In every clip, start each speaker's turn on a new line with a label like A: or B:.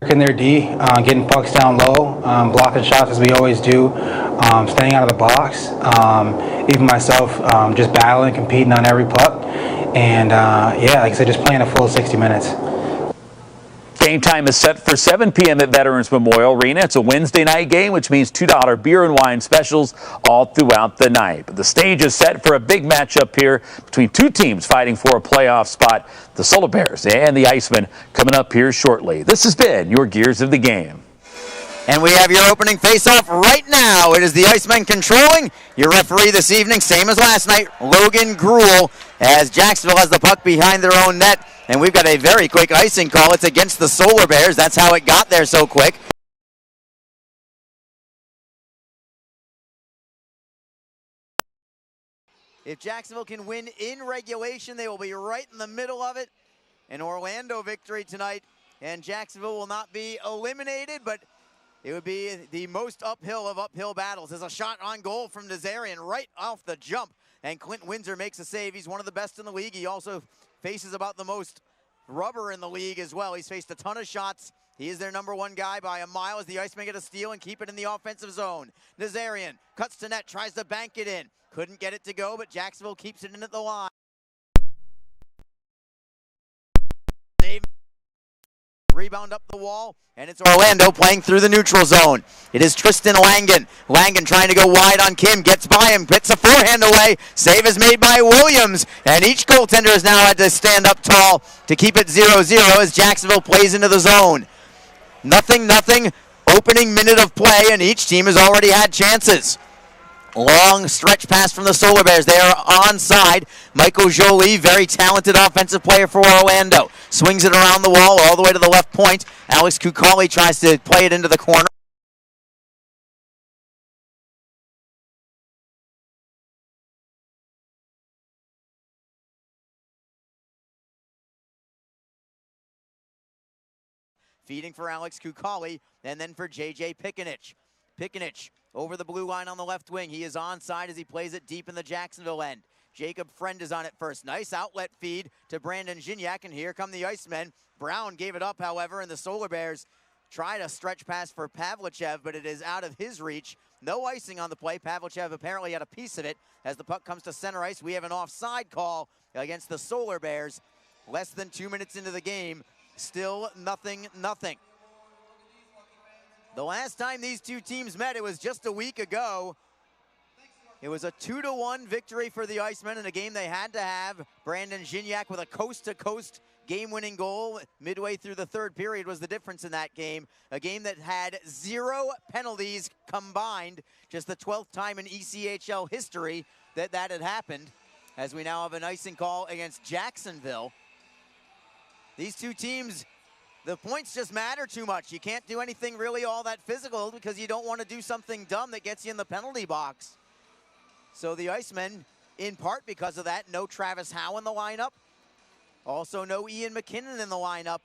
A: Working their D, getting pucks down low, blocking shots as we always do, staying out of the box. Even myself, just battling, competing on every puck, and yeah, like I said, just playing a full 60 minutes.
B: Game time is set for 7 p.m. at Veterans Memorial Arena. It's a Wednesday night game, which means $2 beer and wine specials all throughout the night. But the stage is set for a big matchup here between two teams fighting for a playoff spot. The Solar Bears and the Icemen coming up here shortly. This has been your Gears of the Game.
C: And we have your opening face-off right now. It is the Icemen controlling. Your referee this evening, same as last night, Logan Gruel, as Jacksonville has the puck behind their own net. And we've got a very quick icing call. It's against the Solar Bears. That's how it got there so quick. If Jacksonville can win in regulation, they will be right in the middle of it. An Orlando victory tonight, and Jacksonville will not be eliminated, but it would be the most uphill of uphill battles. There's a shot on goal from Nazarian right off the jump, and Clint Windsor makes a save. He's one of the best in the league. He also faces about the most rubber in the league as well. He's faced a ton of shots. He is their number one guy by a mile as the Icemen get a steal and keep it in the offensive zone. Nazarian cuts to net, tries to bank it in. Couldn't get it to go, but Jacksonville keeps it in at the line. Save. Rebound up the wall, and it's Orlando playing through the neutral zone. It is Tristan Langen. Langen trying to go wide on Kim, gets by him, gets a forehand away. Save is made by Williams, and each goaltender has now had to stand up tall to keep it 0-0 as Jacksonville plays into the zone. Nothing, opening minute of play, and each team has already had chances. Long stretch pass from the Solar Bears. They are onside. Michael Jolie, very talented offensive player for Orlando. Swings it around the wall all the way to the left point. Alex Kukali tries to play it into the corner. Feeding for Alex Kukali, and then for J.J. Pikanich. Pikanich over the blue line on the left wing. He is onside as he plays it deep in the Jacksonville end. Jacob Friend is on it first. Nice outlet feed to Brandon Gignac, and here come the Icemen. Brown gave it up, however, and the Solar Bears tried a stretch pass for Pavlichev, but it is out of his reach. No icing on the play. Pavlichev apparently had a piece of it. As the puck comes to center ice, we have an offside call against the Solar Bears. Less than 2 minutes into the game. Still nothing. The last time these two teams met, it was just a week ago. It was a 2-1 victory for the Icemen in a game they had to have. Brandon Gignac with a coast-to-coast game-winning goal midway through the third period was the difference in that game. A game that had 0 penalties combined, just the 12th time in ECHL history that had happened, as we now have an icing call against Jacksonville. These two teams, the points just matter too much. You can't do anything really all that physical because you don't want to do something dumb that gets you in the penalty box. So the Icemen, in part because of that, no Travis Howe in the lineup. Also no Ian McKinnon in the lineup.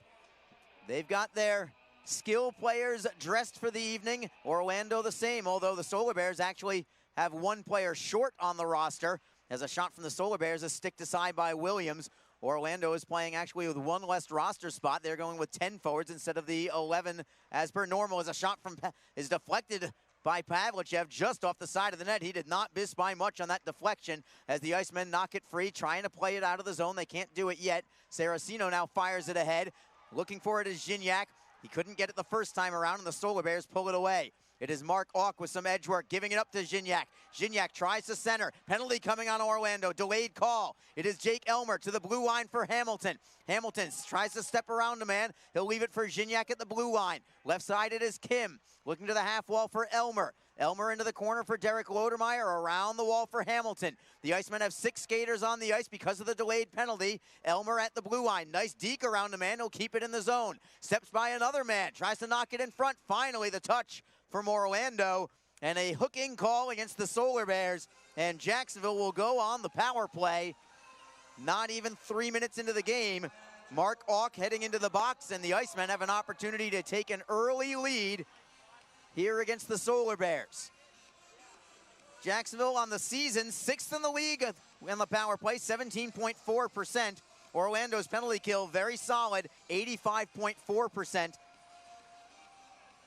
C: They've got their skill players dressed for the evening. Orlando the same, although the Solar Bears actually have one player short on the roster. As a shot from the Solar Bears is sticked aside by Williams. Orlando is playing actually with one less roster spot. They're going with 10 forwards instead of the 11 as per normal. As a shot from is deflected by Pavlichev just off the side of the net. He did not miss by much on that deflection as the Icemen knock it free, trying to play it out of the zone. They can't do it yet. Saraceno now fires it ahead. Looking for it is Gignac. He couldn't get it the first time around, and the Solar Bears pull it away. It is Mark Auk with some edge work, giving it up to Gignac. Gignac tries to center. Penalty coming on Orlando. Delayed call. It is Jake Elmer to the blue line for Hamilton. Hamilton tries to step around the man. He'll leave it for Gignac at the blue line. Left side it is Kim. Looking to the half wall for Elmer. Elmer into the corner for Derek Lodermeyer. Around the wall for Hamilton. The Icemen have 6 skaters on the ice because of the delayed penalty. Elmer at the blue line. Nice deke around the man. He'll keep it in the zone. Steps by another man. Tries to knock it in front. Finally the touch from Orlando, and a hooking call against the Solar Bears, and Jacksonville will go on the power play. Not even 3 minutes into the game. Mark Auk heading into the box, and the Icemen have an opportunity to take an early lead here against the Solar Bears. Jacksonville on the season, 6th in the league in the power play, 17.4%. Orlando's penalty kill, very solid, 85.4%.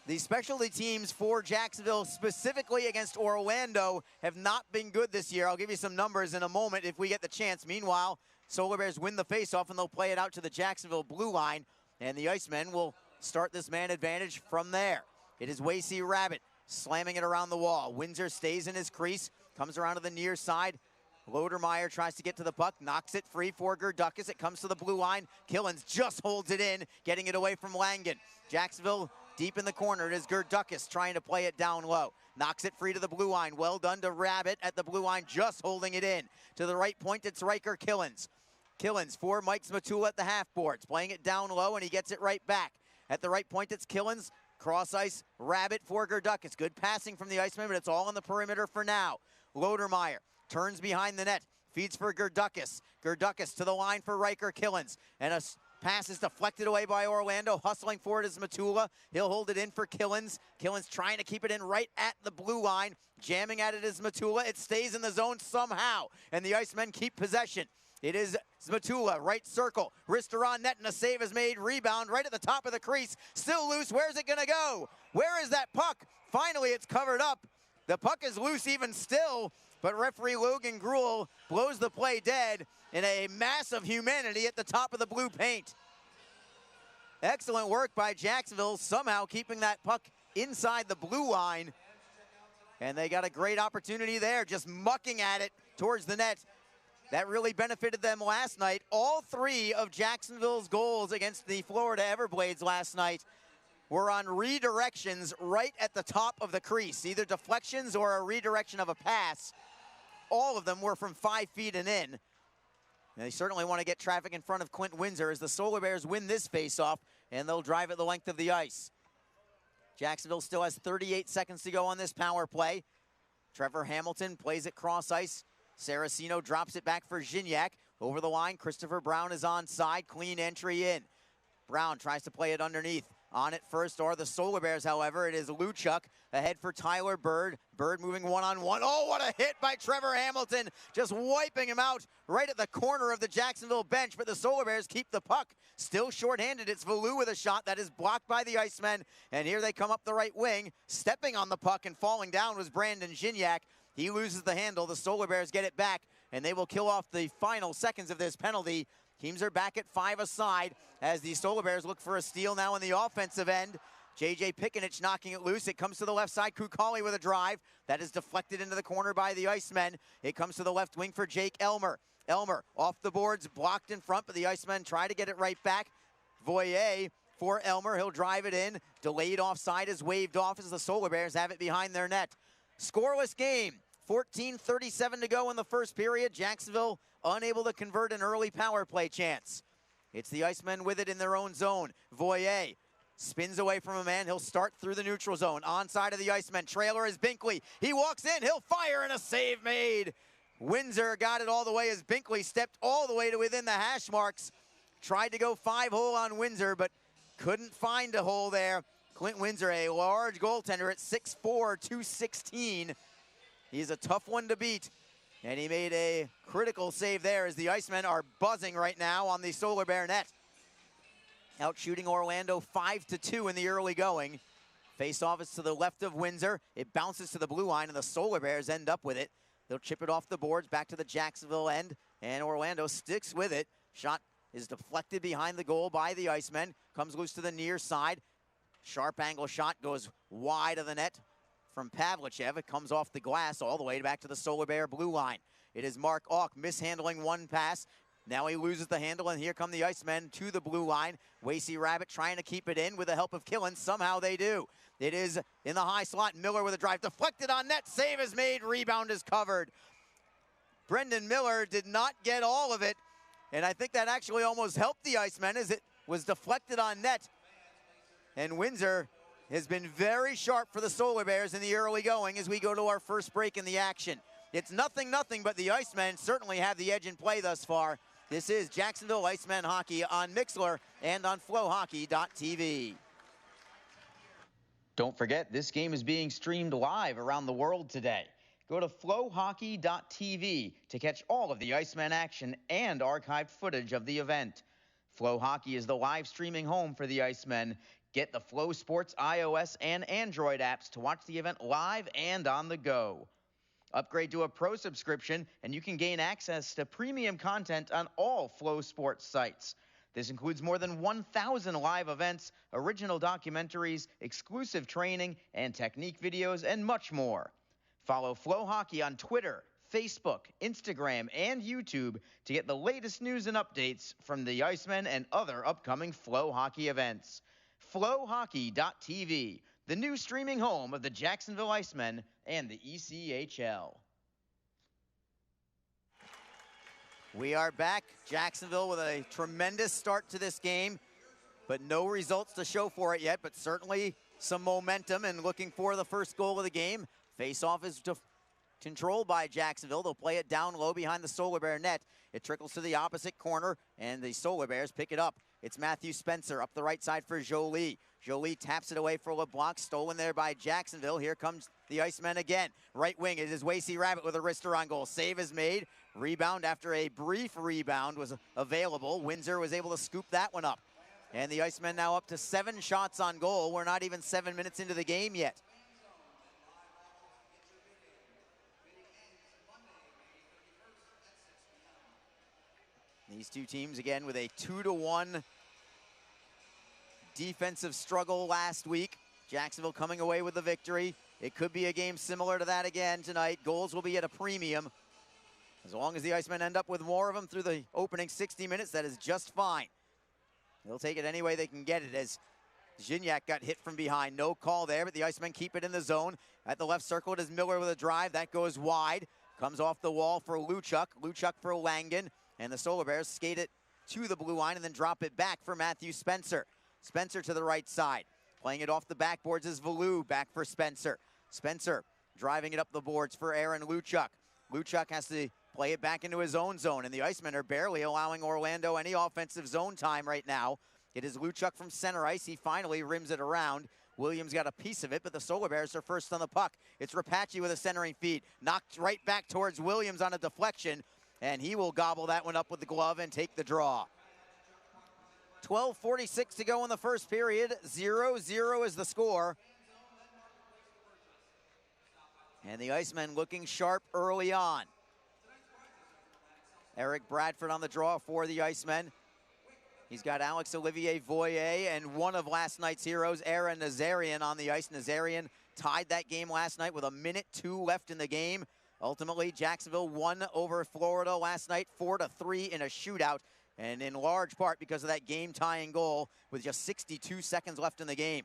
C: The specialty teams for Jacksonville, specifically against Orlando, have not been good this year. I'll give you some numbers in a moment if we get the chance. Meanwhile, Solar Bears win the faceoff, and they'll play it out to the Jacksonville blue line, and the Icemen will start this man advantage from there. It is Wasey Rabbit slamming it around the wall. Windsor stays in his crease, comes around to the near side. Lodermeyer tries to get to the puck, knocks it free for Gerdukis. It comes to the blue line. Killens just holds it in, getting it away from Langen. Jacksonville deep in the corner. It is Gerdukis trying to play it down low. Knocks it free to the blue line. Well done to Rabbit at the blue line, just holding it in. To the right point, it's Riker Killens. Killens for Mike Smatula at the half boards, playing it down low, and he gets it right back. At the right point, it's Killens. Cross ice, Rabbit for Gerdukis. Good passing from the Iceman, but it's all on the perimeter for now. Lodermeyer turns behind the net, feeds for Gerdukis. Gerdukis to the line for Riker Killens. And a pass is deflected away by Orlando. Hustling for it is Matula. He'll hold it in for Killens. Killens trying to keep it in right at the blue line. Jamming at it is Matula. It stays in the zone somehow, and the Icemen keep possession. It is Smatula, right circle. Wrister on net, and a save is made. Rebound right at the top of the crease. Still loose. Where's it going to go? Where is that puck? Finally, it's covered up. The puck is loose even still, but referee Logan Gruel blows the play dead in a mass of humanity at the top of the blue paint. Excellent work by Jacksonville, somehow keeping that puck inside the blue line. And they got a great opportunity there, just mucking at it towards the net. That really benefited them last night. All three of Jacksonville's goals against the Florida Everblades last night were on redirections right at the top of the crease, either deflections or a redirection of a pass. All of them were from 5 feet and in. And they certainly want to get traffic in front of Clint Windsor as the Solar Bears win this faceoff, and they'll drive it the length of the ice. Jacksonville still has 38 seconds to go on this power play. Trevor Hamilton plays it cross ice. Saraceno drops it back for Gignac. Over the line, Christopher Brown is onside. Clean entry in. Brown tries to play it underneath. On it first are the Solar Bears, however. It is Luchuk ahead for Tyler Bird. Bird moving one-on-one. Oh, what a hit by Trevor Hamilton. Just wiping him out right at the corner of the Jacksonville bench. But the Solar Bears keep the puck. Still shorthanded. It's Valou with a shot that is blocked by the Icemen. And here they come up the right wing. Stepping on the puck and falling down was Brandon Gignac. He loses the handle. The Solar Bears get it back, and they will kill off the final seconds of this penalty. Teams are back at 5 aside as the Solar Bears look for a steal now in the offensive end. J.J. Pikinich knocking it loose. It comes to the left side. Kukali with a drive. That is deflected into the corner by the Icemen. It comes to the left wing for Jake Elmer. Elmer off the boards, blocked in front, but the Icemen try to get it right back. Voyer for Elmer. He'll drive it in. Delayed offside is waved off as the Solar Bears have it behind their net. Scoreless game. 14:37 to go in the first period. Jacksonville unable to convert an early power play chance. It's the Icemen with it in their own zone. Voyer spins away from a man. He'll start through the neutral zone. Onside of the Icemen. Trailer is Binkley. He walks in. He'll fire, and a save made. Windsor got it all the way as Binkley stepped all the way to within the hash marks. Tried to go 5-hole on Windsor, but couldn't find a hole there. Clint Windsor, a large goaltender at 6'4", 216. He's a tough one to beat, and he made a critical save there as the Icemen are buzzing right now on the Solar Bear net. Out shooting Orlando 5-2 in the early going. Face-off is to the left of Windsor. It bounces to the blue line, and the Solar Bears end up with it. They'll chip it off the boards back to the Jacksonville end, and Orlando sticks with it. Shot is deflected behind the goal by the Icemen. Comes loose to the near side. Sharp angle shot goes wide of the net from Pavlichev. It comes off the glass all the way back to the Solar Bear blue line. It is Mark Auk mishandling one pass. Now he loses the handle, and here come the Icemen to the blue line. Wasey Rabbit trying to keep it in with the help of Killen. Somehow they do. It is in the high slot. Miller with a drive. Deflected on net. Save is made. Rebound is covered. Brendan Miller did not get all of it, and I think that actually almost helped the Icemen as it was deflected on net. And Windsor has been very sharp for the Solar Bears in the early going as we go to our first break in the action. It's 0-0, but the Icemen certainly have the edge in play thus far. This is Jacksonville Icemen Hockey on Mixlr and on flowhockey.tv. Don't forget, this game is being streamed live around the world today. Go to flowhockey.tv to catch all of the Icemen action and archived footage of the event. Flow Hockey is the live streaming home for the Icemen. Get the Flow Sports iOS and Android apps to watch the event live and on the go. Upgrade to a Pro subscription and you can gain access to premium content on all Flow Sports sites. This includes more than 1,000 live events, original documentaries, exclusive training and technique videos, and much more. Follow Flow Hockey on Twitter, Facebook, Instagram, and YouTube to get the latest news and updates from the Icemen and other upcoming Flow Hockey events. FlowHockey.tv, the new streaming home of the Jacksonville Icemen and the ECHL. We are back. Jacksonville with a tremendous start to this game, but no results to show for it yet, but certainly some momentum and looking for the first goal of the game. Face-off is controlled by Jacksonville. They'll play it down low behind the Solar Bear net. It trickles to the opposite corner, and the Solar Bears pick it up. It's Matthew Spencer up the right side for Jolie. Jolie taps it away for LeBlanc, stolen there by Jacksonville. Here comes the Icemen again. Right wing, it is Wasey Rabbit with a wrister on goal. Save is made. Rebound after a brief rebound was available. Windsor was able to scoop that one up. And the Icemen now up to 7 shots on goal. We're not even 7 minutes into the game yet. These two teams again with a 2-1 defensive struggle last week. Jacksonville coming away with the victory. It could be a game similar to that again tonight. Goals will be at a premium. As long as the Icemen end up with more of them through the opening 60 minutes, that is just fine. They'll take it any way they can get it, as Gignac got hit from behind. No call there, but the Icemen keep it in the zone. At the left circle, it is Miller with a drive. That goes wide. Comes off the wall for Luchuk. Luchuk for Langen. And the Solar Bears skate it to the blue line and then drop it back for Matthew Spencer. Spencer to the right side. Playing it off the backboards is Valou, back for Spencer. Spencer driving it up the boards for Aaron Luchuk. Luchuk has to play it back into his own zone, and the Icemen are barely allowing Orlando any offensive zone time right now. It is Luchuk from center ice. He finally rims it around. Williams got a piece of it, but the Solar Bears are first on the puck. It's Rapace with a centering feed. Knocked right back towards Williams on a deflection, and he will gobble that one up with the glove and take the draw. 12:46 to go in the first period. 0-0 is the score. And the Icemen looking sharp early on. Eric Bradford on the draw for the Icemen. He's got Alex Olivier Voyer and one of last night's heroes, Aaron Nazarian, on the ice. Nazarian tied that game last night with 1:02 left in the game. Ultimately, Jacksonville won over Florida last night 4-3 in a shootout, and in large part because of that game-tying goal with just 62 seconds left in the game.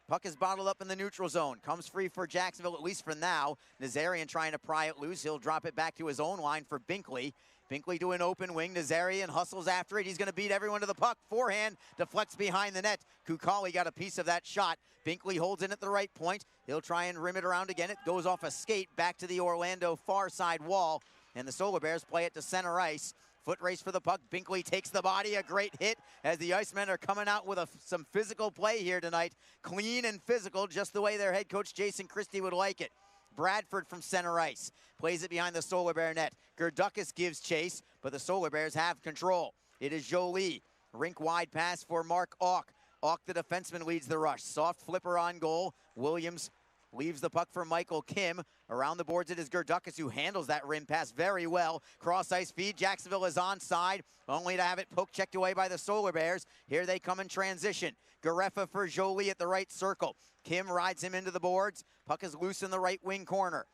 C: Puck is bottled up in the neutral zone. Comes free for Jacksonville, at least for now. Nazarian trying to pry it loose. He'll drop it back to his own line for Binkley. Binkley to an open wing. Nazarian hustles after it. He's going to beat everyone to the puck. Forehand deflects behind the net. Kukali got a piece of that shot. Binkley holds in at the right point. He'll try and rim it around again. It goes off a skate back to the Orlando far side wall. And the Solar Bears play it to center ice. Foot race for the puck. Binkley takes the body. A great hit as the Icemen are coming out with some physical play here tonight. Clean and physical, just the way their head coach Jason Christie would like it. Bradford from center ice. Plays it behind the Solar Bear net. Gerdukas gives chase, but the Solar Bears have control. It is Jolie. Rink wide pass for Mark Auk. Auk, the defenseman, leads the rush. Soft flipper on goal. Williams leaves the puck for Michael Kim. Around the boards, it is Gerdukas who handles that rim pass very well. Cross-ice feed. Jacksonville is onside, only to have it poke checked away by the Solar Bears. Here they come in transition. Garefa for Jolie at the right circle. Kim rides him into the boards. Puck is loose in the right wing corner.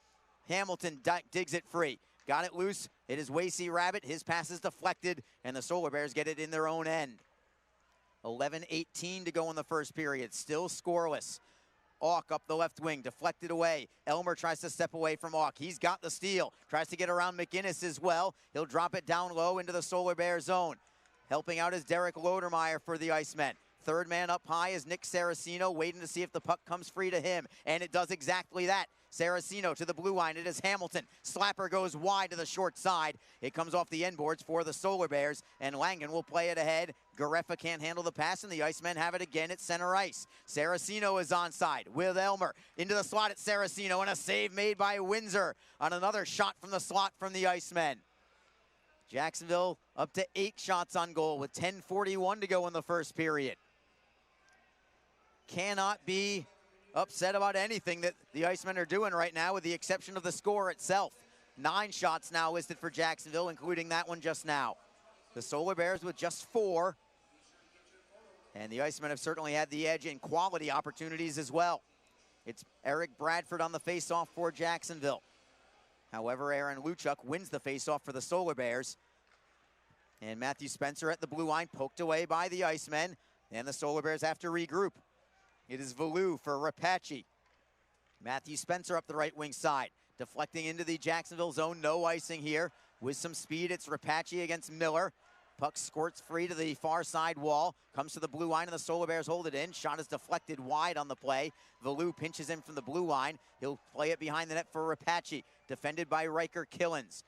C: Hamilton digs it free. Got it loose. It is Wasey Rabbit. His pass is deflected, and the Solar Bears get it in their own end. 11:18 to go in the first period. Still scoreless. Auk up the left wing, deflected away. Elmer tries to step away from Auk. He's got the steal. Tries to get around McInnes as well. He'll drop it down low into the Solar Bear zone. Helping out is Derek Lodermeyer for the Icemen. Third man up high is Nick Saraceno, waiting to see if the puck comes free to him. And it does exactly that. Saraceno to the blue line. It is Hamilton. Slapper goes wide to the short side. It comes off the end boards for the Solar Bears, and Langen will play it ahead. Garefa can't handle the pass, and the Icemen have it again at center ice. Saraceno is onside with Elmer. Into the slot at Saraceno, and a save made by Windsor on another shot from the slot from the Icemen. Jacksonville up to 8 shots on goal with 10:41 to go in the first period. cannot be upset about anything that the Icemen are doing right now, with the exception of the score itself. 9 shots now listed for Jacksonville, including that one just now. The Solar Bears with just 4. And the Icemen have certainly had the edge in quality opportunities as well. It's Eric Bradford on the faceoff for Jacksonville. However, Aaron Luchuk wins the faceoff for the Solar Bears. And Matthew Spencer at the blue line, poked away by the Icemen. And the Solar Bears have to regroup. It is Valou for Rapace. Matthew Spencer up the right wing side. Deflecting into the Jacksonville zone, no icing here. With some speed, it's Rapace against Miller. Puck squirts free to the far side wall. Comes to the blue line, and the Solar Bears hold it in. Shot is deflected wide on the play. Valou pinches in from the blue line. He'll play it behind the net for Rapace. Defended by Riker Killens.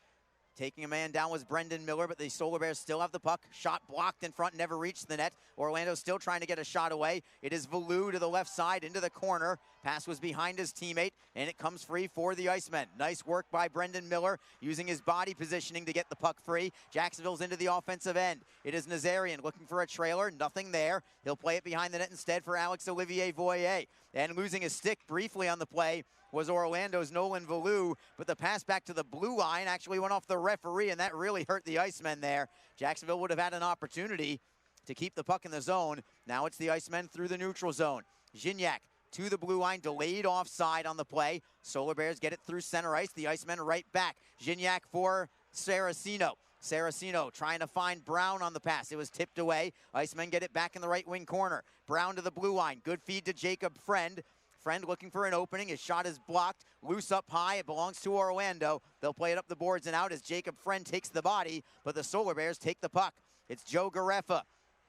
C: Taking a man down was Brendan Miller, but the Solar Bears still have the puck. Shot blocked in front, never reached the net. Orlando still trying to get a shot away. It is Valou to the left side, into the corner. Pass was behind his teammate, and it comes free for the Icemen. Nice work by Brendan Miller, using his body positioning to get the puck free. Jacksonville's into the offensive end. It is Nazarian looking for a trailer, nothing there. He'll play it behind the net instead for Alex Olivier Voyer. And losing his stick briefly on the play was Orlando's Nolan Valou, but the pass back to the blue line actually went off the referee, and that really hurt the Icemen there. Jacksonville would have had an opportunity to keep the puck in the zone. Now it's the Icemen through the neutral zone. Gignac to the blue line, delayed offside on the play. Solar Bears get it through center ice. The Icemen right back. Gignac for Saraceno. Saraceno trying to find Brown on the pass. It was tipped away. Icemen get it back in the right wing corner. Brown to the blue line. Good feed to Jacob Friend. Friend looking for an opening. His shot is blocked. Loose up high. It belongs to Orlando. They'll play it up the boards and out as Jacob Friend takes the body, but the Solar Bears take the puck. It's Joe Gareffa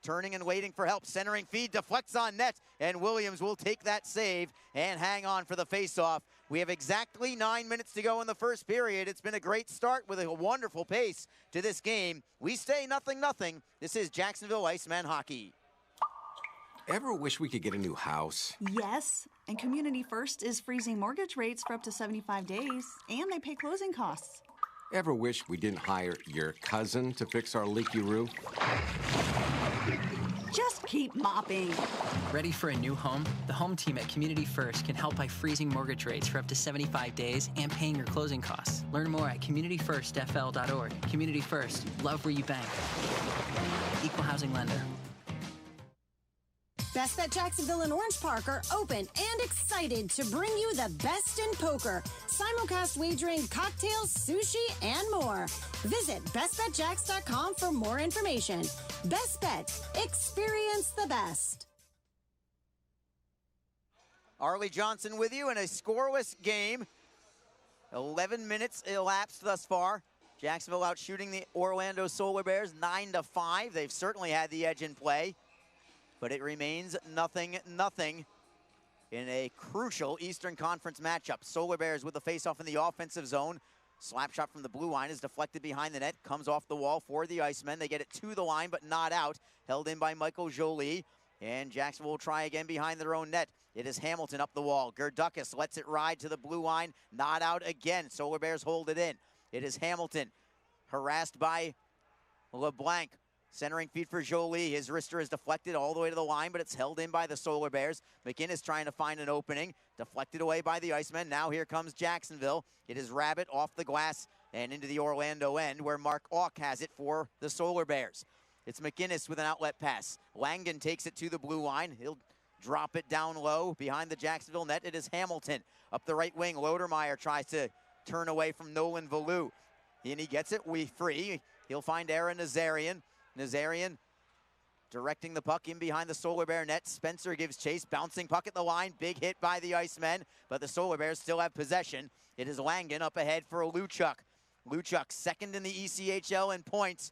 C: turning and waiting for help. Centering feed, deflects on net, and Williams will take that save and hang on for the faceoff. We have exactly 9 minutes to go in the first period. It's been a great start with a wonderful pace to this game. We stay 0-0. This is Jacksonville Icemen hockey.
D: Ever wish we could get a new house?
E: Yes, and Community First is freezing mortgage rates for up to 75 days, and they pay closing costs.
D: Ever wish we didn't hire your cousin to fix our leaky roof?
E: Just keep mopping.
F: Ready for a new home? The home team at Community First can help by freezing mortgage rates for up to 75 days and paying your closing costs. Learn more at communityfirstfl.org. Community First, love where you bank. Equal housing lender.
G: Best Bet Jacksonville and Orange Park are open and excited to bring you the best in poker. Simulcast wagering, cocktails, sushi, and more. Visit bestbetjacks.com for more information. Best Bet. Experience the best.
C: Arlie Johnson with you in a scoreless game. 11 minutes elapsed thus far. Jacksonville out shooting the Orlando Solar Bears 9-5. They've certainly had the edge in play, but it remains 0-0 in a crucial Eastern Conference matchup. Solar Bears with the faceoff in the offensive zone. Slap shot from the blue line is deflected behind the net, comes off the wall for the Icemen. They get it to the line, but not out. Held in by Michael Jolie. And Jacksonville will try again behind their own net. It is Hamilton up the wall. Gerdukas lets it ride to the blue line. Not out again. Solar Bears hold it in. It is Hamilton, harassed by LeBlanc. Centering feed for Jolie. His wrister is deflected all the way to the line, but it's held in by the Solar Bears. McInnes trying to find an opening. Deflected away by the Icemen. Now here comes Jacksonville. It is Rabbit off the glass and into the Orlando end, where Mark Auk has it for the Solar Bears. It's McInnes with an outlet pass. Langen takes it to the blue line. He'll drop it down low behind the Jacksonville net. It is Hamilton. Up the right wing, Lodermeyer tries to turn away from Nolan Valou. And he gets it free. He'll find Aaron Nazarian. Nazarian directing the puck in behind the Solar Bear net. Spencer gives chase, bouncing puck at the line. Big hit by the Icemen, but the Solar Bears still have possession. It is Langen up ahead for Luchuk. Luchuk second in the ECHL in points.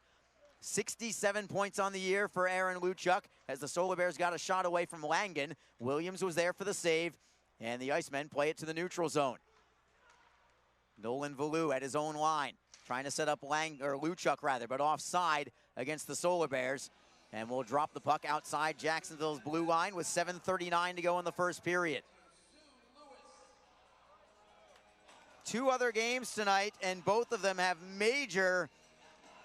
C: 67 points on the year for Aaron Luchuk as the Solar Bears got a shot away from Langen. Williams was there for the save, and the Icemen play it to the neutral zone. Nolan Valou at his own line, trying to set up Luchuk, but offside against the Solar Bears. And we'll drop the puck outside Jacksonville's blue line with 7:39 to go in the first period. 2 other games tonight, and both of them have major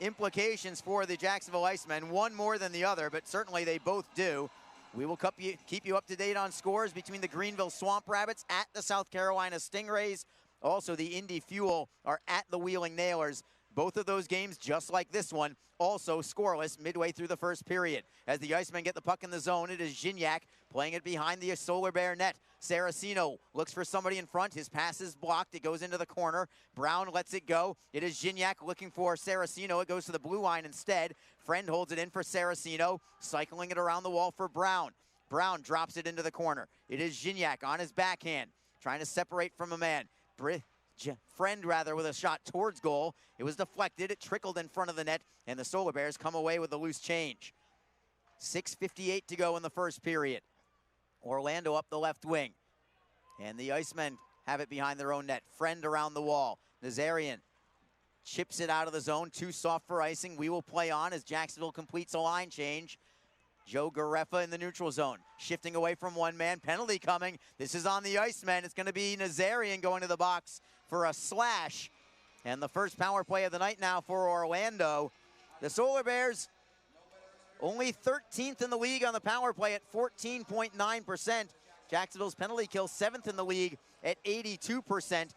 C: implications for the Jacksonville Icemen. One more than the other, but certainly they both do. We will keep you up to date on scores between the Greenville Swamp Rabbits at the South Carolina Stingrays. Also, the Indy Fuel are at the Wheeling Nailers. Both of those games, just like this one, also scoreless midway through the first period. As the Icemen get the puck in the zone, it is Gignac playing it behind the Solar Bear net. Saraceno looks for somebody in front. His pass is blocked. It goes into the corner. Brown lets it go. It is Gignac looking for Saraceno. It goes to the blue line instead. Friend holds it in for Saraceno, cycling it around the wall for Brown. Brown drops it into the corner. It is Gignac on his backhand, trying to separate from a man. Friend with a shot towards goal. It was deflected. It trickled in front of the net, and the Solar Bears come away with a loose change. 6:58 to go in the first period. Orlando up the left wing, and the Icemen have it behind their own net. Friend around the wall. Nazarian chips it out of the zone. Too soft for icing. We will play on as Jacksonville completes a line change. Joe Gareffa in the neutral zone, shifting away from one man. Penalty coming. This is on the Icemen. It's going to be Nazarian going to the box for a slash. And the first power play of the night now for Orlando. The Solar Bears only 13th in the league on the power play at 14.9%. Jacksonville's penalty kill 7th in the league at 82%.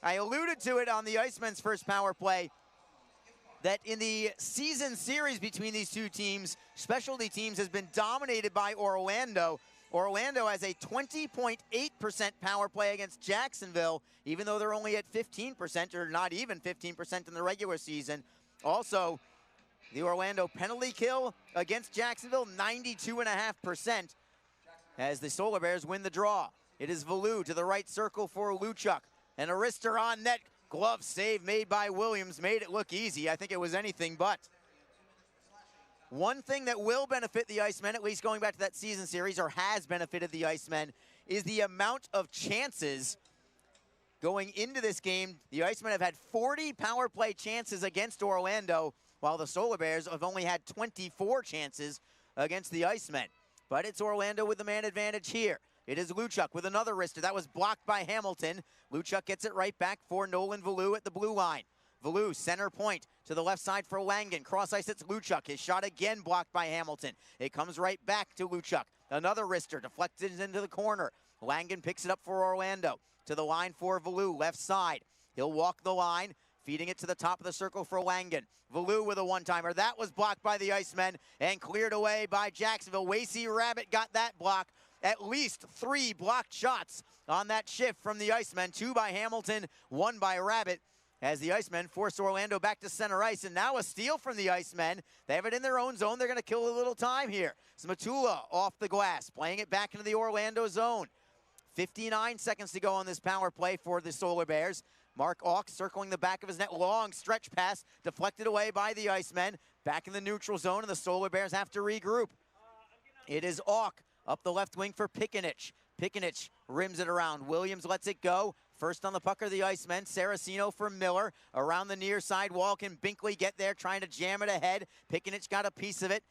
C: I alluded to it on the Icemen's first power play that in the season series between these two teams, specialty teams has been dominated by Orlando. Orlando has a 20.8% power play against Jacksonville, even though they're only at 15%, or not even 15% in the regular season. Also, the Orlando penalty kill against Jacksonville, 92.5%, as the Solar Bears win the draw. It is Valou to the right circle for Luchuk, and Arister on net. Glove save made by Williams, made it look easy. I think it was anything but. One thing that will benefit the Icemen, at least going back to that season series, or has benefited the Icemen, is the amount of chances going into this game. The Icemen have had 40 power play chances against Orlando, while the Solar Bears have only had 24 chances against the Icemen. But it's Orlando with the man advantage here. It is Luchuk with another wrister. That was blocked by Hamilton. Luchuk gets it right back for Nolan Valou at the blue line. Valou, center point to the left side for Langen. Cross ice, it's Luchuk. His shot again blocked by Hamilton. It comes right back to Luchuk. Another wrister deflected into the corner. Langen picks it up for Orlando. To the line for Valou, left side. He'll walk the line, feeding it to the top of the circle for Langen. Valou with a one-timer. That was blocked by the Icemen and cleared away by Jacksonville. Wasey Rabbit got that block. At least 3 blocked shots on that shift from the Icemen. 2 by Hamilton, 1 by Rabbit, as the Icemen force Orlando back to center ice. And now a steal from the Icemen. They have it in their own zone. They're going to kill a little time here. Smatula off the glass, playing it back into the Orlando zone. 59 seconds to go on this power play for the Solar Bears. Mark Auk circling the back of his net. Long stretch pass, deflected away by the Icemen. Back in the neutral zone, and the Solar Bears have to regroup. It is Auk up the left wing for Pikinich. Pikinich rims it around. Williams lets it go. First on the puck are the Icemen. Saraceno for Miller. Around the near side wall. Can Binkley get there, trying to jam it ahead? Pikinich got a piece of it,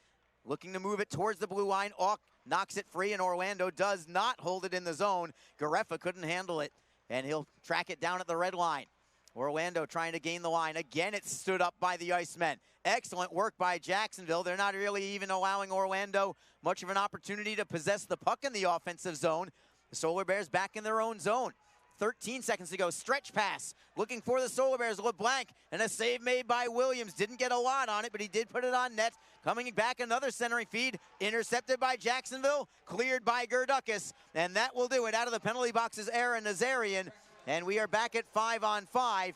C: looking to move it towards the blue line. Auk knocks it free, and Orlando does not hold it in the zone. Gareffa couldn't handle it, and he'll track it down at the red line. Orlando trying to gain the line. Again, it's stood up by the Icemen. Excellent work by Jacksonville. They're not really even allowing Orlando much of an opportunity to possess the puck in the offensive zone. The Solar Bears back in their own zone. 13 seconds to go. Stretch pass. Looking for the Solar Bears. LeBlanc, and a save made by Williams. Didn't get a lot on it, but he did put it on net. Coming back, another centering feed. Intercepted by Jacksonville. Cleared by Gerdukas. And that will do it. Out of the penalty box is Aaron Nazarian. And we are back at 5-on-5.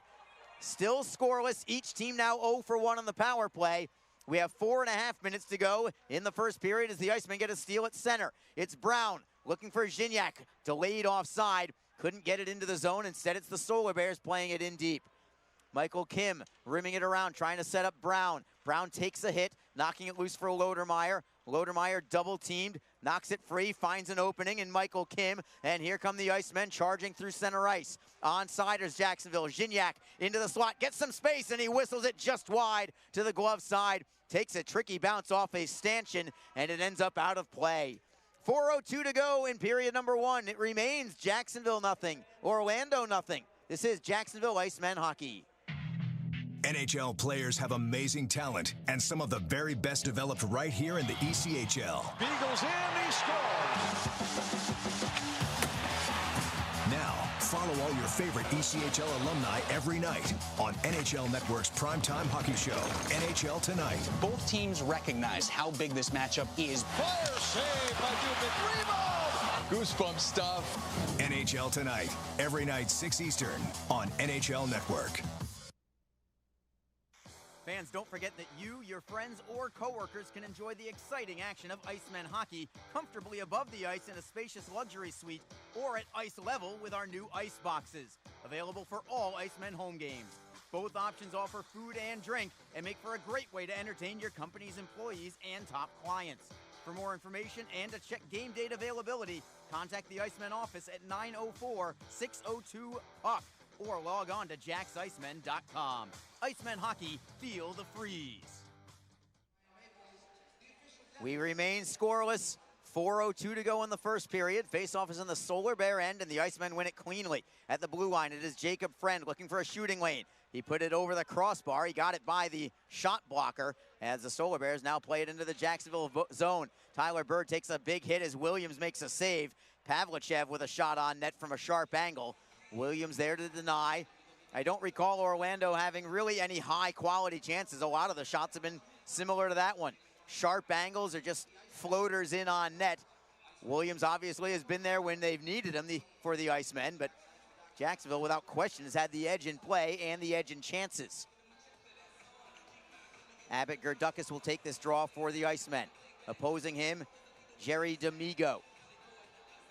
C: Still scoreless. Each team now 0 for 1 on the power play. We have 4.5 minutes to go in the first period as the Icemen get a steal at center. It's Brown looking for Gignac. Delayed offside. Couldn't get it into the zone. Instead, it's the Solar Bears playing it in deep. Michael Kim rimming it around, trying to set up Brown. Brown takes a hit, knocking it loose for Lodermeyer. Lodermeyer double teamed, knocks it free, finds an opening in Michael Kim. And here come the Icemen charging through center ice. Onsiders Jacksonville. Gignac into the slot, gets some space, and he whistles it just wide to the glove side. Takes a tricky bounce off a stanchion, and it ends up out of play. 4:02 to go in period number 1. It remains Jacksonville nothing, Orlando nothing. This is Jacksonville Icemen hockey.
H: NHL players have amazing talent and some of the very best developed right here in the ECHL.
I: Beagles in, he scores!
H: Now, follow all your favorite ECHL alumni every night on NHL Network's primetime hockey show, NHL Tonight.
J: Both teams recognize how big this matchup is.
I: Fire save by Dubin. Rebound! Goosebump stuff.
H: NHL Tonight, every night 6 Eastern on NHL Network.
C: Fans, don't forget that you, your friends, or coworkers can enjoy the exciting action of Icemen hockey comfortably above the ice in a spacious luxury suite or at ice level with our new ice boxes. Available for all Icemen home games. Both options offer food and drink and make for a great way to entertain your company's employees and top clients. For more information and to check game date availability, contact the Icemen office at 904-602-PUCK. or log on to jacksicemen.com. Icemen hockey, feel the freeze. We remain scoreless. 4:02 to go in the first period. Face-off is in the Solar Bear end, and the Icemen win it cleanly. At the blue line, it is Jacob Friend looking for a shooting lane. He put it over the crossbar. He got it by the shot blocker as the Solar Bears now play it into the Jacksonville zone. Tyler Bird takes a big hit as Williams makes a save. Pavlichev with a shot on net from a sharp angle. Williams there to deny. I don't recall Orlando having really any high-quality chances. A lot of the shots have been similar to that one. Sharp angles or just floaters in on net. Williams obviously has been there when they've needed him for the Icemen, but Jacksonville, without question, has had the edge in play and the edge in chances. Abbott Gerdukas will take this draw for the Icemen. Opposing him, Jerry D'Amigo.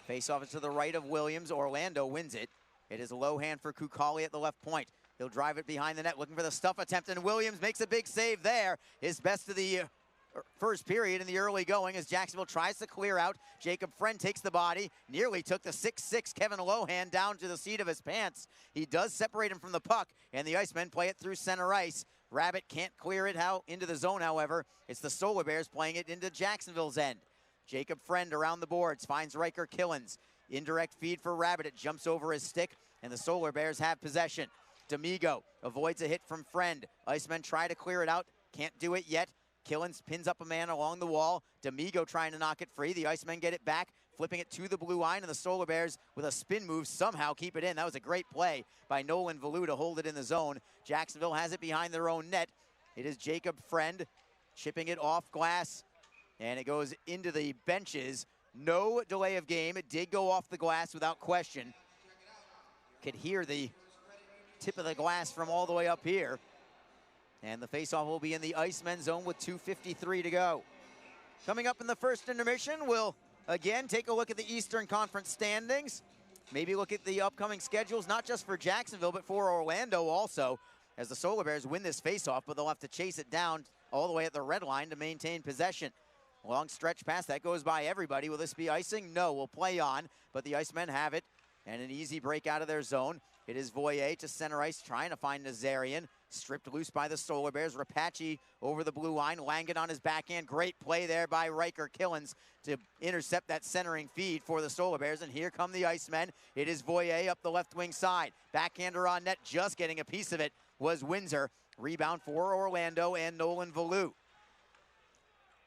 C: Face-off is to the right of Williams. Orlando wins it. It is a low hand for Kukali at the left point. He'll drive it behind the net, looking for the stuff attempt, and Williams makes a big save there. His best of the first period in the early going as Jacksonville tries to clear out. Jacob Friend takes the body, nearly took the 6'6" Kevin Lohan down to the seat of his pants. He does separate him from the puck, and the Icemen play it through center ice. Rabbit can't clear it into the zone, however. It's the Solar Bears playing it into Jacksonville's end. Jacob Friend around the boards, finds Riker Killens. Indirect feed for Rabbit, it jumps over his stick, and the Solar Bears have possession. D'Amigo avoids a hit from Friend. Icemen try to clear it out, can't do it yet. Killens pins up a man along the wall. D'Amigo trying to knock it free. The Icemen get it back, flipping it to the blue line, and the Solar Bears with a spin move somehow keep it in. That was a great play by Nolan Valou to hold it in the zone. Jacksonville has it behind their own net. It is Jacob Friend chipping it off glass, and it goes into the benches. No delay of game. It did go off the glass without question. Could hear the tip of the glass from all the way up here. And the faceoff will be in the Icemen zone with 2:53 to go. Coming up in the first intermission, we'll again take a look at the Eastern Conference standings. Maybe look at the upcoming schedules, not just for Jacksonville, but for Orlando also, as the Solar Bears win this faceoff, but they'll have to chase it down all the way at the red line to maintain possession. Long stretch pass, that goes by everybody. Will this be icing? No, we'll play on, but the Icemen have it, and an easy break out of their zone. It is Voyer to center ice, trying to find Nazarian. Stripped loose by the Solar Bears. Rapace over the blue line. Langen on his backhand. Great play there by Riker Killens to intercept that centering feed for the Solar Bears. And here come the Icemen. It is Voyer up the left wing side. Backhander on net, just getting a piece of it was Windsor. Rebound for Orlando and Nolan Valou.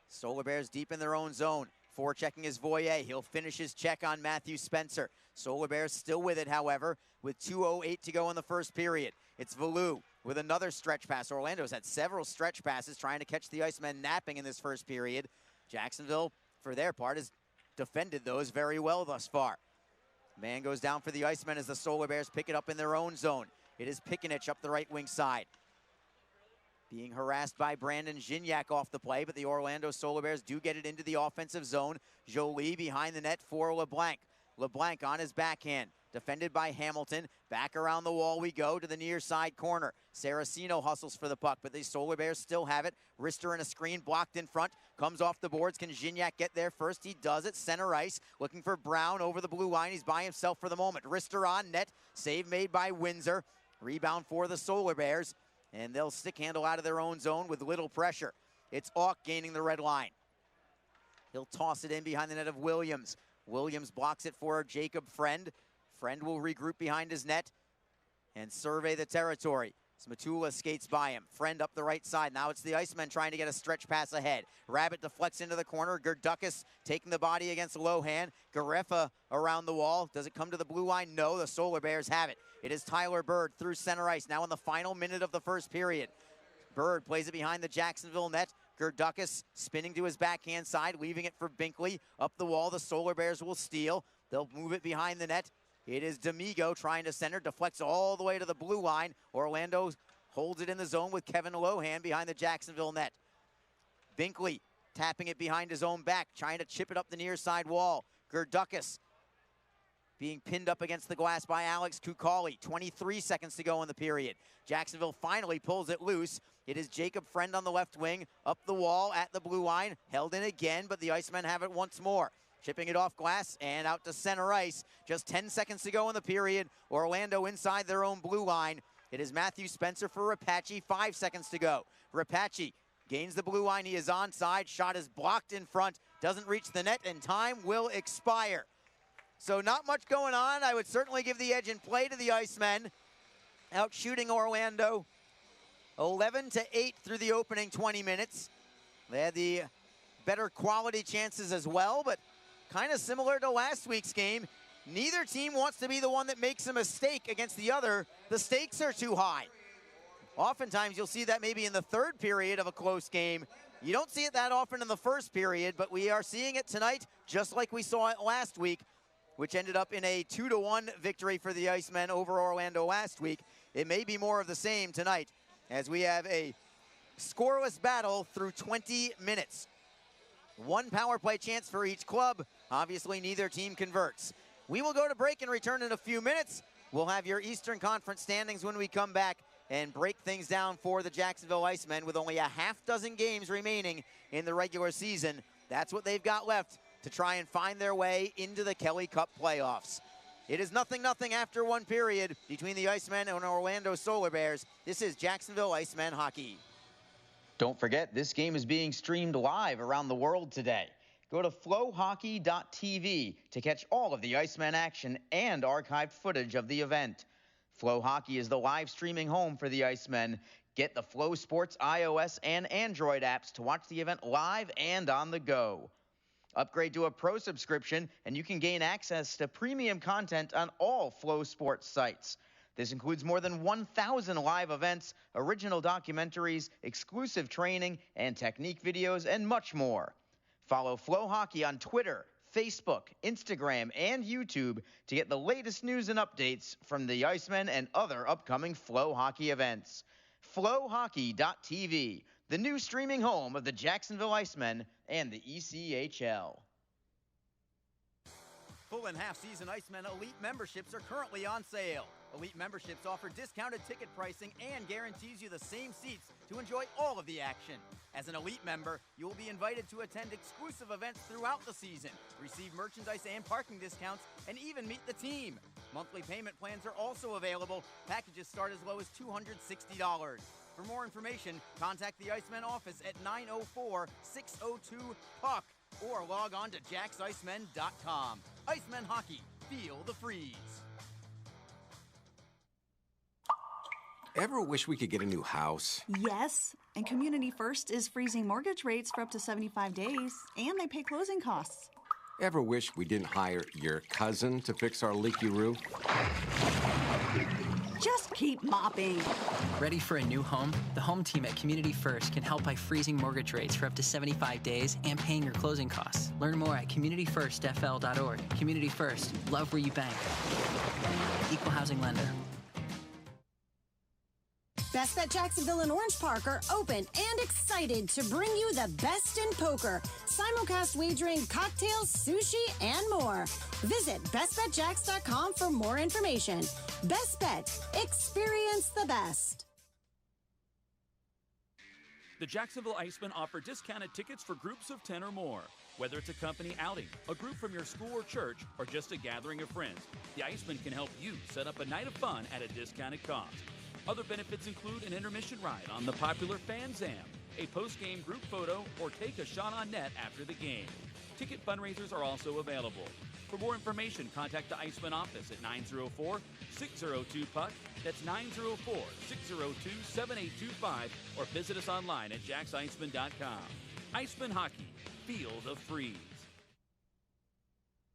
C: Solar Bears deep in their own zone. Forechecking is Voyer. He'll finish his check on Matthew Spencer. Solar Bears still with it, however, with 2:08 to go in the first period. It's Valou with another stretch pass. Orlando's had several stretch passes trying to catch the Icemen napping in this first period. Jacksonville, for their part, has defended those very well thus far. Man goes down for the Icemen as the Solar Bears pick it up in their own zone. It is Pikinich up the right wing side. Being harassed by Brandon Gignac off the play, but the Orlando Solar Bears do get it into the offensive zone. Jolie behind the net for LeBlanc. LeBlanc on his backhand, defended by Hamilton. Back around the wall we go to the near side corner. Saraceno hustles for the puck, but the Solar Bears still have it. Rister in a screen, blocked in front, comes off the boards. Can Gignac get there first? He does it. Center ice, looking for Brown over the blue line. He's by himself for the moment. Rister on net, save made by Windsor. Rebound for the Solar Bears, and they'll stick handle out of their own zone with little pressure. It's Auk gaining the red line. He'll toss it in behind the net of Williams. Williams blocks it for Jacob Friend. Friend will regroup behind his net and survey the territory. Smatula skates by him. Friend up the right side. Now it's the Icemen trying to get a stretch pass ahead. Rabbit deflects into the corner. Gerdukas taking the body against Lohan. Garefa around the wall. Does it come to the blue line? No, the Solar Bears have it. It is Tyler Bird through center ice. Now in the final minute of the first period. Bird plays it behind the Jacksonville net. Gerdukas spinning to his backhand side, leaving it for Binkley. Up the wall, the Solar Bears will steal. They'll move it behind the net. It is D'Amigo trying to center, deflects all the way to the blue line. Orlando holds it in the zone with Kevin Lohan behind the Jacksonville net. Binkley tapping it behind his own back, trying to chip it up the near side wall. Gerdukas being pinned up against the glass by Alex Kukali. 23 seconds to go in the period. Jacksonville finally pulls it loose. It is Jacob Friend on the left wing, up the wall at the blue line, held in again, but the Icemen have it once more. Chipping it off glass and out to center ice. Just 10 seconds to go in the period. Orlando inside their own blue line. It is Matthew Spencer for Rapace. 5 seconds to go. Rapace gains the blue line. He is onside. Shot is blocked in front. Doesn't reach the net, and time will expire. So not much going on. I would certainly give the edge in play to the Icemen. Out shooting Orlando 11-8 through the opening 20 minutes. They had the better quality chances as well, but kind of similar to last week's game. Neither team wants to be the one that makes a mistake against the other. The stakes are too high. Oftentimes you'll see that maybe in the third period of a close game. You don't see it that often in the first period, but we are seeing it tonight just like we saw it last week, which ended up in a 2-1 victory for the Icemen over Orlando last week. It may be more of the same tonight as we have a scoreless battle through 20 minutes. One power play chance for each club. Obviously, neither team converts. We will go to break and return in a few minutes. We'll have your Eastern Conference standings when we come back and break things down for the Jacksonville Icemen with only a half dozen games remaining in the regular season. That's what they've got left to try and find their way into the Kelly Cup playoffs. It is 0-0 after one period between the Icemen and Orlando Solar Bears. This is Jacksonville Icemen hockey.
K: Don't forget, this game is being streamed live around the world today. Go to flowhockey.tv to catch all of the Icemen action and archived footage of the event. Flow Hockey is the live streaming home for the Icemen. Get the Flow Sports iOS and Android apps to watch the event live and on the go. Upgrade to a pro subscription and you can gain access to premium content on all Flow Sports sites. This includes more than 1,000 live events, original documentaries, exclusive training and technique videos, and much more. Follow Flow Hockey on Twitter, Facebook, Instagram, and YouTube to get the latest news and updates from the Icemen and other upcoming Flow Hockey events. Flowhockey.tv, the new streaming home of the Jacksonville Icemen and the ECHL.
C: Full and half-season Icemen Elite memberships are currently on sale. Elite memberships offer discounted ticket pricing and guarantees you the same seats to enjoy all of the action. As an Elite member, you will be invited to attend exclusive events throughout the season, receive merchandise and parking discounts, and even meet the team. Monthly payment plans are also available. Packages start as low as $260. For more information, contact the Icemen office at 904-602-PUCK or log on to JacksIcemen.com. Icemen Hockey, feel the freeze.
D: Ever wish we could get a new house?
E: Yes, and Community First is freezing mortgage rates for up to 75 days, and they pay closing costs.
D: Ever wish we didn't hire your cousin to fix our leaky roof?
E: Just keep mopping.
F: Ready for a new home? The home team at Community First can help by freezing mortgage rates for up to 75 days and paying your closing costs. Learn more at communityfirstfl.org. Community First, love where you bank. Equal housing lender.
G: Best Bet Jacksonville and Orange Park are open and excited to bring you the best in poker, simulcast wagering, cocktails, sushi, and more. Visit bestbetjacks.com for more information. Best Bet. Experience the best.
L: The Jacksonville Icemen offer discounted tickets for groups of 10 or more. Whether it's a company outing, a group from your school or church, or just a gathering of friends, the Icemen can help you set up a night of fun at a discounted cost. Other benefits include an intermission ride on the popular Fan Zam, a post-game group photo, or take a shot on net after the game. Ticket fundraisers are also available. For more information, contact the Icemen office at 904-602-PUCK. That's 904-602-7825, or visit us online at jacksicemen.com. Icemen Hockey, feel the freeze.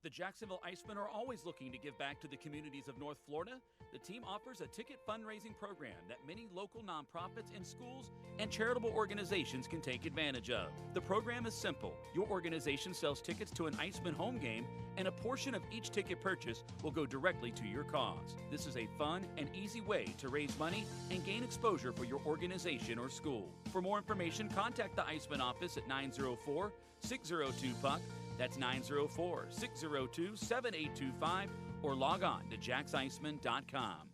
L: The Jacksonville Icemen are always looking to give back to the communities of North Florida. The team offers a ticket fundraising program that many local nonprofits and schools and charitable organizations can take advantage of. The program is simple. Your organization sells tickets to an Icemen home game, and a portion of each ticket purchase will go directly to your cause. This is a fun and easy way to raise money and gain exposure for your organization or school. For more information, contact the Icemen office at 904-602-PUCK. That's 904-602-7825, or log on to jacksicemen.com.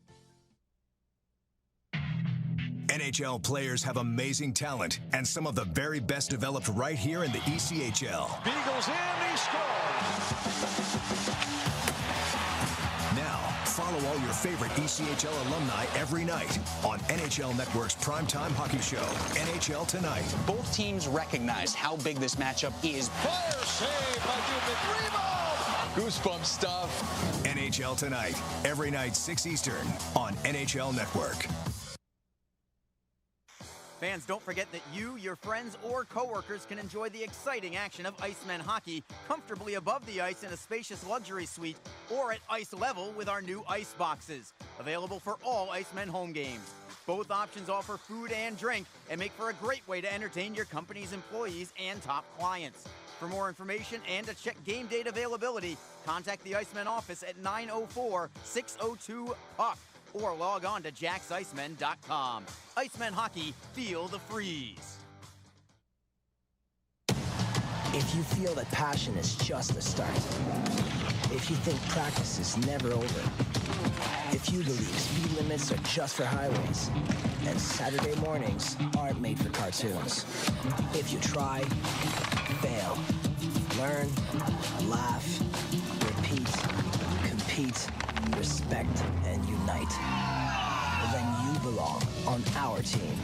H: NHL players have amazing talent, and some of the very best developed right here in the ECHL.
I: Beagles in, he scores!
H: Now, follow all your favorite ECHL alumni every night on NHL Network's primetime hockey show, NHL Tonight.
J: Both teams recognize how big this matchup is.
I: Fire save by Dubnik. Goosebump stuff.
H: NHL Tonight, every night 6 Eastern on NHL Network.
C: Fans, don't forget that you, your friends, or coworkers can enjoy the exciting action of Icemen hockey comfortably above the ice in a spacious luxury suite or at ice level with our new ice boxes. Available for all Icemen home games. Both options offer food and drink and make for a great way to entertain your company's employees and top clients. For more information and to check game date availability, contact the Icemen office at 904-602-PUCK. or log on to jacksicemen.com. Icemen Hockey, feel the freeze.
M: If you feel that passion is just the start, if you think practice is never over, if you believe speed limits are just for highways, and Saturday mornings aren't made for cartoons, if you try, fail, learn, laugh, repeat, compete, respect, and unite, then you belong on our team.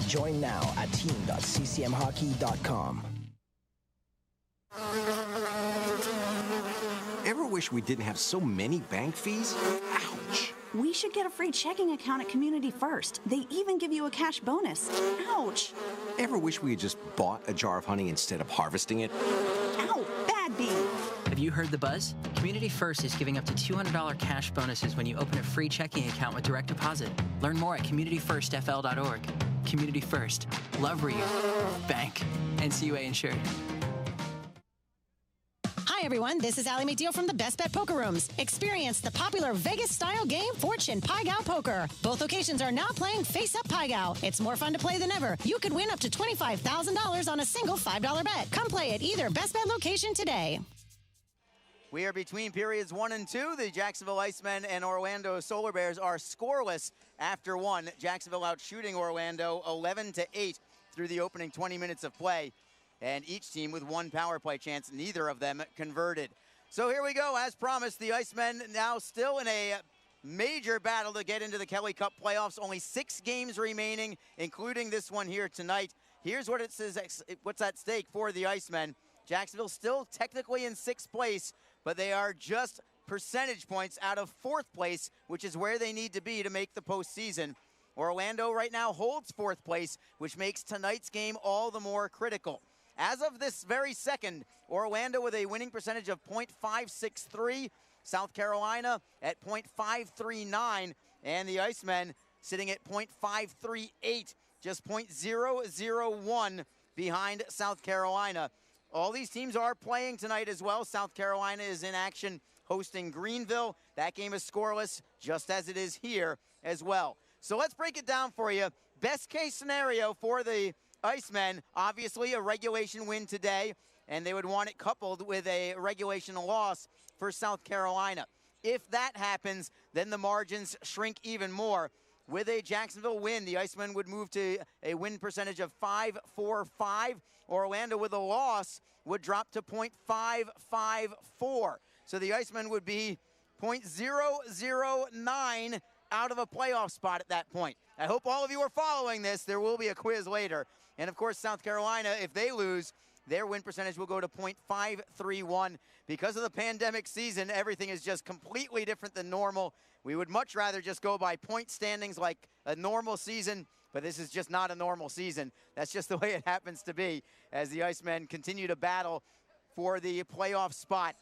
M: Join now at team.ccmhockey.com.
D: Ever wish we didn't have so many bank fees? Ouch!
E: We should get a free checking account at Community First. They even give you a cash bonus. Ouch!
D: Ever wish we had just bought a jar of honey instead of harvesting it?
E: Ow! Bad bee!
F: Have you heard the buzz? Community First is giving up to $200 cash bonuses when you open a free checking account with direct deposit. Learn more at communityfirstfl.org. Community First. Love where you bank. NCUA insured.
G: Hi, everyone. This is Allie McDeal from the Best Bet Poker Rooms. Experience the popular Vegas-style game, Fortune Pai Gow Poker. Both locations are now playing Face-Up Pai Gow. It's more fun to play than ever. You could win up to $25,000 on a single $5 bet. Come play at either Best Bet location today.
C: We are between periods 1 and 2. The Jacksonville Icemen and Orlando Solar Bears are scoreless after 1. Jacksonville out shooting Orlando 11-8 through the opening 20 minutes of play. And each team with 1 power play chance, neither of them converted. So here we go. As promised, the Icemen now still in a major battle to get into the Kelly Cup playoffs. Only 6 games remaining, including this one here tonight. Here's what it says, what's at stake for the Icemen. Jacksonville still technically in 6th place, but they are just percentage points out of 4th place, which is where they need to be to make the postseason. Orlando right now holds 4th place, which makes tonight's game all the more critical. As of this very second, Orlando with a winning percentage of .563, South Carolina at .539, and the Icemen sitting at .538, just .001 behind South Carolina. All these teams are playing tonight as well. South Carolina is in action hosting Greenville. That game is scoreless, just as it is here as well. So let's break it down for you. Best case scenario for the Icemen, obviously a regulation win today, and they would want it coupled with a regulation loss for South Carolina. If that happens, then the margins shrink even more. With a Jacksonville win, the Icemen would move to a win percentage of .545. Orlando with a loss would drop to .554. So the Icemen would be .009 out of a playoff spot at that point. I hope all of you are following this. There will be a quiz later. And of course, South Carolina, if they lose, their win percentage will go to .531. Because of the pandemic season, everything is just completely different than normal. We would much rather just go by point standings like a normal season, but this is just not a normal season. That's just the way it happens to be as the Icemen continue to battle for the playoff spot.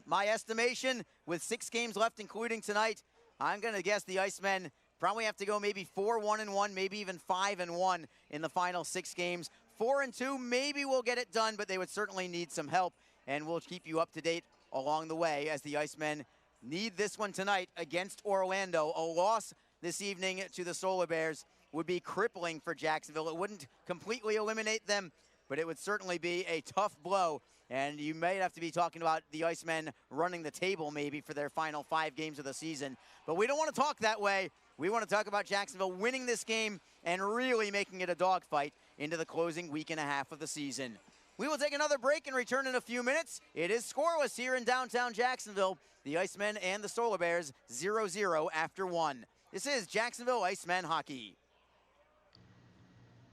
C: My estimation, with 6 games left, including tonight, I'm going to guess the Icemen probably have to go maybe 4-1-1, maybe even 5-1 in the final 6 games. 4-2, maybe we'll get it done, but they would certainly need some help, and we'll keep you up to date along the way as the Icemen need this one tonight against Orlando. A loss this evening to the Solar Bears would be crippling for Jacksonville. It wouldn't completely eliminate them, but it would certainly be a tough blow. And you may have to be talking about the Icemen running the table maybe for their final 5 games of the season. But we don't want to talk that way. We want to talk about Jacksonville winning this game and really making it a dogfight into the closing week and a half of the season. We will take another break and return in a few minutes. It is scoreless here in downtown Jacksonville. The Icemen and the Solar Bears 0-0 after 1. This is Jacksonville Icemen hockey.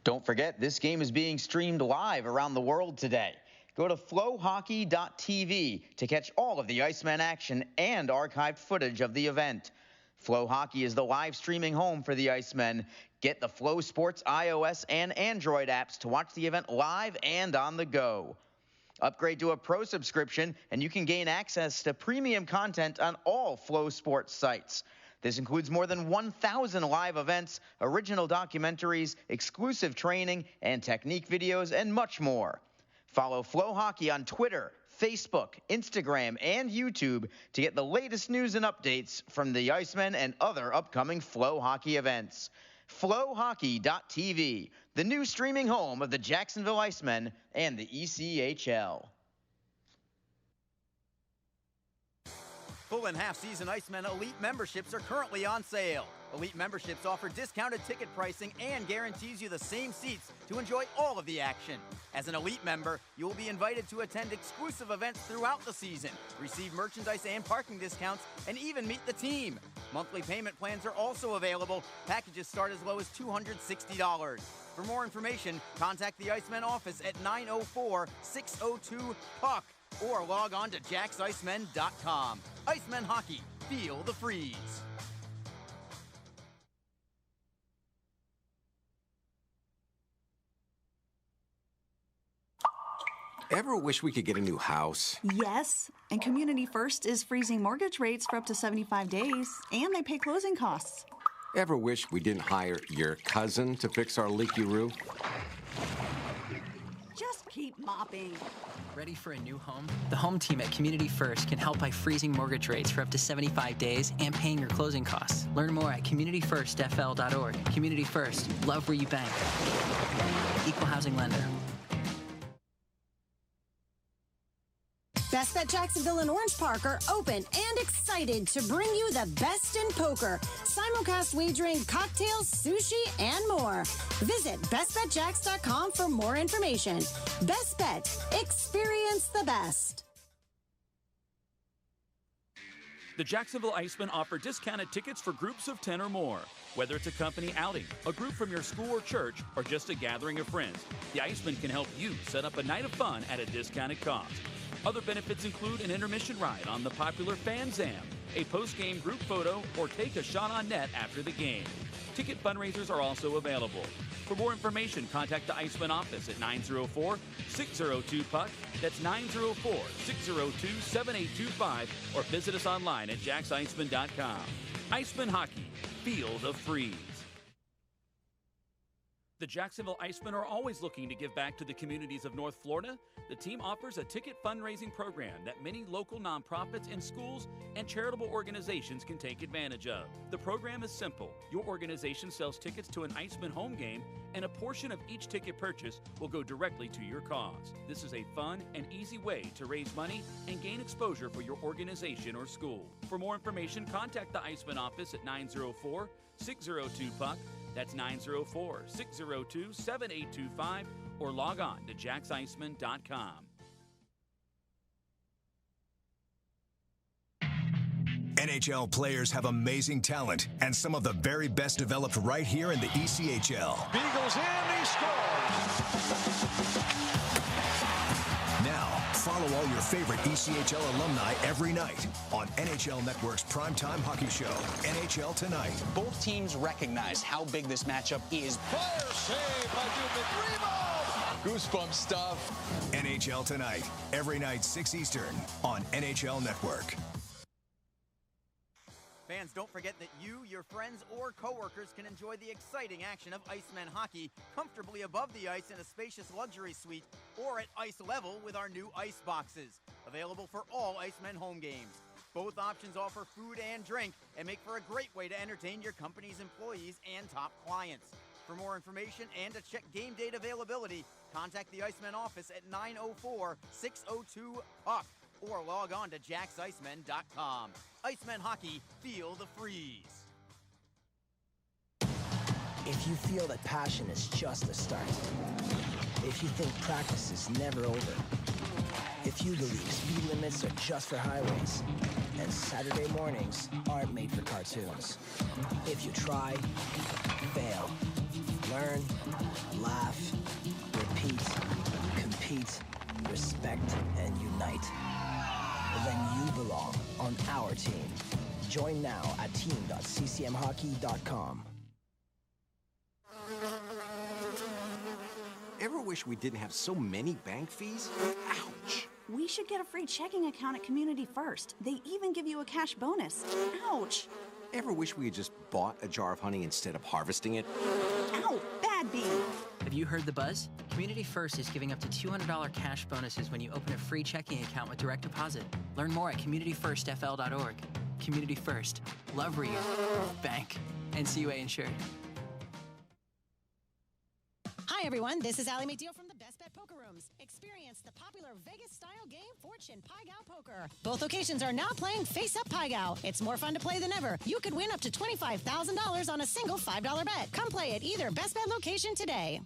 K: Don't forget, this game is being streamed live around the world today. Go to flowhockey.tv to catch all of the Icemen action and archived footage of the event. Flow Hockey is the live streaming home for the Icemen. Get the Flow Sports iOS and Android apps to watch the event live and on the go. Upgrade to a pro subscription and you can gain access to premium content on all Flow Sports sites. This includes more than 1,000 live events, original documentaries, exclusive training and technique videos, and much more. Follow Flow Hockey on Twitter, Facebook, Instagram, and YouTube to get the latest news and updates from the Icemen and other upcoming Flow Hockey events. Flowhockey.tv, the new streaming home of the Jacksonville Icemen and the ECHL.
C: Full and half-season Icemen Elite memberships are currently on sale. Elite memberships offer discounted ticket pricing and guarantees you the same seats to enjoy all of the action. As an Elite member, you will be invited to attend exclusive events throughout the season, receive merchandise and parking discounts, and even meet the team. Monthly payment plans are also available. Packages start as low as $260. For more information, contact the Icemen office at 904-602-PUCK or log on to JacksIcemen.com. Icemen Hockey, feel the freeze.
D: Ever wish we could get a new house?
E: Yes, and Community First is freezing mortgage rates for up to 75 days, and they pay closing costs.
D: Ever wish we didn't hire your cousin to fix our leaky roof?
E: Just keep mopping.
F: Ready for a new home? The home team at Community First can help by freezing mortgage rates for up to 75 days and paying your closing costs. Learn more at communityfirstfl.org. Community First, love where you bank. Equal housing lender.
G: Best Bet Jacksonville and Orange Park are open and excited to bring you the best in poker, simulcast wagering, cocktails, sushi, and more. Visit bestbetjacks.com for more information. Best Bet. Experience the best.
L: The Jacksonville Icemen offer discounted tickets for groups of 10 or more. Whether it's a company outing, a group from your school or church, or just a gathering of friends, the Icemen can help you set up a night of fun at a discounted cost. Other benefits include an intermission ride on the popular Fan Zam, a post-game group photo, or take a shot on net after the game. Ticket fundraisers are also available. For more information, contact the Icemen office at 904-602-PUCK. That's 904-602-7825, or visit us online at JacksIcemen.com. Icemen Hockey, feel the freeze. The Jacksonville Icemen are always looking to give back to the communities of North Florida. The team offers a ticket fundraising program that many local nonprofits and schools and charitable organizations can take advantage of. The program is simple. Your organization sells tickets to an Icemen home game, and a portion of each ticket purchase will go directly to your cause. This is a fun and easy way to raise money and gain exposure for your organization or school. For more information, contact the Icemen office at 904-602-PUCK. That's 904-602-7825, or log on to JacksIcemen.com.
H: NHL players have amazing talent, and some of the very best developed right here in the ECHL.
I: Beagles in, he scores!
H: Follow all your favorite ECHL alumni every night on NHL Network's primetime hockey show, NHL Tonight.
J: Both teams recognize how big this matchup is.
I: Fire save by Dubnik. Rebound! Goosebump stuff.
H: NHL Tonight, every night 6 Eastern on NHL Network.
C: Fans, don't forget that you, your friends, or coworkers can enjoy the exciting action of Icemen hockey comfortably above the ice in a spacious luxury suite or at ice level with our new ice boxes, available for all Icemen home games. Both options offer food and drink and make for a great way to entertain your company's employees and top clients. For more information and to check game date availability, contact the Icemen office at 904-602-PUCK. or log on to jacksicemen.com. Icemen hockey, feel the freeze.
M: If you feel that passion is just the start, if you think practice is never over, if you believe speed limits are just for highways, and Saturday mornings aren't made for cartoons, if you try, fail, learn, laugh, repeat, compete, respect, and unite, then you belong on our team. Join now at team.ccmhockey.com.
D: Ever wish we didn't have so many bank fees? Ouch!
E: We should get a free checking account at Community First. They even give you a cash bonus. Ouch!
D: Ever wish we had just bought a jar of honey instead of harvesting it?
E: Ow! Bad bee!
F: Have you heard the buzz? Community First is giving up to $200 cash bonuses when you open a free checking account with direct deposit. Learn more at communityfirstfl.org. Community First. Love where you bank. NCUA insured.
G: Hi, everyone. This is Allie McDeal from the Best Bet Poker Rooms. Experience the popular Vegas-style game, Fortune Pai Gow Poker. Both locations are now playing Face-Up Pai Gow. It's more fun to play than ever. You could win up to $25,000 on a single $5 bet. Come play at either Best Bet location today.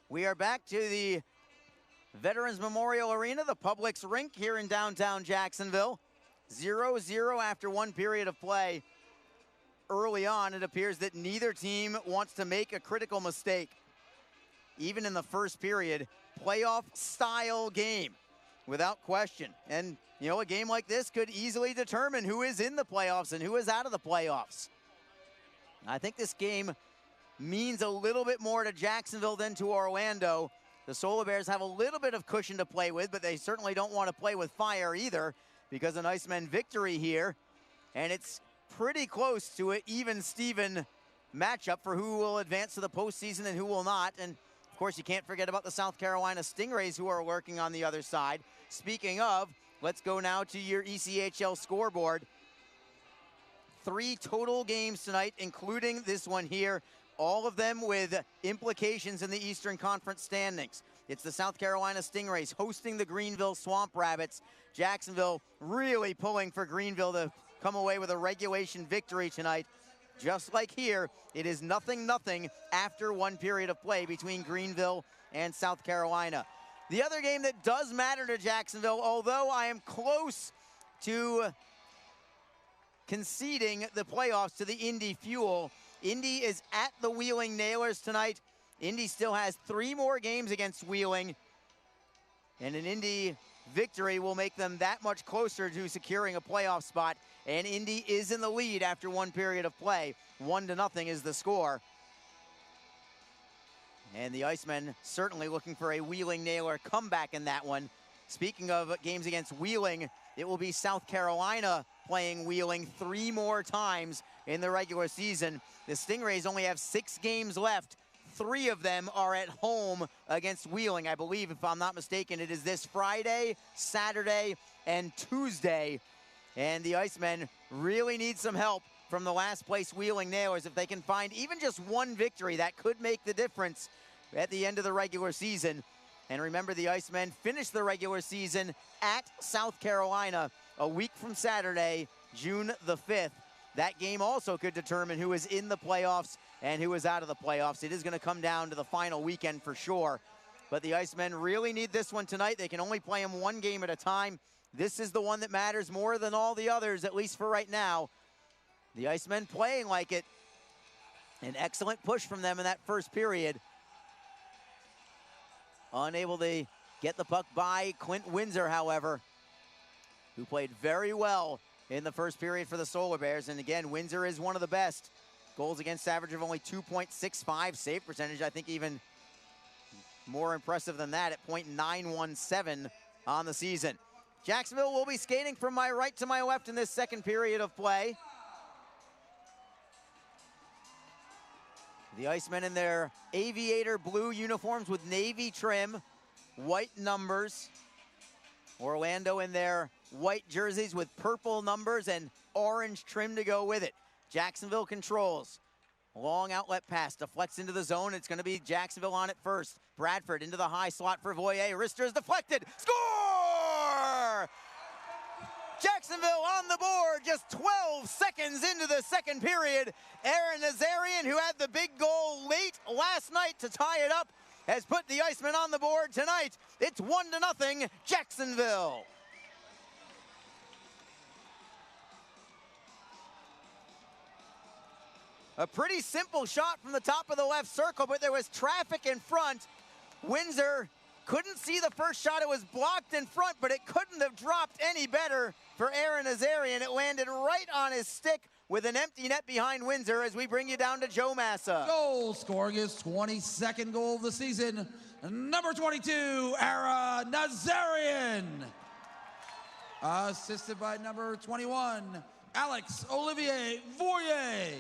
C: We are back to the Veterans Memorial Arena, the Publix rink here in downtown Jacksonville. 0-0 after one period of play. Early on, it appears that neither team wants to make a critical mistake. Even in the first period, playoff-style game, without question. And, you know, a game like this could easily determine who is in the playoffs and who is out of the playoffs. I think this game means a little bit more to Jacksonville than to Orlando. The Solar Bears have a little bit of cushion to play with, but they certainly don't want to play with fire either, because an Icemen victory here, and it's pretty close to an even-Steven matchup for who will advance to the postseason and who will not. And, of course, you can't forget about the South Carolina Stingrays, who are working on the other side. Speaking of, let's go now to your ECHL scoreboard. 3 total games tonight, including this one here, all of them with implications in the Eastern Conference standings. It's the South Carolina Stingrays hosting the Greenville Swamp Rabbits. Jacksonville really pulling for Greenville to come away with a regulation victory tonight. Just like here, it is 0-0 after one period of play between Greenville and South Carolina. The other game that does matter to Jacksonville, although I am close to conceding the playoffs to the Indy Fuel, Indy is at the Wheeling Nailers tonight. Indy still has 3 more games against Wheeling, and an Indy victory will make them that much closer to securing a playoff spot. And Indy is in the lead after one period of play. 1-0 is the score. And the Icemen certainly looking for a Wheeling Nailer comeback in that one. Speaking of games against Wheeling, it will be South Carolina playing Wheeling 3 more times in the regular season. The Stingrays only have 6 games left. 3 of them are at home against Wheeling. I believe, if I'm not mistaken, it is this Friday, Saturday, and Tuesday. And the Icemen really need some help from the last place Wheeling Nailers. If they can find even just one victory, that could make the difference at the end of the regular season. And remember, the Icemen finished the regular season at South Carolina a week from Saturday, June the 5th. That game also could determine who is in the playoffs and who is out of the playoffs. It is going to come down to the final weekend for sure. But the Icemen really need this one tonight. They can only play them one game at a time. This is the one that matters more than all the others, at least for right now. The Icemen playing like it. An excellent push from them in that first period. Unable to get the puck by Clint Windsor, however, who played very well in the first period for the Solar Bears. And again, Windsor is one of the best. Goals against average of only 2.65. Save percentage, I think even more impressive than that at .917 on the season. Jacksonville will be skating from my right to my left in this second period of play. The Icemen in their aviator blue uniforms with navy trim, white numbers. Orlando in their white jerseys with purple numbers and orange trim to go with it. Jacksonville controls. Long outlet pass, deflects into the zone. It's going to be Jacksonville on it first. Bradford into the high slot for Voyer. Rister is deflected. Score! Jacksonville on the board just 12 seconds into the second period. Aaron Nazarian, who had the big goal late last night to tie it up, has put the Icemen on the board tonight. It's 1-0 Jacksonville. A pretty simple shot from the top of the left circle, but there was traffic in front. Windsor couldn't see the first shot. It was blocked in front, but it couldn't have dropped any better for Aaron Nazarian. It landed right on his stick with an empty net behind Windsor as we bring you down to Joe Massa.
N: Goal scoring his 22nd goal of the season. Number 22, Aaron Nazarian. Assisted by number 21, Alex Olivier Voyer.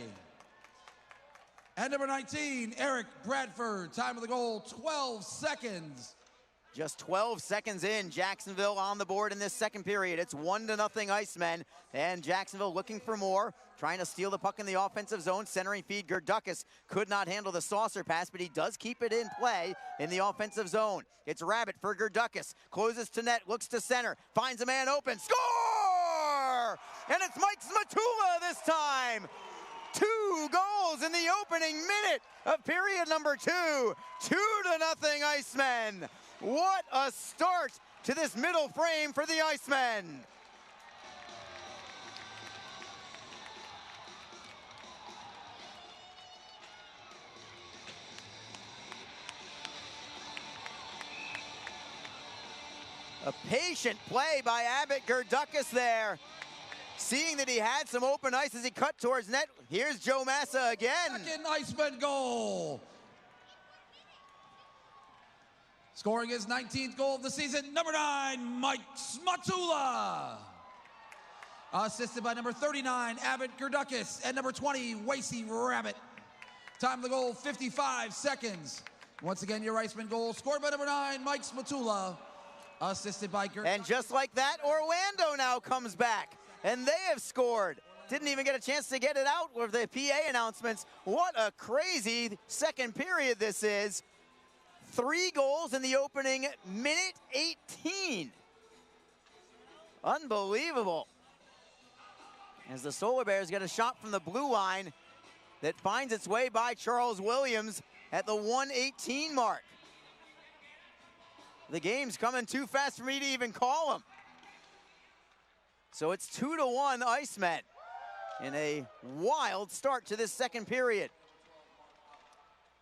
N: And number 19, Eric Bradford. Time of the goal, 12 seconds.
C: Just 12 seconds in, Jacksonville on the board in this second period. It's 1-0 Icemen, and Jacksonville looking for more, trying to steal the puck in the offensive zone. Centering feed, Gerdukas could not handle the saucer pass, but he does keep it in play in the offensive zone. It's Rabbit for Gerdukas, closes to net, looks to center, finds a man open, score! And it's Mike Smatula this time. 2 goals in the opening minute of period number 2. 2-0 Icemen. What a start to this middle frame for the Icemen. A patient play by Abbott Gerdukas there. Seeing that he had some open ice as he cut towards net. Here's Joe Massa again.
N: Second Iceman goal. Scoring his 19th goal of the season, number 9, Mike Smatula. Assisted by number 39, Abbott Gerdukas, and number 20, Wasey Rabbit. Time of the goal, 55 seconds. Once again, your Iceman goal, scored by number 9, Mike Smatula. Assisted by Gerdukas.
C: And just like that, Orlando now comes back. And they have scored. Didn't even get a chance to get it out with the PA announcements. What a crazy second period this is. 3 goals in the opening minute 18. Unbelievable. As the Solar Bears get a shot from the blue line that finds its way by Charles Williams at the 1:18 mark. The game's coming too fast for me to even call them. So it's 2-1 Icemen in a wild start to this second period.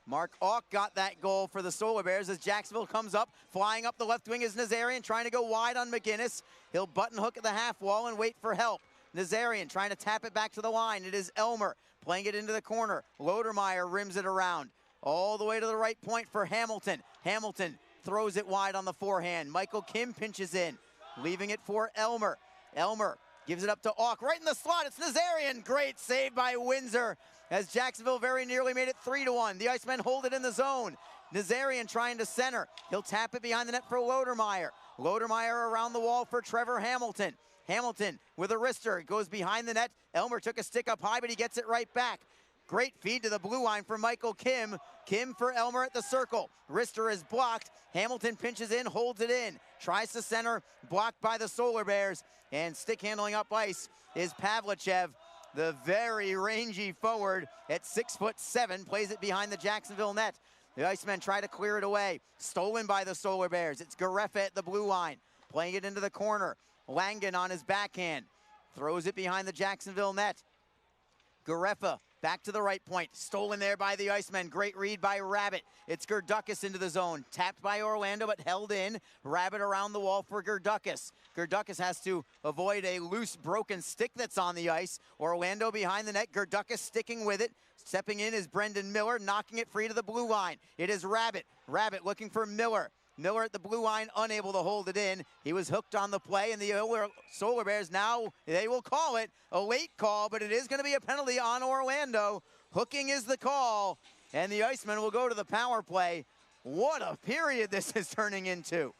C: Mark Auk got that goal for the Solar Bears as Jacksonville comes up. Flying up the left wing is Nazarian trying to go wide on McGinnis. He'll button hook at the half wall and wait for help. Nazarian trying to tap it back to the line. It is Elmer playing it into the corner. Lodermeyer rims it around. All the way to the right point for Hamilton. Hamilton throws it wide on the forehand. Michael Kim pinches in, leaving it for Elmer. Elmer gives it up to Auk, right in the slot. It's Nazarian. Great save by Windsor as Jacksonville very nearly made it 3-1. The Icemen hold it in the zone. Nazarian trying to center. He'll tap it behind the net for Lodermeyer. Lodermeyer around the wall for Trevor Hamilton. Hamilton with a wrister. Goes behind the net. Elmer took a stick up high, but he gets it right back. Great feed to the blue line for Michael Kim. Kim for Elmer at the circle. Wrister is blocked. Hamilton pinches in, holds it in. Tries to center, blocked by the Solar Bears. And stick handling up ice is Pavlichev, the very rangy forward at 6'7", plays it behind the Jacksonville net. The Icemen try to clear it away. Stolen by the Solar Bears. It's Garefa at the blue line, playing it into the corner. Langen on his backhand. Throws it behind the Jacksonville net. Garefa back to the right point. Stolen there by the Icemen. Great read by Rabbit. It's Gerdukis into the zone. Tapped by Orlando, but held in. Rabbit around the wall for Gerdukis. Gerdukis has to avoid a loose, broken stick that's on the ice. Orlando behind the net. Gerdukis sticking with it. Stepping in is Brendan Miller, knocking it free to the blue line. It is Rabbit. Rabbit looking for Miller. Miller at the blue line, unable to hold it in. He was hooked on the play, and the Solar Bears now, they will call it a late call, but it is going to be a penalty on Orlando. Hooking is the call, and the Icemen will go to the power play. What a period this is turning into.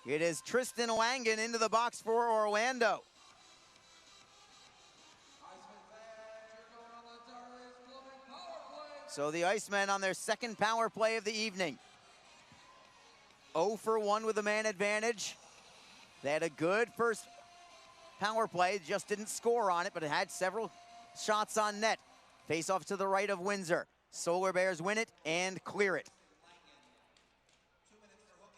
C: It is Tristan Langen into the box for Orlando. So the Icemen on their second power play of the evening. 0 for 1 with a man advantage. They had a good first power play, just didn't score on it, but it had several shots on net. Face off to the right of Windsor. Solar Bears win it and clear it.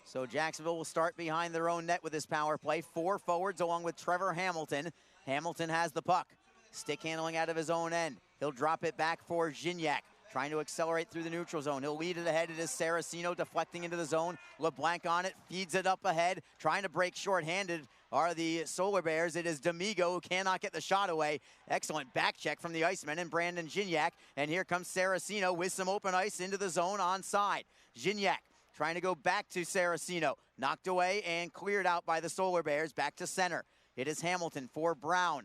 C: So Jacksonville will start behind their own net with this power play. 4 forwards along with Trevor Hamilton. Hamilton has the puck. Stick handling out of his own end. He'll drop it back for Gignac. Trying to accelerate through the neutral zone. He'll lead it ahead. It is Saraceno deflecting into the zone. LeBlanc on it, feeds it up ahead. Trying to break shorthanded are the Solar Bears. It is D'Amigo who cannot get the shot away. Excellent back check from the Icemen and Brandon Gignac. And here comes Saraceno with some open ice into the zone onside. Gignac trying to go back to Saraceno. Knocked away and cleared out by the Solar Bears. Back to center. It is Hamilton for Brown.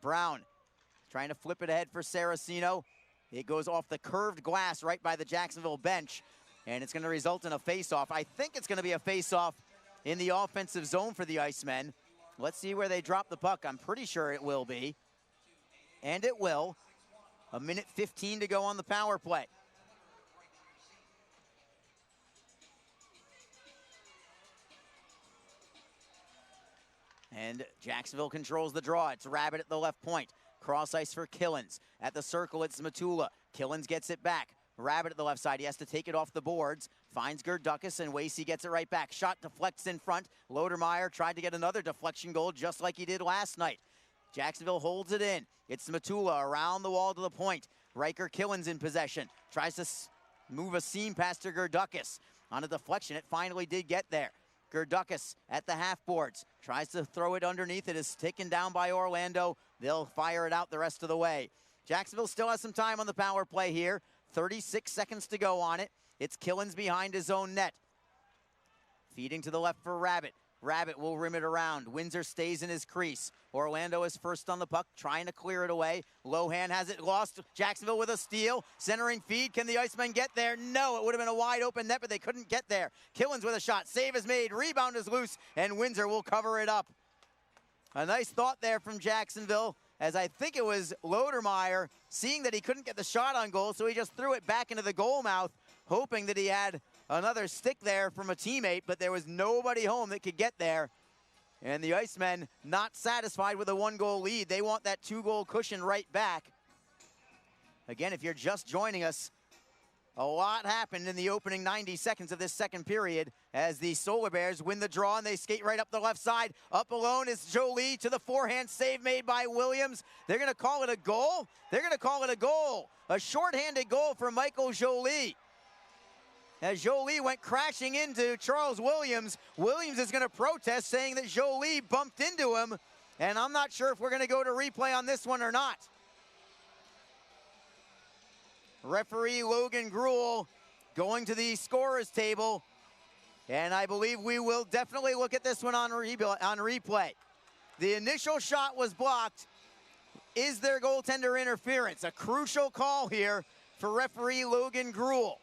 C: Brown trying to flip it ahead for Saraceno. It goes off the curved glass right by the Jacksonville bench, and it's going to result in a face-off. I think it's going to be a face-off in the offensive zone for the Icemen. Let's see where they drop the puck. I'm pretty sure it will be, and it will. 1:15 to go on the power play. And Jacksonville controls the draw. It's Rabbit at the left point. Cross ice for Killens. At the circle, it's Matula. Killens gets it back. Rabbit at the left side. He has to take it off the boards. Finds Gerdukis, and Wasey gets it right back. Shot deflects in front. Lodermeyer tried to get another deflection goal just like he did last night. Jacksonville holds it in. It's Matula around the wall to the point. Riker Killens in possession. Tries to move a seam past to Gerdukis. On a deflection, it finally did get there. Gerdukis at the half boards. Tries to throw it underneath. It is taken down by Orlando. They'll fire it out the rest of the way. Jacksonville still has some time on the power play here. 36 seconds to go on it. It's Killens behind his own net. Feeding to the left for Rabbit. Rabbit will rim it around. Windsor stays in his crease. Orlando is first on the puck, trying to clear it away. Lohan has it lost. Jacksonville with a steal. Centering feed. Can the Icemen get there? No, it would have been a wide open net, but they couldn't get there. Killens with a shot. Save is made. Rebound is loose, and Windsor will cover it up. A nice thought there from Jacksonville, as I think it was Lodermeyer, seeing that he couldn't get the shot on goal, so he just threw it back into the goal mouth, hoping that he had another stick there from a teammate, but there was nobody home that could get there. And the Icemen not satisfied with a 1-goal lead. They want that 2-goal cushion right back. Again, if you're just joining us, a lot happened in the opening 90 seconds of this second period as the Solar Bears win the draw, and they skate right up the left side. Up alone is Jolie to the forehand save made by Williams. They're going to call it a goal. They're going to call it a goal. A shorthanded goal for Michael Jolie. As Jolie went crashing into Charles Williams, Williams is going to protest, saying that Jolie bumped into him, and I'm not sure if we're going to go to replay on this one or not. Referee Logan Gruel going to the scorer's table, and I believe we will definitely look at this one on replay. The initial shot was blocked. Is there goaltender interference? A crucial call here for referee Logan Gruel.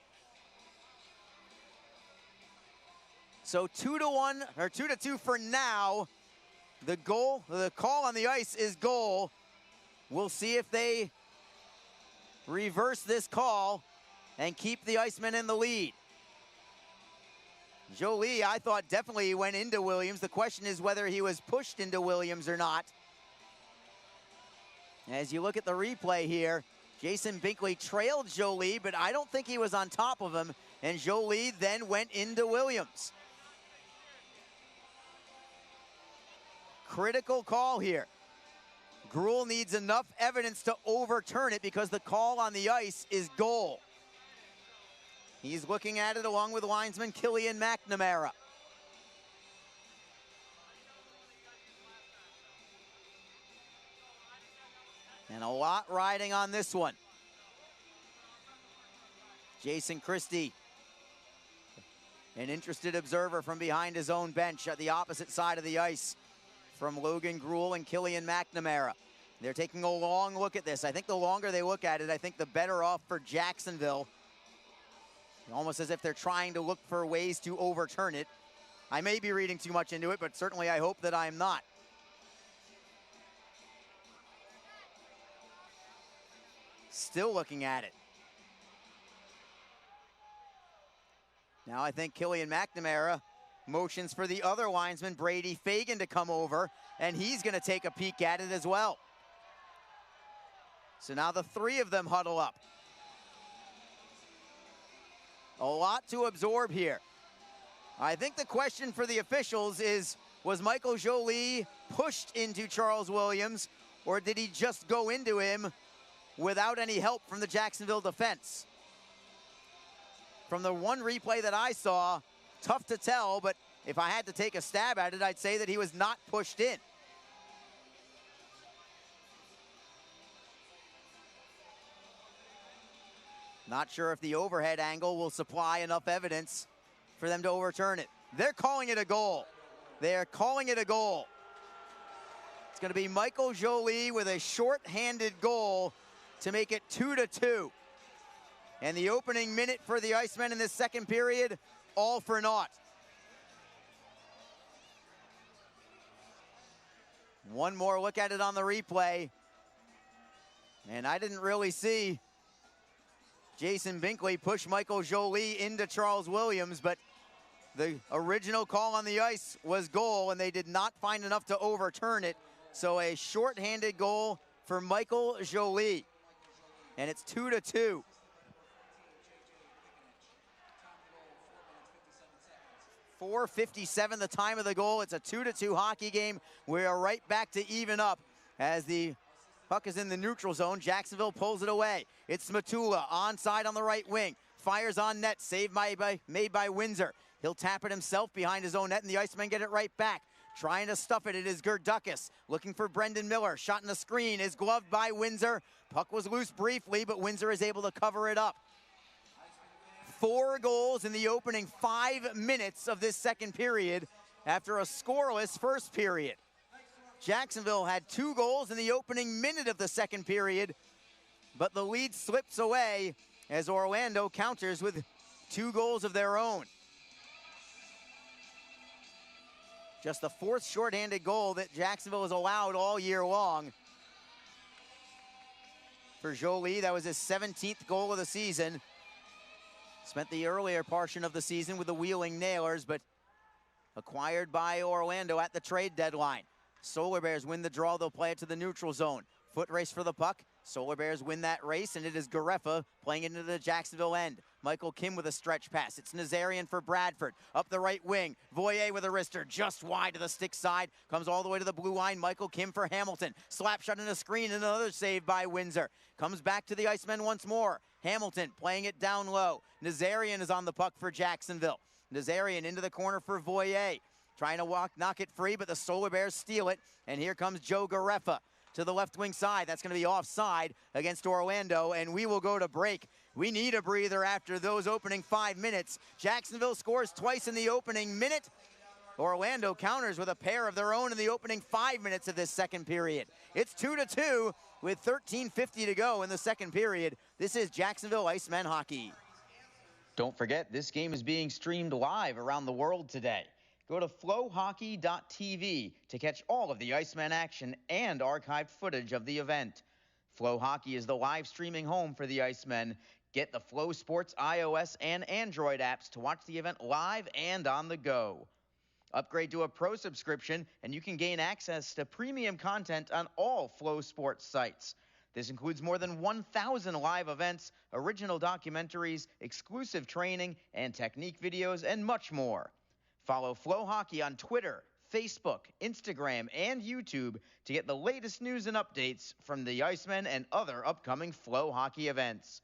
C: So 2-1 or 2-2 for now. The call on the ice is goal. We'll see if they reverse this call and keep the Icemen in the lead. Jolie, I thought definitely went into Williams. The question is whether he was pushed into Williams or not. As you look at the replay here, Jason Binkley trailed Jolie, but I don't think he was on top of him, and Jolie then went into Williams. Critical call here. Gruhl needs enough evidence to overturn it because the call on the ice is goal. He's looking at it along with linesman Killian McNamara. And a lot riding on this one. Jason Christie, an interested observer from behind his own bench at the opposite side of the ice from Logan Gruhl and Killian McNamara. They're taking a long look at this. I think the longer they look at it, I think the better off for Jacksonville. Almost as if they're trying to look for ways to overturn it. I may be reading too much into it, but certainly I hope that I'm not. Still looking at it. Now I think Killian McNamara motions for the other linesman, Brady Fagan, to come over, and he's going to take a peek at it as well. So now the three of them huddle up. A lot to absorb here. I think the question for the officials is, was Michael Jolie pushed into Charles Williams, or did he just go into him without any help from the Jacksonville defense? From the one replay that I saw, tough to tell, but if I had to take a stab at it, I'd say that he was not pushed in. Not sure if the overhead angle will supply enough evidence for them to overturn it. They're calling it a goal. They're calling it a goal. It's going to be Michael Jolie with a short-handed goal to make it 2-2. And the opening minute for the Icemen in this second period, all for naught. One more look at it on the replay. And I didn't really see Jason Binkley push Michael Jolie into Charles Williams, but the original call on the ice was goal, and they did not find enough to overturn it. So a shorthanded goal for Michael Jolie. And it's 2-2. .457 the time of the goal. It's a 2-2 hockey game. We are right back to even up as the puck is in the neutral zone. Jacksonville pulls it away. It's Matula onside on the right wing. Fires on net. Save made by Windsor. He'll tap it himself behind his own net, and the Icemen get it right back. Trying to stuff it. It is Gerdukis looking for Brendan Miller. Shot in the screen is gloved by Windsor. Puck was loose briefly, but Windsor is able to cover it up. 4 goals in the opening 5 minutes of this second period after a scoreless first period. Jacksonville had 2 goals in the opening minute of the second period, but the lead slips away as Orlando counters with 2 goals of their own. Just the 4th shorthanded goal that Jacksonville has allowed all year long. For Jolie, that was his 17th goal of the season. Spent the earlier portion of the season with the Wheeling Nailers, but acquired by Orlando at the trade deadline. Solar Bears win the draw. They'll play it to the neutral zone. Foot race for the puck. Solar Bears win that race, and it is Garefa playing into the Jacksonville end. Michael Kim with a stretch pass. It's Nazarian for Bradford. Up the right wing. Voyer with a wrister just wide to the stick side. Comes all the way to the blue line. Michael Kim for Hamilton. Slap shot in a screen, and another save by Windsor. Comes back to the Icemen once more. Hamilton playing it down low. Nazarian is on the puck for Jacksonville. Nazarian into the corner for Voyer. Trying to knock it free, but the Solar Bears steal it. And here comes Joe Garefa to the left wing side. That's going to be offside against Orlando, and we will go to break. We need a breather after those opening 5 minutes. Jacksonville scores twice in the opening minute. Orlando counters with a pair of their own in the opening 5 minutes of this second period. It's 2-2 with 13:50 to go in the second period. This is Jacksonville Icemen hockey.
K: Don't forget, this game is being streamed live around the world today. Go to flowhockey.tv to catch all of the Icemen action and archived footage of the event. Flow Hockey is the live streaming home for the Icemen. Get the Flow Sports iOS and Android apps to watch the event live and on the go. Upgrade to a pro subscription and you can gain access to premium content on all Flow Sports sites. This includes more than 1,000 live events, original documentaries, exclusive training and technique videos, and much more. Follow Flow Hockey on Twitter, Facebook, Instagram, and YouTube to get the latest news and updates from the Icemen and other upcoming Flow Hockey events.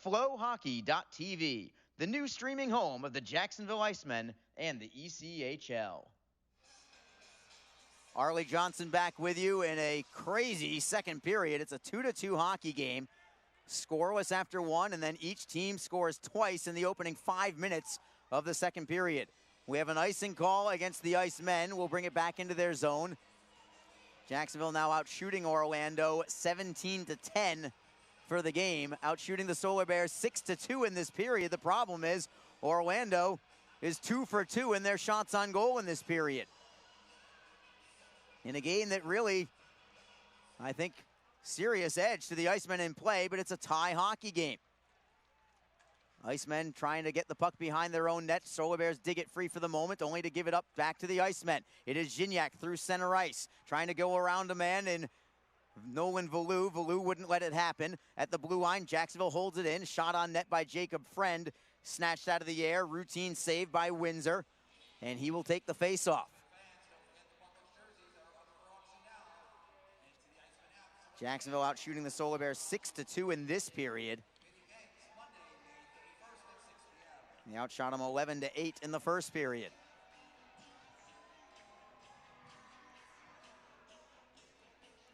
K: FlowHockey.tv, the new streaming home of the Jacksonville Icemen and the ECHL.
C: Arlie Johnson back with you in a crazy second period. It's a 2-2 hockey game. Scoreless after one, and then each team scores twice in the opening 5 minutes of the second period. We have an icing call against the Icemen. We'll bring it back into their zone. Jacksonville now out shooting Orlando 17-10 for the game. Out shooting the Solar Bears 6-2 in this period. The problem is Orlando is 2 for 2 in their shots on goal in this period. In a game that really, I think, serious edge to the Icemen in play, but it's a tie hockey game. Icemen trying to get the puck behind their own net. Solar Bears dig it free for the moment, only to give it up back to the Icemen. It is Gignac through center ice, trying to go around a man in Nolan Valou. Valou wouldn't let it happen. At the blue line, Jacksonville holds it in. Shot on net by Jacob Friend. Snatched out of the air. Routine save by Windsor. And he will take the face-off. Jacksonville out shooting the Solar Bears 6-2 in this period. They outshot them 11-8 in the first period.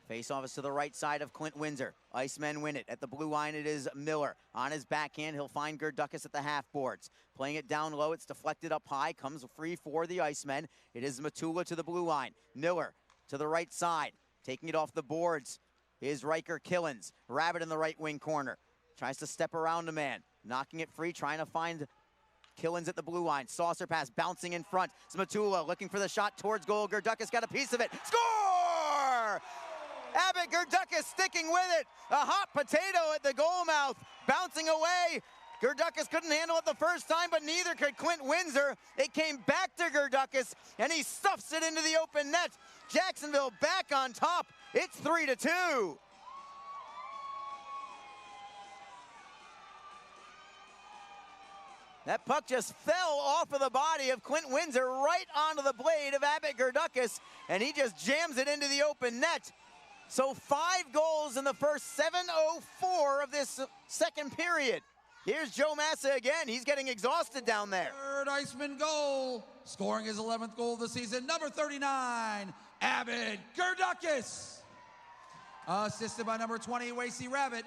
C: Face-off is to the right side of Clint Windsor. Icemen win it. At the blue line, it is Miller. On his backhand, he'll find Gerdukas at the half boards. Playing it down low, it's deflected up high. Comes free for the Icemen. It is Matula to the blue line. Miller to the right side. Taking it off the boards is Riker Killens. Rabbit in the right wing corner. Tries to step around a man. Knocking it free, trying to find Killens at the blue line. Saucer pass bouncing in front. Smatula looking for the shot towards goal. Gerdukas got a piece of it. Score! Abbott Gerdukas sticking with it. A hot potato at the goal mouth. Bouncing away. Gerdukas couldn't handle it the first time, but neither could Clint Windsor. It came back to Gerdukas, and he stuffs it into the open net. Jacksonville back on top. It's 3-2. That puck just fell off of the body of Clint Windsor right onto the blade of Abbott Gerdukas, and he just jams it into the open net. So 5 goals in the first 7:04 of this second period. Here's Joe Massa again. He's getting exhausted down there.
N: Third Iceman goal, scoring his 11th goal of the season, number 39, Abbott Gerdukas. Assisted by number 20, Wasey Rabbit.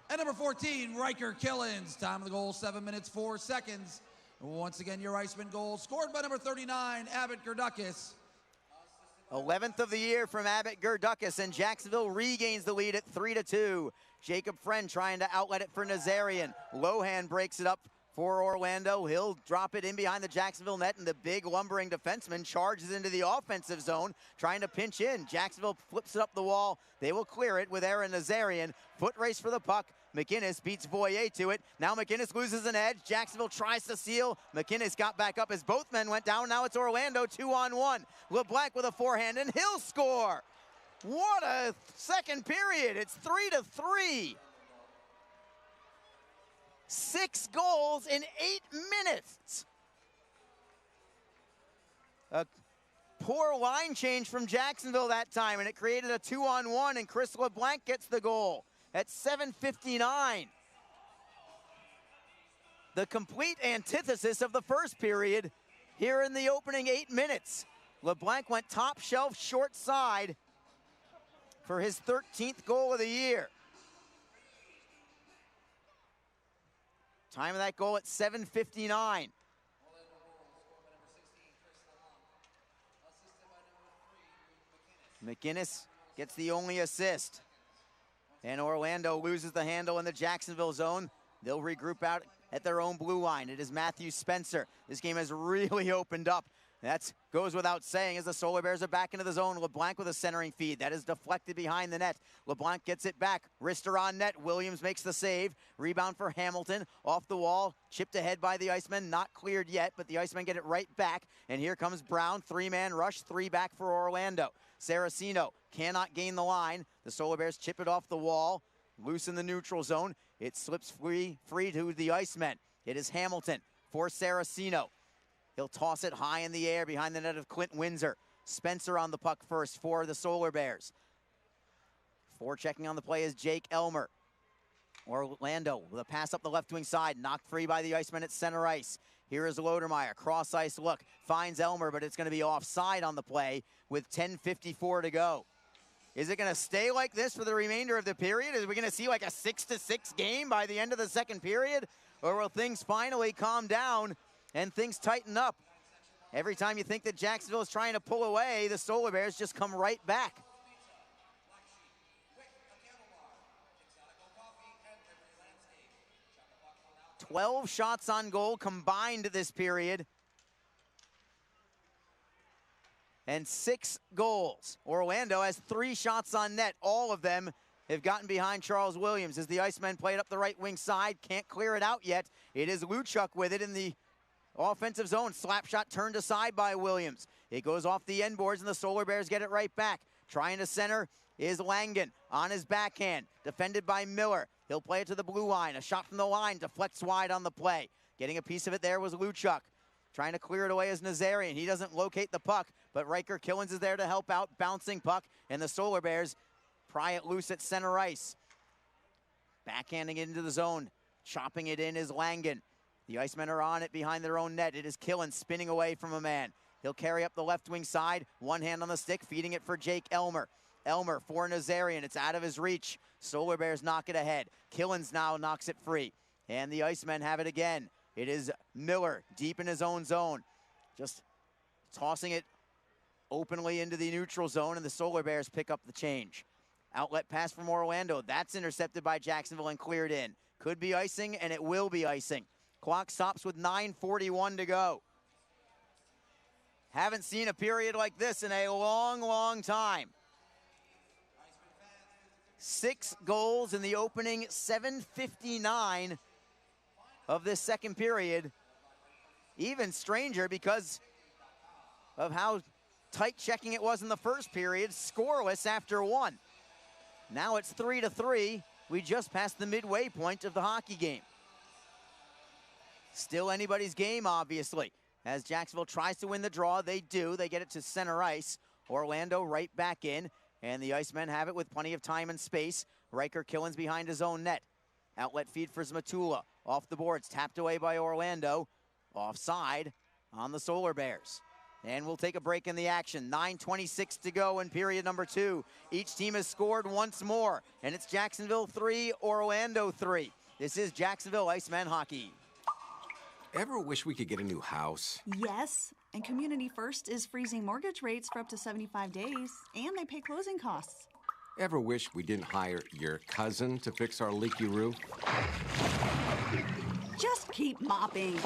N: And number 14, Riker Killens. Time of the goal, 7 minutes, 4 seconds. Once again, your Iceman goal scored by number 39, Abbott Gerdukas.
C: 11th of the year from Abbott Gerdukas, and Jacksonville regains the lead at 3-2. Jacob Friend trying to outlet it for Nazarian. Lohan breaks it up for Orlando. He'll drop it in behind the Jacksonville net, and the big lumbering defenseman charges into the offensive zone, trying to pinch in. Jacksonville flips it up the wall. They will clear it with Aaron Nazarian. Foot race for the puck. McInnes beats Boyer to it. Now McInnes loses an edge. Jacksonville tries to seal. McInnes got back up as both men went down. Now it's Orlando 2-on-1. LeBlanc with a forehand, and he'll score. What a second period. It's 3-3. 6 goals in 8 minutes. A poor line change from Jacksonville that time, and it created a 2-on-1, and Chris LeBlanc gets the goal at 7:59. The complete antithesis of the first period here in the opening 8 minutes. LeBlanc went top shelf short side for his 13th goal of the year. Time of that goal at 7:59. McInnes gets the only assist. And Orlando loses the handle in the Jacksonville zone. They'll regroup out at their own blue line. It is Matthew Spencer. This game has really opened up. That goes without saying as the Solar Bears are back into the zone. LeBlanc with a centering feed. That is deflected behind the net. LeBlanc gets it back. Wrister on net. Williams makes the save. Rebound for Hamilton. Off the wall. Chipped ahead by the Icemen. Not cleared yet, but the Icemen get it right back. And here comes Brown. 3-man rush. 3 back for Orlando. Saraceno cannot gain the line. The Solar Bears chip it off the wall. Loose in the neutral zone. It slips free to the Icemen. It is Hamilton for Saraceno. He'll toss it high in the air behind the net of Clint Windsor. Spencer on the puck first for the Solar Bears. Forechecking on the play is Jake Elmer. Orlando with a pass up the left wing side, knocked free by the Icemen at center ice. Here is Lodermeyer, cross ice look, finds Elmer, but it's going to be offside on the play with 10:54 to go. Is it going to stay like this for the remainder of the period? Is we going to see like a 6-6 game by the end of the second period? Or will things finally calm down and things tighten up? Every time you think that Jacksonville is trying to pull away, the Solar Bears just come right back. "12 shots on goal combined this period. And 6 goals. Orlando has 3 shots on net. All of them have gotten behind Charles Williams as the Icemen play it up the right wing side. Can't clear it out yet. It is Luchuk with it in the offensive zone. Slap shot turned aside by Williams. It goes off the end boards and the Solar Bears get it right back. Trying to center is Langen on his backhand. Defended by Miller. He'll play it to the blue line. A shot from the line deflects wide on the play. Getting a piece of it there was Luchuk. Trying to clear it away is Nazarian. He doesn't locate the puck, but Riker Killens is there to help out. Bouncing puck, and the Solar Bears pry it loose at center ice. Backhanding it into the zone. Chopping it in is Langen. The Icemen are on it behind their own net. It is Killens spinning away from a man. He'll carry up the left wing side. One hand on the stick, feeding it for Jake Elmer. Elmer for Nazarian. It's out of his reach. Solar Bears knock it ahead. Killens now knocks it free. And the Icemen have it again. It is Miller deep in his own zone. Just tossing it openly into the neutral zone, and the Solar Bears pick up the change. Outlet pass from Orlando. That's intercepted by Jacksonville and cleared in. Could be icing, and it will be icing. Clock stops with 9:41 to go. Haven't seen a period like this in a long, long time. 6 goals in the opening 7:59 of this second period. Even stranger because of how tight checking it was in the first period. Scoreless after 1. Now it's 3-3. We just passed the midway point of the hockey game. Still anybody's game, obviously. As Jacksonville tries to win the draw, they do. They get it to center ice. Orlando right back in, and the Icemen have it with plenty of time and space. Riker Killens behind his own net. Outlet feed for Zmatula. Off the boards, tapped away by Orlando. Offside on the Solar Bears. And we'll take a break in the action. 9:26 to go in period number 2. Each team has scored once more, and it's Jacksonville 3, Orlando 3. This is Jacksonville Icemen hockey.
D: Ever wish we could get a new house?
E: Yes, and Community First is freezing mortgage rates for up to 75 days, and they pay closing costs.
D: Ever wish we didn't hire your cousin to fix our leaky roof?
E: Just keep mopping.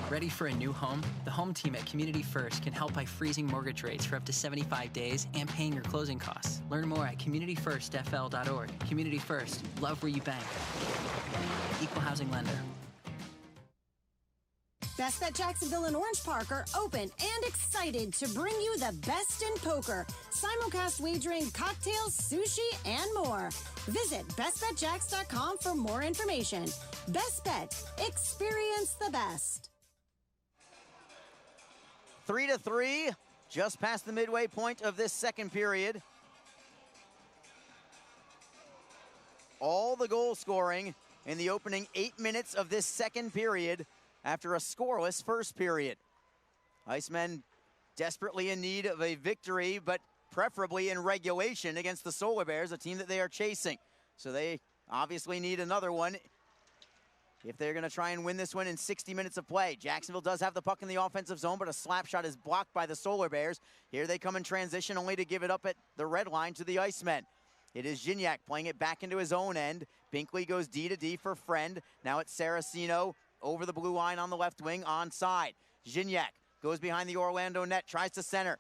F: Ready for a new home? The home team at Community First can help by freezing mortgage rates for up to 75 days and paying your closing costs. Learn more at communityfirstfl.org. Community First, love where you bank. Equal housing lender.
G: Best Bet Jacksonville and Orange Park are open and excited to bring you the best in poker, simulcast wagering, cocktails, sushi, and more. Visit bestbetjacks.com for more information. Best Bet, experience the best.
C: 3-3, just past the midway point of this second period. All the goal scoring in the opening 8 minutes of this second period after a scoreless first period. Icemen desperately in need of a victory, but preferably in regulation against the Solar Bears, a team that they are chasing. So they obviously need another one if they're going to try and win this one in 60 minutes of play. Jacksonville does have the puck in the offensive zone, but a slap shot is blocked by the Solar Bears. Here they come in transition, only to give it up at the red line to the Icemen. It is Gignac playing it back into his own end. Binkley goes D to D for Friend. Now it's Saraceno over the blue line on the left wing, onside. Gignac goes behind the Orlando net, tries to center.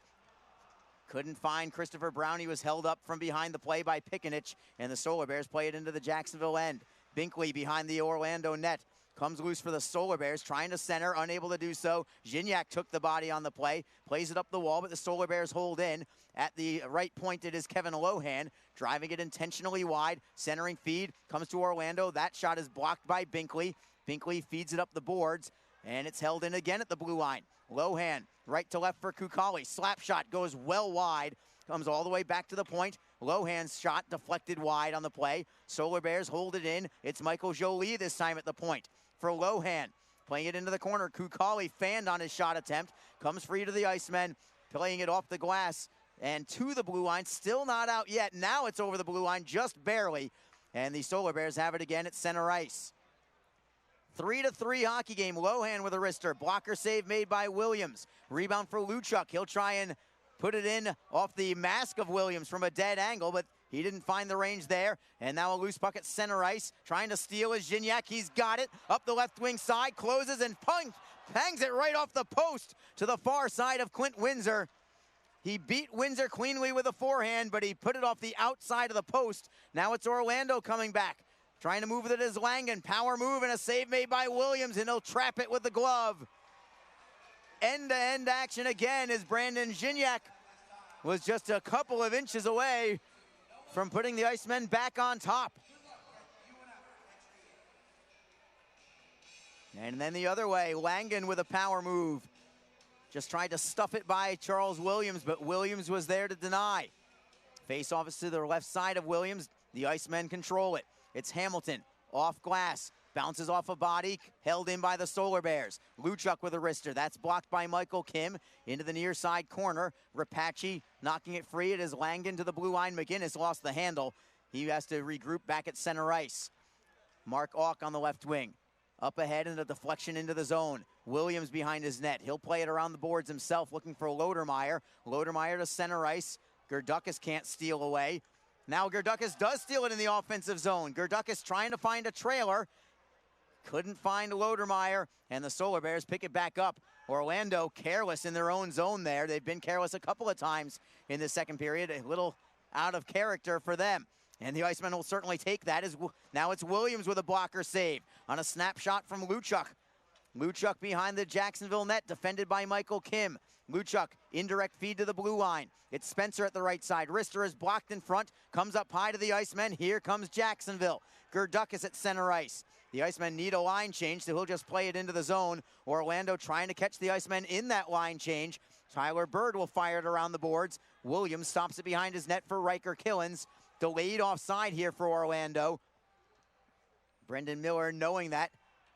C: Couldn't find Christopher Brown. He was held up from behind the play by Pikanich, and the Solar Bears play it into the Jacksonville end. Binkley behind the Orlando net. Comes loose for the Solar Bears, trying to center, unable to do so. Gignac took the body on the play, plays it up the wall, but the Solar Bears hold in. At the right point, it is Kevin Lohan, driving it intentionally wide. Centering feed comes to Orlando. That shot is blocked by Binkley. Binkley feeds it up the boards, and it's held in again at the blue line. Lohan Right to left for Kukali. Slap shot goes well wide. Comes all the way back to the point. Lohan's shot deflected wide on the play. Solar Bears hold it in. It's Michael Jolie this time at the point for Lohan. Playing it into the corner. Kukali fanned on his shot attempt. Comes free to the Icemen. Playing it off the glass and to the blue line. Still not out yet. Now it's over the blue line just barely. And the Solar Bears have it again at center ice. 3-3 hockey game. Lohan with a wrister. Blocker save made by Williams. Rebound for Luchuk. He'll try and put it in off the mask of Williams from a dead angle, but he didn't find the range there. And now a loose puck at center ice. Trying to steal is Gignac. He's got it. Up the left wing side. Closes and pangs it right off the post to the far side of Clint Windsor. He beat Windsor cleanly with a forehand, but he put it off the outside of the post. Now it's Orlando coming back. Trying to move it as Langen. Power move and a save made by Williams, and he'll trap it with the glove. End-to-end action again as Brandon Gignac was just a couple of inches away from putting the Icemen back on top. And then the other way, Langen with a power move. Just tried to stuff it by Charles Williams, but Williams was there to deny. Face-off is to the left side of Williams. The Icemen control it. It's Hamilton, off glass. Bounces off a body, held in by the Solar Bears. Luchuk with a wrister. That's blocked by Michael Kim into the near side corner. Rapace knocking it free. It is Langen to the blue line. McGinnis lost the handle. He has to regroup back at center ice. Mark Auk on the left wing. Up ahead and a deflection into the zone. Williams behind his net. He'll play it around the boards himself, looking for Lodermeyer. Lodermeyer to center ice. Gerdukas can't steal away. Now Gerdukas does steal it in the offensive zone. Gerdukas trying to find a trailer. Couldn't find Lodermeyer, and the Solar Bears pick it back up. Orlando careless in their own zone there. They've been careless a couple of times in the second period. A little out of character for them. And the Icemen will certainly take that. Now it's Williams with a blocker save on a snapshot from Luchuk. Luchuk behind the Jacksonville net, defended by Michael Kim. Luchuk, indirect feed to the blue line. It's Spencer at the right side. Rister is blocked in front, comes up high to the Icemen. Here comes Jacksonville. Gerdukas at center ice. The Icemen need a line change, so he'll just play it into the zone. Orlando trying to catch the Icemen in that line change. Tyler Bird will fire it around the boards. Williams stops it behind his net for Riker Killens. Delayed offside here for Orlando. Brendan Miller, knowing that,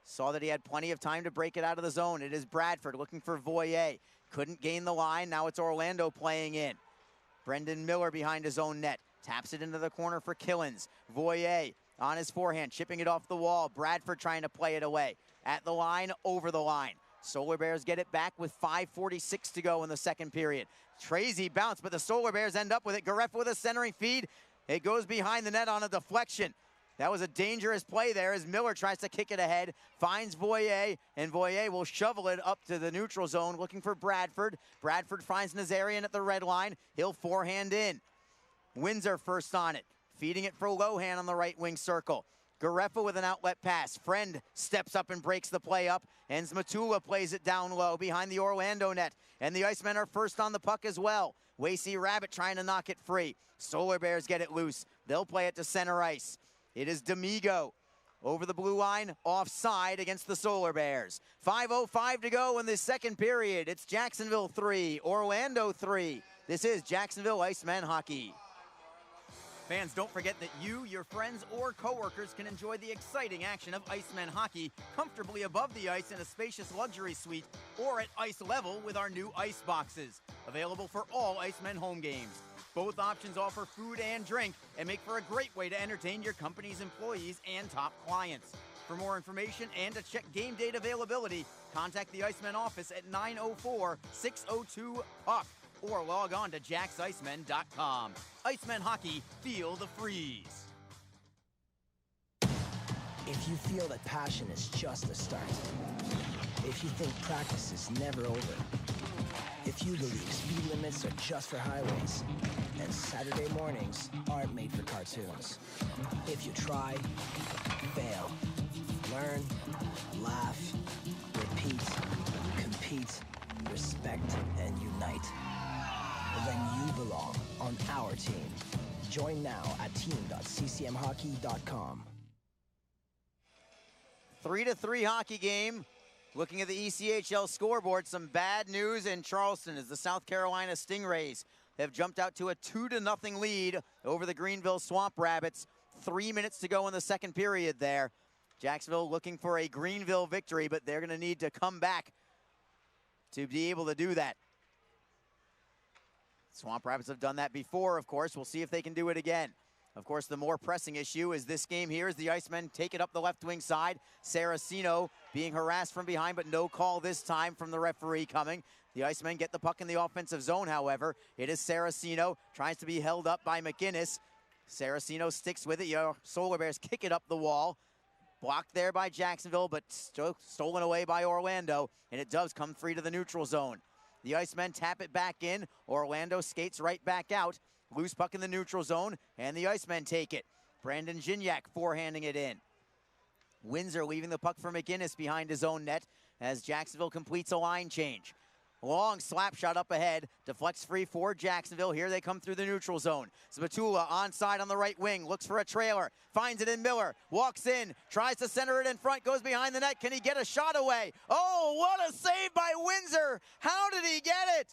C: saw that he had plenty of time to break it out of the zone. It is Bradford looking for Voyer. Couldn't gain the line. Now it's Orlando playing in. Brendan Miller behind his own net. Taps it into the corner for Killens. Voyer on his forehand, chipping it off the wall. Bradford trying to play it away. At the line, over the line. Solar Bears get it back with 5:46 to go in the second period. Crazy bounce, but the Solar Bears end up with it. Garef with a centering feed. It goes behind the net on a deflection. That was a dangerous play there as Miller tries to kick it ahead, finds Voyer, and Voyer will shovel it up to the neutral zone looking for Bradford. Bradford finds Nazarian at the red line. He'll forehand in. Windsor first on it, feeding it for Lohan on the right wing circle. Garefa with an outlet pass. Friend steps up and breaks the play up, and Zmatula plays it down low behind the Orlando net. And the Icemen are first on the puck as well. Wasey Rabbit trying to knock it free. Solar Bears get it loose. They'll play it to center ice. It is D'Amigo over the blue line, offside against the Solar Bears. 5:05 to go in the second period. It's Jacksonville 3, Orlando 3. This is Jacksonville Icemen hockey.
O: Fans, don't forget that you, your friends, or coworkers can enjoy the exciting action of Icemen hockey comfortably above the ice in a spacious luxury suite or at ice level with our new ice boxes. Available for all Icemen home games. Both options offer food and drink and make for a great way to entertain your company's employees and top clients. For more information and to check game date availability, contact the Icemen office at 904-602-PUCK or log on to jaxicemen.com. Icemen hockey, feel the freeze.
M: If you feel that passion is just the start, if you think practice is never over, if you believe speed limits are just for highways, and Saturday mornings aren't made for cartoons. If you try, fail, learn, laugh, repeat, compete, respect, and unite, then you belong on our team. Join now at team.ccmhockey.com.
C: 3-3 hockey game. Looking at the ECHL scoreboard, some bad news in Charleston as the South Carolina Stingrays have jumped out to a 2-0 lead over the Greenville Swamp Rabbits. 3 minutes to go in the second period there. Jacksonville looking for a Greenville victory, but they're going to need to come back to be able to do that. Swamp Rabbits have done that before, of course. We'll see if they can do it again. Of course, the more pressing issue is this game here as the Icemen take it up the left wing side. Saraceno being harassed from behind, but no call this time from the referee coming. The Icemen get the puck in the offensive zone, however. It is Saraceno, tries to be held up by McGinnis. Saraceno sticks with it. Your Solar Bears kick it up the wall. Blocked there by Jacksonville, but stolen away by Orlando, and it does come free to the neutral zone. The Icemen tap it back in. Orlando skates right back out. Loose puck in the neutral zone, and the Icemen take it. Brandon Gignac forehanding it in. Windsor leaving the puck for McGinnis behind his own net as Jacksonville completes a line change. Long slap shot up ahead, deflects free for Jacksonville. Here they come through the neutral zone. Zmatula onside on the right wing, looks for a trailer, finds it in Miller, walks in, tries to center it in front, goes behind the net. Can he get a shot away? Oh, what a save by Windsor! How did he get it?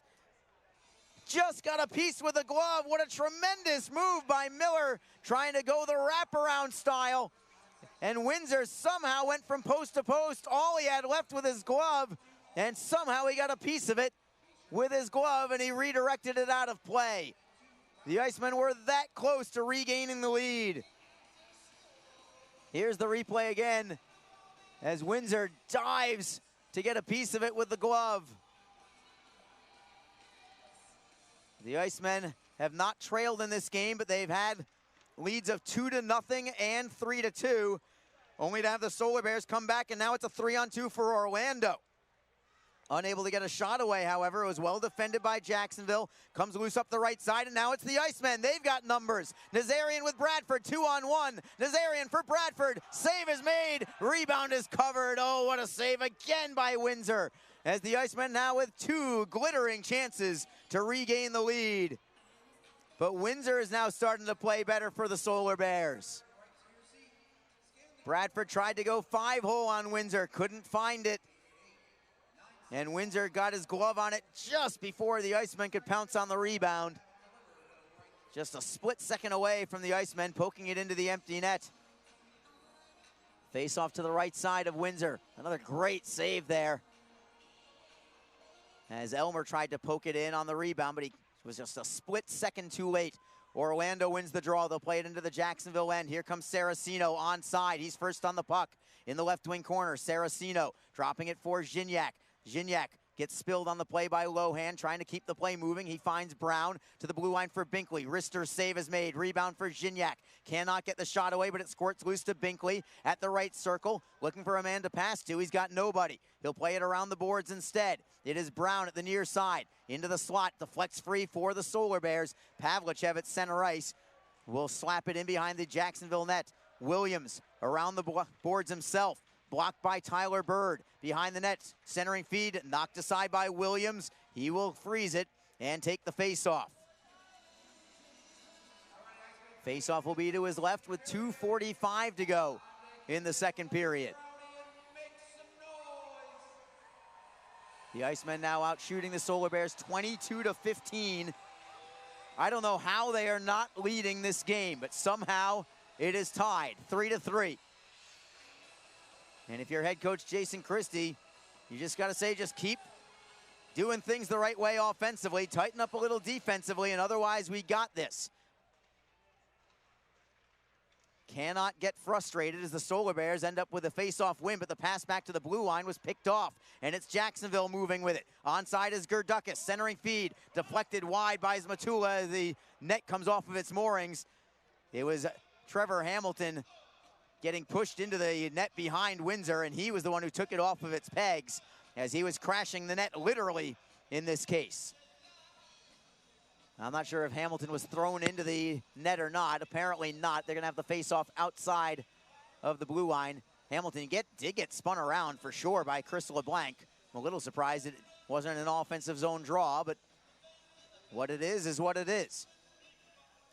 C: Just got a piece with a glove. What a tremendous move by Miller, trying to go the wraparound style. And Windsor somehow went from post to post. All he had left with his glove, and somehow he got a piece of it with his glove, and he redirected it out of play. The Icemen were that close to regaining the lead. Here's the replay again as Windsor dives to get a piece of it with the glove. The Icemen have not trailed in this game, but they've had leads of 2-0 and 3-2, only to have the Solar Bears come back, and now it's a 3-on-2 for Orlando. Unable to get a shot away, however. It was well defended by Jacksonville. Comes loose up the right side, and now it's the Icemen. They've got numbers. Nazarian with Bradford, 2-on-1. Nazarian for Bradford. Save is made. Rebound is covered. Oh, what a save again by Windsor, as the Icemen now with 2 glittering chances to regain the lead. But Windsor is now starting to play better for the Solar Bears. Bradford tried to go 5-hole on Windsor, couldn't find it. And Windsor got his glove on it just before the Icemen could pounce on the rebound. Just a split second away from the Icemen poking it into the empty net. Face off to the right side of Windsor. Another great save there, as Elmer tried to poke it in on the rebound, but he was just a split second too late. Orlando wins the draw. They'll play it into the Jacksonville end. Here comes Saraceno onside. He's first on the puck in the left wing corner. Saraceno dropping it for Gignac. Gignac gets spilled on the play by Lohan, trying to keep the play moving. He finds Brown to the blue line for Binkley. Rister's save is made. Rebound for Gignac. Cannot get the shot away, but it squirts loose to Binkley at the right circle. Looking for a man to pass to. He's got nobody. He'll play it around the boards instead. It is Brown at the near side. Into the slot. Deflects free for the Solar Bears. Pavlichev at center ice will slap it in behind the Jacksonville net. Williams around the boards himself. Blocked by Tyler Bird. Behind the net, centering feed, knocked aside by Williams. He will freeze it and take the face-off. Face-off will be to his left with 2:45 to go in the second period. The Icemen now out shooting the Solar Bears 22-15. I don't know how they are not leading this game, but somehow it is tied 3-3. And if you're head coach Jason Christie, you just got to say, just keep doing things the right way offensively, tighten up a little defensively, and otherwise we got this. Cannot get frustrated as the Solar Bears end up with a face-off win, but the pass back to the blue line was picked off, and it's Jacksonville moving with it. Onside is Gerdukis, centering feed, deflected wide by Zmatula. The net comes off of its moorings. It was Trevor Hamilton getting pushed into the net behind Windsor, and he was the one who took it off of its pegs as he was crashing the net literally in this case. I'm not sure if Hamilton was thrown into the net or not. Apparently not. They're going to have the face-off outside of the blue line. Hamilton did get spun around for sure by Chris LeBlanc. I'm a little surprised it wasn't an offensive zone draw, but what it is what it is.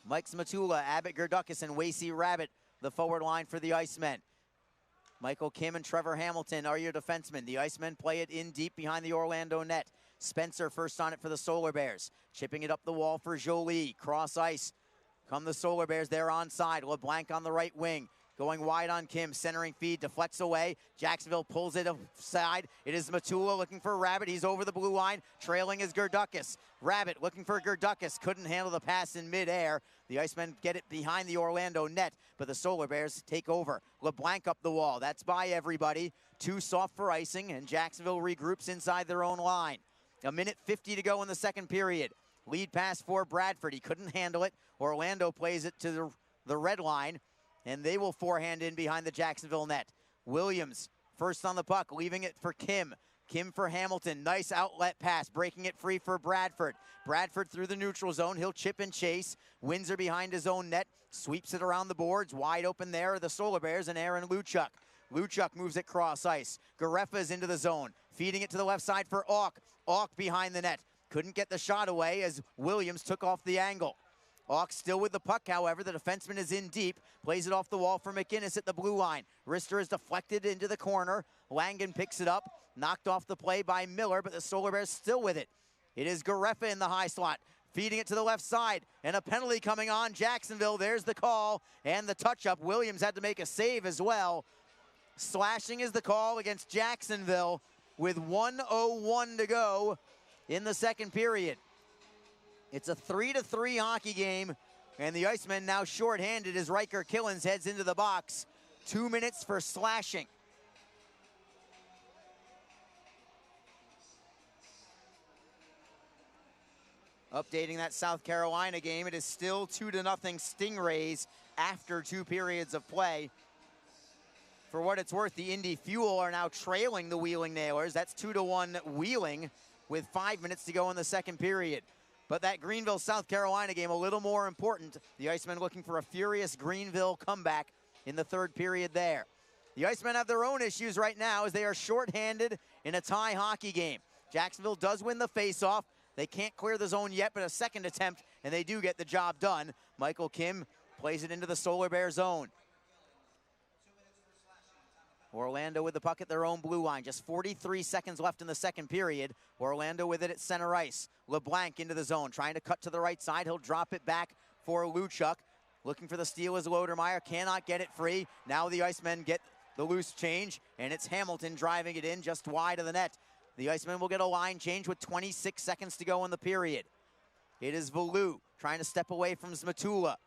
C: Mike Zmatula, Abbott Gerdukis, and Wasey Rabbit, the forward line for the Icemen. Michael Kim and Trevor Hamilton are your defensemen. The Icemen play it in deep behind the Orlando net. Spencer first on it for the Solar Bears. Chipping it up the wall for Jolie. Cross ice. Come the Solar Bears. They're onside. LeBlanc on the right wing. Going wide on Kim, centering feed, deflects away. Jacksonville pulls it aside. It is Matula looking for Rabbit. He's over the blue line. Trailing is Gerdukis. Rabbit looking for Gerdukis. Couldn't handle the pass in midair. The Icemen get it behind the Orlando net, but the Solar Bears take over. LeBlanc up the wall. That's by everybody. Too soft for icing, and Jacksonville regroups inside their own line. 1:50 to go in the second period. Lead pass for Bradford. He couldn't handle it. Orlando plays it to the red line, and they will forehand in behind the Jacksonville net. Williams first on the puck, leaving it for Kim. Kim for Hamilton. Nice outlet pass, breaking it free for Bradford. Bradford through the neutral zone. He'll chip and chase. Windsor behind his own net. Sweeps it around the boards. Wide open there are the Solar Bears and Aaron Luchuk. Luchuk moves it cross ice. Garefa is into the zone. Feeding it to the left side for Auk. Auk behind the net. Couldn't get the shot away as Williams took off the angle. Auk still with the puck, however. The defenseman is in deep. Plays it off the wall for McInnes at the blue line. Rister is deflected into the corner. Langen picks it up. Knocked off the play by Miller, but the Solar Bears still with it. It is Garefa in the high slot. Feeding it to the left side. And a penalty coming on Jacksonville. There's the call and the touch-up. Williams had to make a save as well. Slashing is the call against Jacksonville with 1:01 to go in the second period. It's a 3-3 hockey game, and the Icemen now shorthanded as Riker Killens heads into the box. 2 minutes for slashing. Updating that South Carolina game, it is still 2-0 Stingrays after 2 periods of play. For what it's worth, the Indy Fuel are now trailing the Wheeling Nailers. That's 2-1 Wheeling with 5 minutes to go in the second period. But that Greenville, South Carolina game, a little more important. The Icemen looking for a furious Greenville comeback in the third period there. The Icemen have their own issues right now as they are shorthanded in a tie hockey game. Jacksonville does win the faceoff. They can't clear the zone yet, but a second attempt, and they do get the job done. Michael Kim plays it into the Solar Bear zone. Orlando with the puck at their own blue line. Just 43 seconds left in the second period. Orlando with it at center ice. LeBlanc into the zone, trying to cut to the right side. He'll drop it back for Luchuk. Looking for the steal is Lodermeyer. Cannot get it free. Now the Icemen get the loose change, and it's Hamilton driving it in just wide of the net. The Icemen will get a line change with 26 seconds to go in the period. It is Valu trying to step away from Zmatula.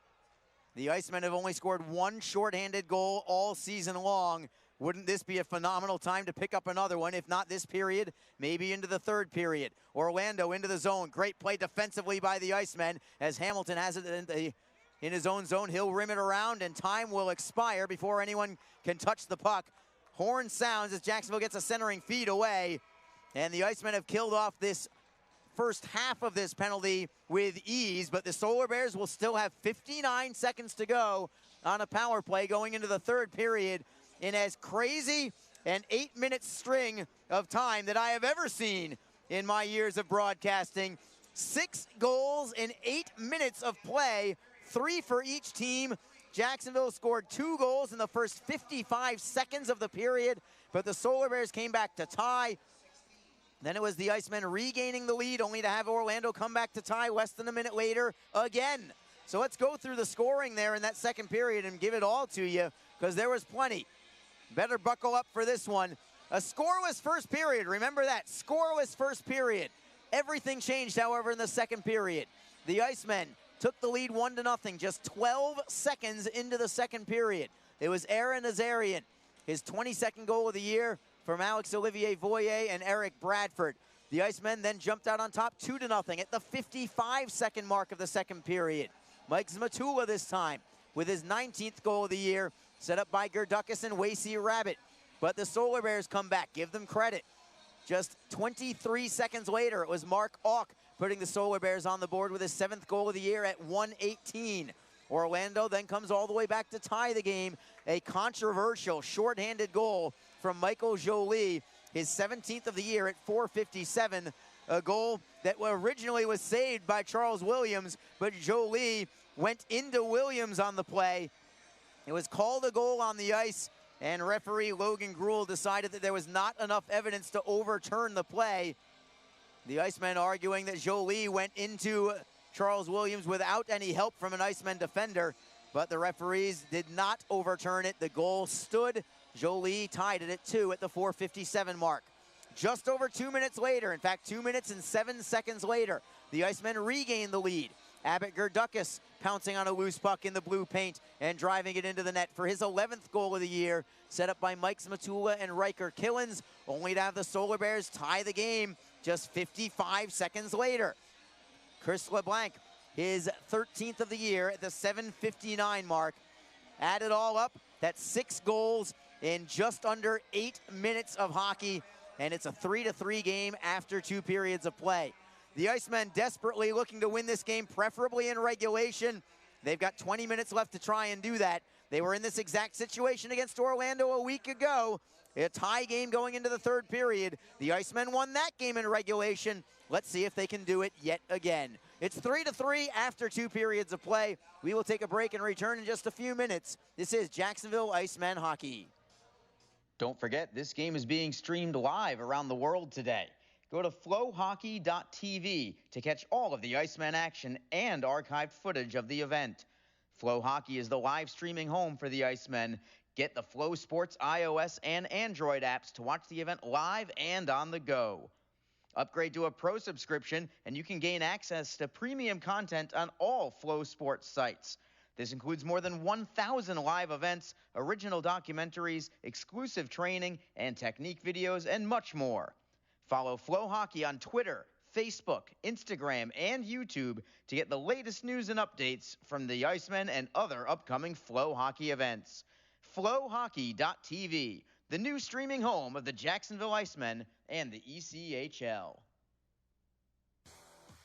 C: The Icemen have only scored 1 shorthanded goal all season long. Wouldn't this be a phenomenal time to pick up another one? If not this period, maybe into the third period. Orlando into the zone. Great play defensively by the Icemen as Hamilton has it in his own zone. He'll rim it around, and time will expire before anyone can touch the puck. Horn sounds as Jacksonville gets a centering feed away, and the Icemen have killed off this first half of this penalty with ease, but the Solar Bears will still have 59 seconds to go on a power play going into the third period in as crazy an 8-minute string of time that I have ever seen in my years of broadcasting. 6 goals in 8 minutes of play, 3 for each team. Jacksonville scored 2 goals in the first 55 seconds of the period, but the Solar Bears came back to tie. Then it was the Icemen regaining the lead, only to have Orlando come back to tie less than a minute later again. So let's go through the scoring there in that second period and give it all to you, because there was plenty. Better buckle up for this one. A scoreless first period. Remember that. Scoreless first period. Everything changed, however, in the second period. The Icemen took the lead 1-0 just 12 seconds into the second period. It was Aaron Nazarian, his 22nd goal of the year from Alex Olivier Voyer and Eric Bradford. The Icemen then jumped out on top 2-0 at the 55-second mark of the second period. Mike Zmatula this time with his 19th goal of the year, set up by Gerdukis and Wasey Rabbit. But the Solar Bears come back. Give them credit. Just 23 seconds later, it was Mark Auk putting the Solar Bears on the board with his 7th goal of the year at 1:18. Orlando then comes all the way back to tie the game. A controversial shorthanded goal from Michael Jolie, his 17th of the year at 4:57. A goal that originally was saved by Charles Williams, but Jolie went into Williams on the play. It was called a goal on the ice, and referee Logan Gruhl decided that there was not enough evidence to overturn the play. The Icemen arguing that Jolie went into Charles Williams without any help from an Icemen defender, but the referees did not overturn it. The goal stood. Jolie tied it at 2 at the 4:57 mark. Just over 2 minutes later, in fact 2 minutes and 7 seconds later, the Icemen regained the lead. Abbott Gerdukis pouncing on a loose puck in the blue paint and driving it into the net for his 11th goal of the year, set up by Mike Smatula and Riker Killens, only to have the Solar Bears tie the game just 55 seconds later. Chris LeBlanc, his 13th of the year at the 7:59 mark. Add it all up, that's 6 goals in just under 8 minutes of hockey, and it's a 3-3 game after 2 periods of play. The Icemen desperately looking to win this game, preferably in regulation. They've got 20 minutes left to try and do that. They were in this exact situation against Orlando a week ago. A tie game going into the 3rd period. The Icemen won that game in regulation. Let's see if they can do it yet again. It's 3-3 after 2 periods of play. We will take a break and return in just a few minutes. This is Jacksonville Icemen Hockey.
K: Don't forget, this game is being streamed live around the world today. Go to flowhockey.tv to catch all of the Icemen action and archived footage of the event. Flow Hockey is the live streaming home for the Icemen. Get the Flow Sports iOS and Android apps to watch the event live and on the go. Upgrade to a pro subscription and you can gain access to premium content on all Flow Sports sites. This includes more than 1,000 live events, original documentaries, exclusive training and technique videos, and much more. Follow Flow Hockey on Twitter, Facebook, Instagram, and YouTube to get the latest news and updates from the Icemen and other upcoming Flow Hockey events. Flowhockey.tv, the new streaming home of the Jacksonville Icemen and the ECHL.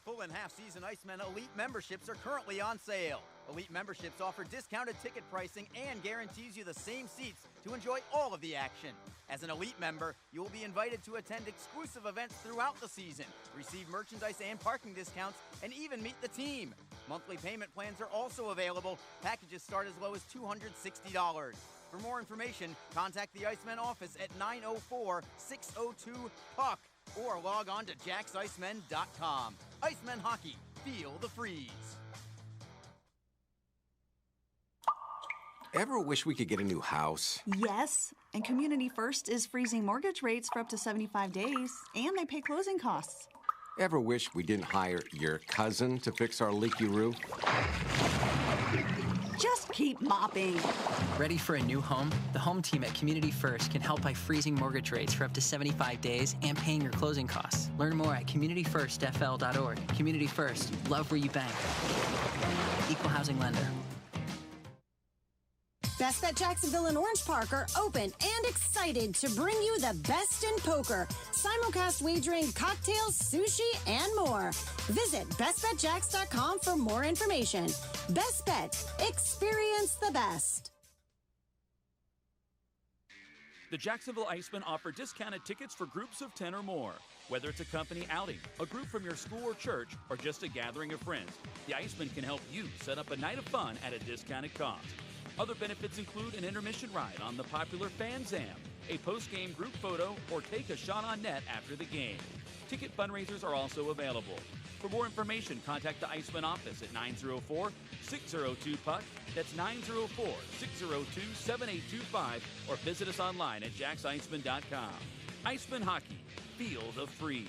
O: Full and half-season Icemen Elite memberships are currently on sale. Elite memberships offer discounted ticket pricing and guarantees you the same seats to enjoy all of the action. As an Elite member, you will be invited to attend exclusive events throughout the season, receive merchandise and parking discounts, and even meet the team. Monthly payment plans are also available. Packages start as low as $260. For more information, contact the Icemen office at 904-602-PUCK or log on to jacksicemen.com. Icemen Hockey, feel the freeze.
D: Ever wish we could get a new house?
E: Yes, and Community First is freezing mortgage rates for up to 75 days, and they pay closing costs.
D: Ever wish we didn't hire your cousin to fix our leaky roof?
E: Just keep mopping.
F: Ready for a new home? The home team at Community First can help by freezing mortgage rates for up to 75 days and paying your closing costs. Learn more at communityfirstfl.org. Community First, love where you bank. Equal housing lender.
G: Best Bet Jacksonville and Orange Park are open and excited to bring you the best in poker, simulcast wagering, cocktails, sushi, and more. Visit bestbetjacks.com for more information. Best Bet, experience the best.
L: The Jacksonville Icemen offer discounted tickets for groups of 10 or more. Whether it's a company outing, a group from your school or church, or just a gathering of friends, the Icemen can help you set up a night of fun at a discounted cost. Other benefits include an intermission ride on the popular Fan Zam, a post-game group photo, or take a shot on net after the game. Ticket fundraisers are also available. For more information, contact the Icemen office at 904-602-PUCK. That's 904-602-7825, or visit us online at jacksicemen.com. Icemen Hockey, feel the freeze.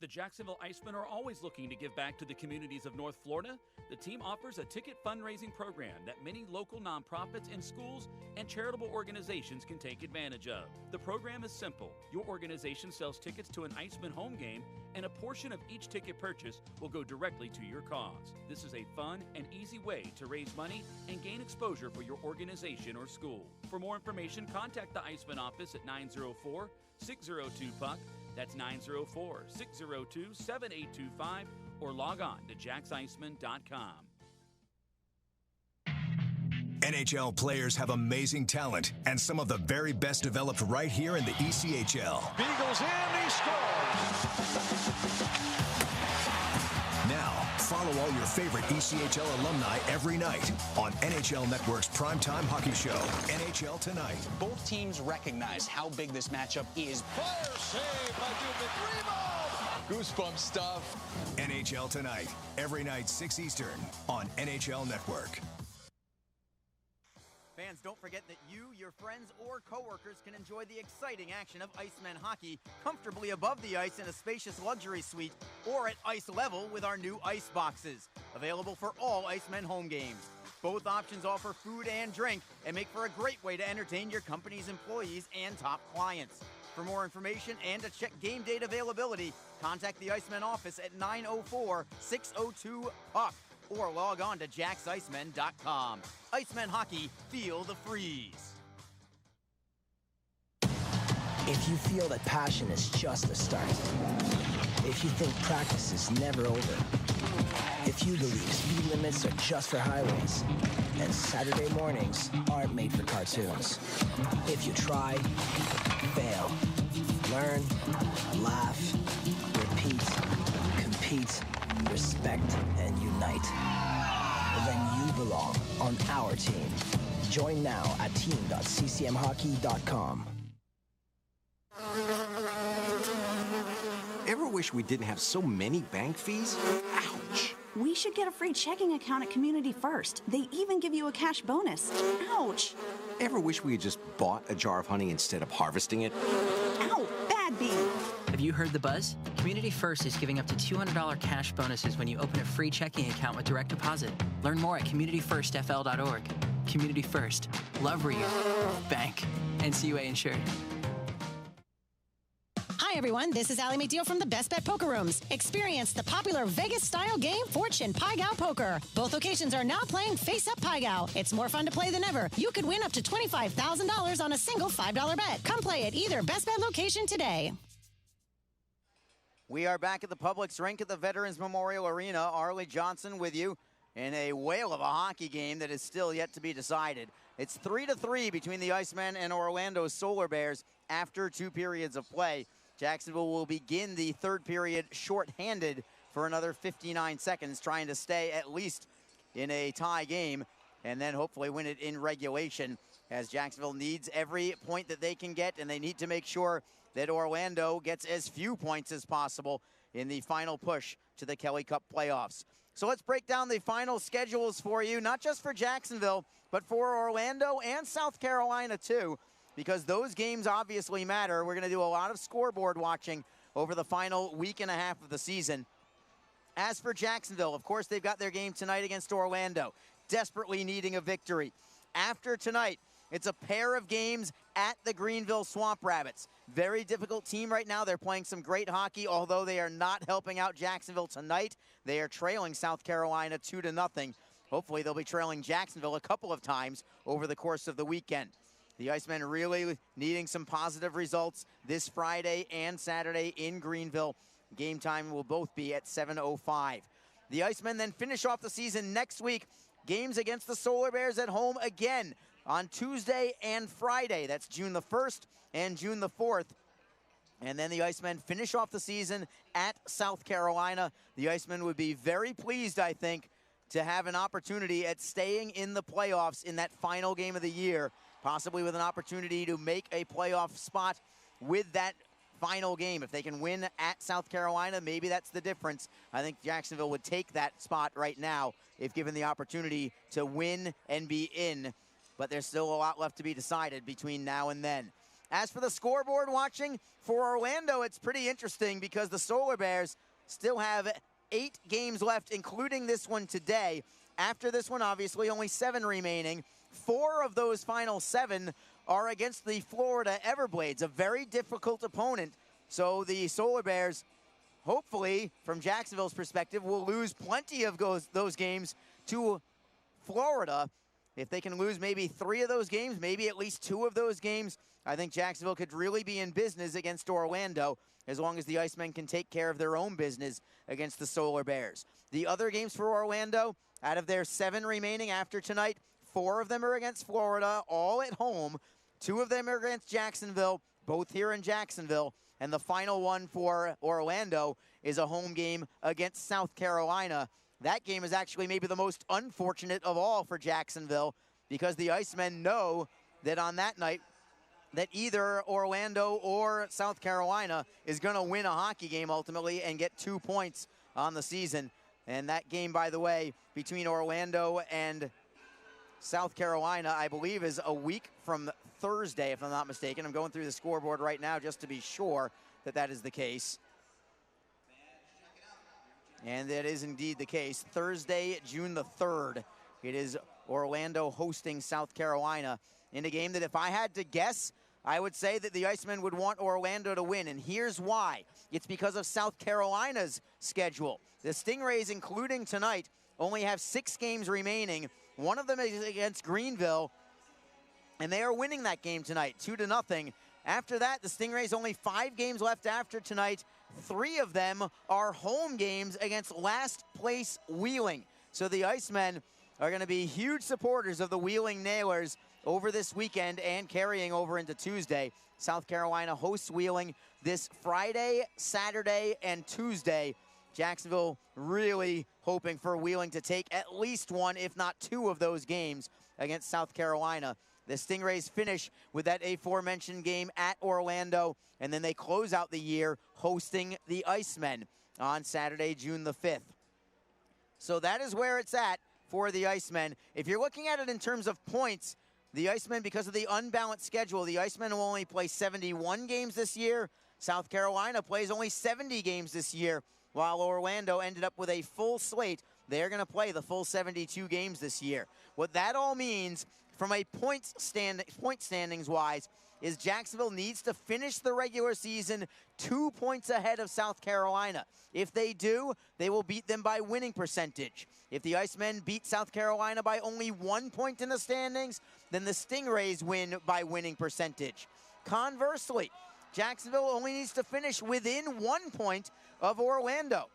L: The Jacksonville Icemen are always looking to give back to the communities of North Florida. The team offers a ticket fundraising program that many local nonprofits and schools and charitable organizations can take advantage of. The program is simple. Your organization sells tickets to an Icemen home game, and a portion of each ticket purchase will go directly to your cause. This is a fun and easy way to raise money and gain exposure for your organization or school. For more information, contact the Icemen office at 904-602-PUCK. That's 904-602-7825, or log on to jacksicemen.com.
H: NHL players have amazing talent, and some of the very best developed right here in the ECHL.
I: Beagles in, he scores!
H: Now, follow Follow all your favorite ECHL alumni every night on NHL Network's primetime hockey show, NHL Tonight.
J: Both teams recognize how big this matchup is.
I: Fire save by Dubnik. Rebound! Goosebump stuff.
H: NHL Tonight, every night 6 Eastern on NHL Network.
O: Fans, don't forget that you, your friends, or coworkers can enjoy the exciting action of Icemen hockey comfortably above the ice in a spacious luxury suite or at ice level with our new ice boxes. Available for all Icemen home games. Both options offer food and drink and make for a great way to entertain your company's employees and top clients. For more information and to check game date availability, contact the Icemen office at 904-602-PUCK. or log on to JacksIcemen.com. Icemen hockey, feel the freeze.
M: If you feel that passion is just the start, if you think practice is never over, if you believe speed limits are just for highways, and Saturday mornings aren't made for cartoons, if you try, fail, learn, laugh, repeat, compete, respect, and unite, then you belong on our team. Join now at team.ccmhockey.com.
D: Ever wish we didn't have so many bank fees? Ouch!
E: We should get a free checking account at Community First. They even give you a cash bonus. Ouch!
D: Ever wish we had just bought a jar of honey instead of harvesting it?
E: Ow! Bad bee!
F: Have you heard the buzz? Community First is giving up to $200 cash bonuses when you open a free checking account with direct deposit. Learn more at communityfirstfl.org. Community First. Love where you bank. NCUA insured.
G: Hi, everyone. This is Allie McDeal from the Best Bet Poker Rooms. Experience the popular Vegas-style game, Fortune Pai Gow Poker. Both locations are now playing Face-Up Pai Gow. It's more fun to play than ever. You could win up to $25,000 on a single $5 bet. Come play at either Best Bet location today.
O: We are back at the Publix rink at the Veterans Memorial Arena. Arlie Johnson with you in a whale of a hockey game that is still yet to be decided. It's 3-3 between the Icemen and Orlando Solar Bears after 2 periods of play. Jacksonville will begin the third period shorthanded for another 59 seconds, trying to stay at least in a tie game and then hopefully win it in regulation, as Jacksonville needs every point that they can get, and they need to make sure that Orlando gets as few points as possible in the final push to the Kelly Cup playoffs. So let's break down the final schedules for you, not just for Jacksonville, but for Orlando and South Carolina too, because those games obviously matter. We're going to do a lot of scoreboard watching over the final week and a half of the season. As for Jacksonville, of course, they've got their game tonight against Orlando, desperately needing a victory. After tonight, it's a pair of games at the Greenville Swamp Rabbits. Very difficult team right now. They're playing some great hockey, although they are not helping out Jacksonville tonight. They are trailing South Carolina 2-0. Hopefully they'll be trailing Jacksonville a couple of times over the course of the weekend. The Icemen really needing some positive results this Friday and Saturday in Greenville. Game time will both be at 7:05. The Icemen then finish off the season next week. Games against the Solar Bears at home again on Tuesday and Friday. That's June the 1st and June the 4th. And then the Icemen finish off the season at South Carolina. The Icemen would be very pleased, I think, to have an opportunity at staying in the playoffs in that final game of the year, possibly with an opportunity to make a playoff spot with that final game. If they can win at South Carolina, maybe that's the difference. I think Jacksonville would take that spot right now if given the opportunity to win and be in. But there's still a lot left to be decided between now and then. As for the scoreboard watching, for Orlando, it's pretty interesting because the Solar Bears still have 8 games left, including this one today. After this one, obviously, only 7 remaining. 4 of those final 7 are against the Florida Everblades, a very difficult opponent. So the Solar Bears, hopefully, from Jacksonville's perspective, will lose plenty of those games to Florida. If they can lose maybe 3 of those games, maybe at least 2 of those games, I think Jacksonville could really be in business against Orlando, as long as the Icemen can take care of their own business against the Solar Bears. The other games for Orlando, out of their 7 remaining after tonight, 4 of them are against Florida, all at home. 2 of them are against Jacksonville, both here in Jacksonville. And the final one for Orlando is a home game against South Carolina
C: that game is actually maybe the most unfortunate of all for Jacksonville, because the Icemen know that on that night that either Orlando or South Carolina is going to win a hockey game ultimately and get 2 points on the season. And that game, by the way, between Orlando and South Carolina, I believe, is a week from Thursday, if I'm not mistaken. I'm going through the scoreboard right now just to be sure that that is the case. And that is indeed the case. Thursday, June the 3rd, it is Orlando hosting South Carolina in a game that, if I had to guess, I would say that the Icemen would want Orlando to win, and here's why. It's because of South Carolina's schedule. The Stingrays, including tonight, only have 6 games remaining. One of them is against Greenville, and they are winning that game tonight, 2-0. After that, the Stingrays only 5 games left after tonight. 3 of them are home games against last place Wheeling. So the Icemen are going to be huge supporters of the Wheeling Nailers over this weekend and carrying over into Tuesday. South Carolina hosts Wheeling this Friday, Saturday, and Tuesday. Jacksonville really hoping for Wheeling to take at least 1, if not 2 of those games against South Carolina. The Stingrays finish with that aforementioned game at Orlando, and then they close out the year hosting the Icemen on Saturday, June the 5th. So that is where it's at for the Icemen. If you're looking at it in terms of points, the Icemen, because of the unbalanced schedule, the Icemen will only play 71 games this year. South Carolina plays only 70 games this year, while Orlando ended up with a full slate. They're going to play the full 72 games this year. What that all means from a point standings wise is Jacksonville needs to finish the regular season 2 points ahead of South Carolina. If they do, they will beat them by winning percentage. If the Icemen beat South Carolina by only 1 point in the standings, then the Stingrays win by winning percentage. Conversely, Jacksonville only needs to finish within 1 point of Orlando.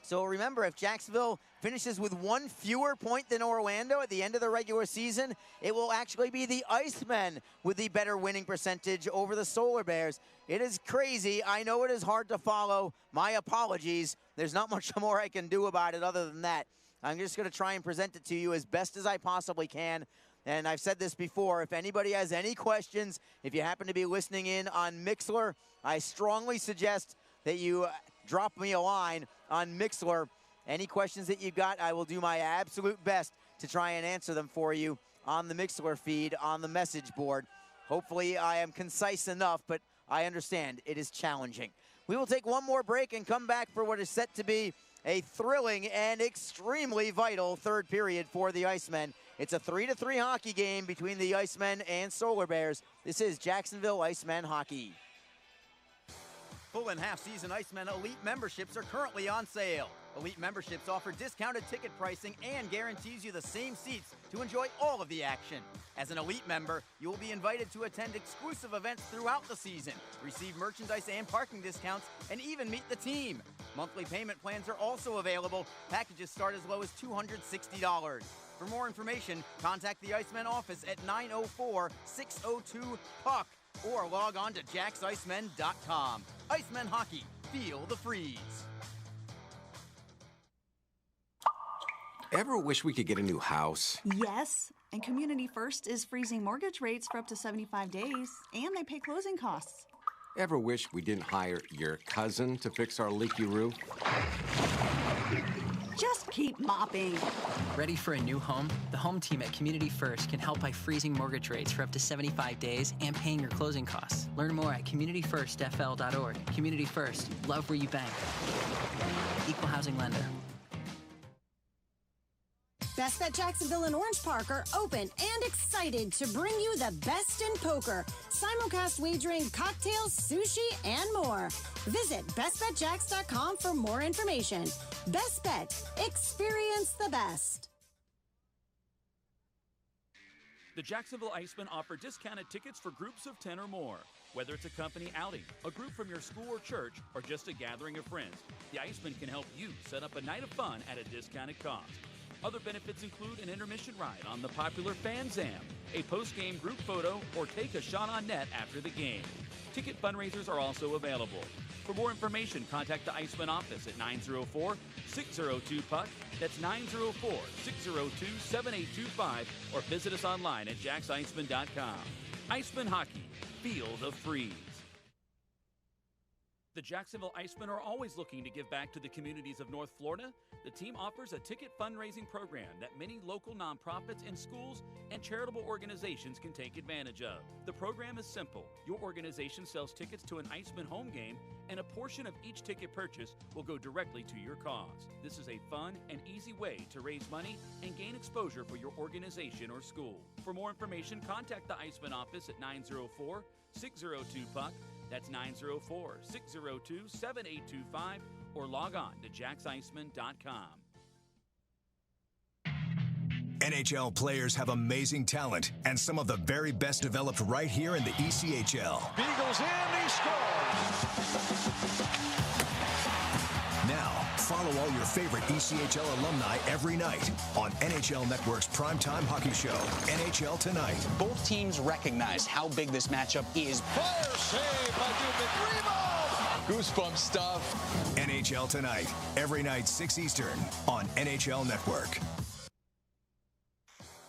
C: So remember, if Jacksonville finishes with 1 fewer point than Orlando at the end of the regular season, it will actually be the Icemen with the better winning percentage over the Solar Bears. It is crazy. I know it is hard to follow. My apologies. There's not much more I can do about it other than that. I'm just going to try and present it to you as best as I possibly can. And I've said this before, if anybody has any questions, if you happen to be listening in on Mixlr, I strongly suggest that you drop me a line on Mixlr. Any questions that you got, I will do my absolute best to try and answer them for you on the Mixlr feed, on the message board. Hopefully I am concise enough, but I understand it is challenging. We will take one more break and come back for what is set to be a thrilling and extremely vital third period for the Icemen. It's a 3-3 hockey game between the Icemen and Solar Bears. This is Jacksonville Icemen hockey.
O: Full and half-season Icemen Elite memberships are currently on sale. Elite memberships offer discounted ticket pricing and guarantees you the same seats to enjoy all of the action. As an Elite member, you will be invited to attend exclusive events throughout the season, receive merchandise and parking discounts, and even meet the team. Monthly payment plans are also available. Packages start as low as $260. For more information, contact the Icemen office at 904-602-PUCK or log on to JacksIcemen.com. Icemen Hockey, feel the freeze.
D: Ever wish we could get a new house?
E: Yes, and Community First is freezing mortgage rates for up to 75 days, and they pay closing costs.
D: Ever wish we didn't hire your cousin to fix our leaky roof?
E: Just keep mopping.
F: Ready for a new home? The home team at Community First can help by freezing mortgage rates for up to 75 days and paying your closing costs. Learn more at communityfirstfl.org. Community First, love where you bank. Equal housing lender.
G: Best Bet Jacksonville and Orange Park are open and excited to bring you the best in poker, simulcast wagering, cocktails, sushi, and more. Visit bestbetjacks.com for more information. Best Bet. Experience the best.
L: The Jacksonville Icemen offer discounted tickets for groups of 10 or more. Whether it's a company outing, a group from your school or church, or just a gathering of friends, the Icemen can help you set up a night of fun at a discounted cost. Other benefits include an intermission ride on the popular Fan Zam, a post-game group photo, or take a shot on net after the game. Ticket fundraisers are also available. For more information, contact the Icemen office at 904-602-PUCK. That's 904-602-7825, or visit us online at jacksicemen.com. Icemen Hockey, feel the freeze. The Jacksonville Icemen are always looking to give back to the communities of North Florida. The team offers a ticket fundraising program that many local nonprofits and schools and charitable organizations can take advantage of. The program is simple. Your organization sells tickets to an Icemen home game, and a portion of each ticket purchase will go directly to your cause. This is a fun and easy way to raise money and gain exposure for your organization or school. For more information, contact the Icemen office at 904-602-PUCK. That's 904-602-7825, or log on to jacksicemen.com.
H: NHL players have amazing talent, and some of the very best developed right here in the ECHL.
I: Beagles in, he scores!
H: Now, follow all your favorite ECHL alumni every night on NHL Network's primetime hockey show, NHL Tonight.
J: Both teams recognize how big this matchup is.
I: Fire save by Dubnik. Rebound! Goosebump stuff.
H: NHL Tonight, every night 6 Eastern on NHL Network.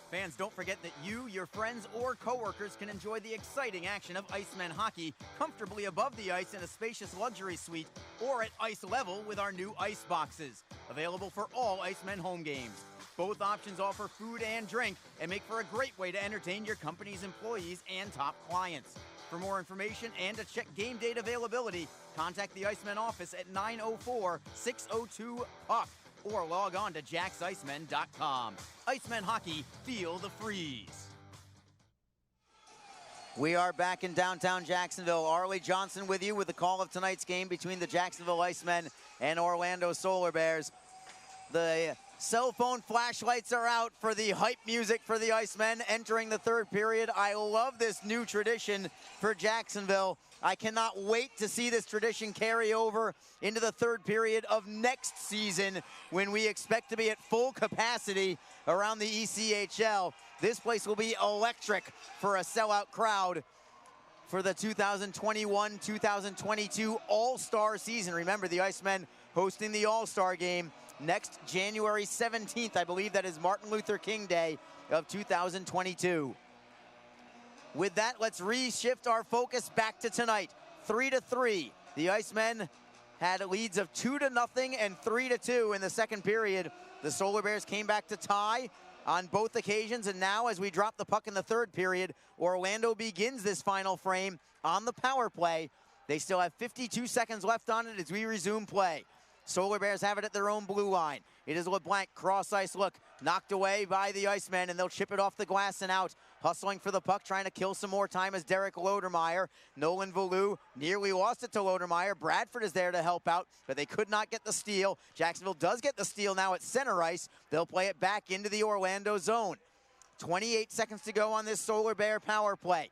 O: Fans, don't forget that you, your friends, or coworkers can enjoy the exciting action of Icemen hockey comfortably above the ice in a spacious luxury suite or at ice level with our new ice boxes. Available for all Icemen home games. Both options offer food and drink and make for a great way to entertain your company's employees and top clients. For more information and to check game date availability, contact the Icemen office at 904-602-PUCK. or log on to jacksicemen.com. Icemen Hockey, feel the freeze. We are back in downtown Jacksonville. Arlie Johnson with you with the call of tonight's game between the Jacksonville Icemen and Orlando Solar Bears. The cell phone flashlights are out for the hype music for the Icemen entering the third period. I love this new tradition for Jacksonville. I cannot wait to see this tradition carry over into the third period of next season when we expect to be at full capacity around the ECHL. This place will be electric for a sellout crowd for the 2021-2022 All-Star season. Remember, the Icemen hosting the All-Star game next January 17th. I believe that is Martin Luther King Day of 2022. With that, let's reshift our focus back to tonight. 3-3. The Icemen had leads of 2-0 and 3-2 in the second period. The Solar Bears came back to tie on both occasions, and now as we drop the puck in the third period, Orlando begins this final frame on the power play. They still have 52 seconds left on it as we resume play. Solar Bears have it at their own blue line. It is LeBlanc, cross-ice look, knocked away by the Icemen, and they'll chip it off the glass and out. Hustling for the puck, trying to kill some more time as Derek Lodermeyer. Nolan Valou nearly lost it to Lodermeyer. Bradford is there to help out, but they could not get the steal. Jacksonville does get the steal now at center ice. They'll play it back into the Orlando zone. 28 seconds to go on this Solar Bear power play.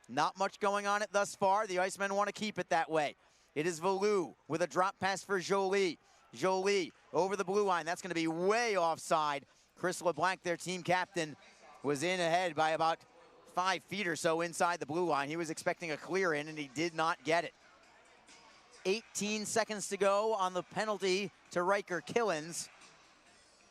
O: Not much going on it thus far. The Icemen want to keep it that way. It is Valou with a drop pass for Jolie. Jolie over the blue line. That's going to be way offside. Chris LeBlanc, their team captain, was in ahead by about 5 feet or so inside the blue line. He was expecting a clear in, and he did not get it. 18 seconds to go on the penalty to Riker Killens.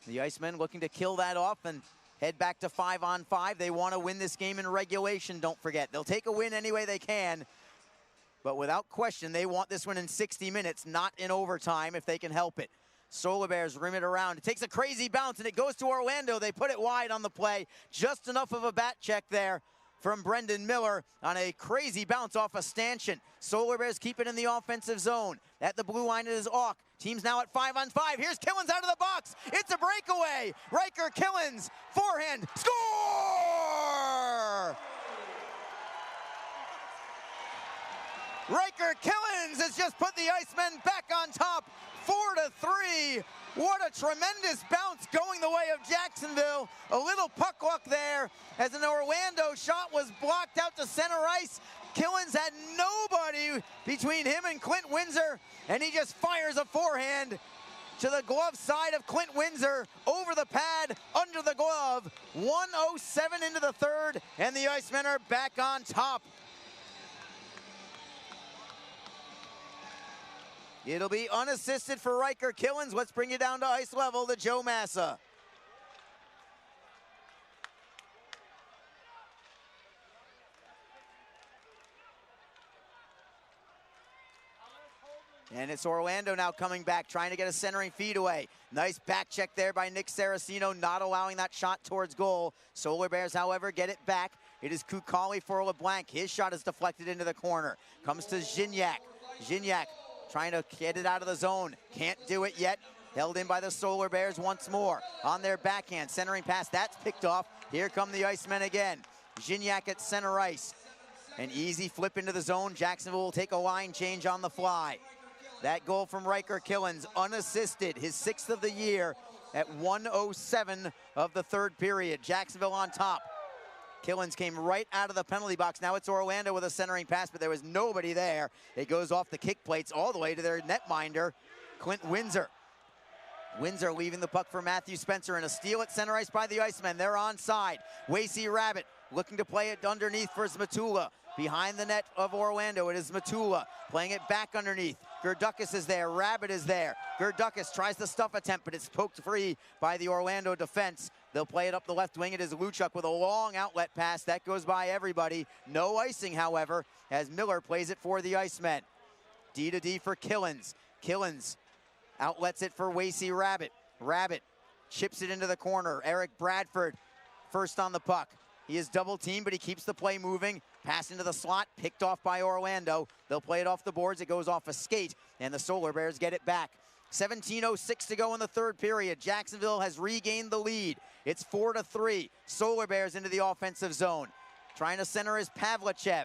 O: The Icemen looking to kill that off and head back to 5-on-5. They want to win this game in regulation, don't forget. They'll take a win any way they can, but without question, they want this one in 60 minutes, not in overtime if they can help it. Solar Bears rim it around. It takes a crazy bounce, and it goes to Orlando. They put it wide on the play. Just enough of a bat check there from Brendan Miller on a crazy bounce off a stanchion. Solar Bears keep it in the offensive zone. At the blue line, it is Auk. Team's now at 5-on-5. Here's Killens out of the box. It's a breakaway. Riker Killens, forehand, score! Riker Killens has just put the Icemen back on top, 4-3. What a tremendous bounce going the way of Jacksonville. A little puck luck there as an Orlando shot was blocked out to center ice. Killens had nobody between him and Clint Windsor, and he just fires a forehand to the glove side of Clint Windsor, over the pad, under the glove. 1:07 into the third, and the Icemen are back on top.
C: It'll be unassisted for Riker Killens. Let's bring you down to ice level to Joe Massa. And it's Orlando now coming back, trying to get a centering feed away. Nice back check there by Nick Saraceno, not allowing that shot towards goal. Solar Bears, however, get it back. It is Kukali for LeBlanc. His shot is deflected into the corner. Comes to Gignac. Gignac trying to get it out of the zone. Can't do it yet. Held in by the Solar Bears once more. On their backhand, centering pass, that's picked off. Here come the Icemen again. Gignac at center ice. An easy flip into the zone. Jacksonville will take a line change on the fly. That goal from Riker Killens, unassisted, his 6th of the year at 1:07 of the third period. Jacksonville on top. Killens came right out of the penalty box. Now it's Orlando with a centering pass, but there was nobody there. It goes off the kick plates all the way to their netminder, Clint Windsor. Windsor leaving the puck for Matthew Spencer, and a steal at center ice by the Icemen. They're onside. Wasey Rabbit looking to play it underneath for Zmatula. Behind the net of Orlando, it is Zmatula playing it back underneath. Gerdukis is there, Rabbit is there. Gerdukis tries the stuff attempt, but it's poked free by the Orlando defense. They'll play it up the left wing. It is Luchuk with a long outlet pass. That goes by everybody. No icing, however, as Miller plays it for the Icemen. D to D for Killens. Killens outlets it for Wasey Rabbit. Rabbit chips it into the corner. Eric Bradford first on the puck. He is double teamed, but he keeps the play moving. Pass into the slot, picked off by Orlando. They'll play it off the boards. It goes off a skate, and the Solar Bears get it back. 17:06 to go in the third period. Jacksonville has regained the lead. It's 4-3. Solar Bears into the offensive zone. Trying to center is Pavlichev.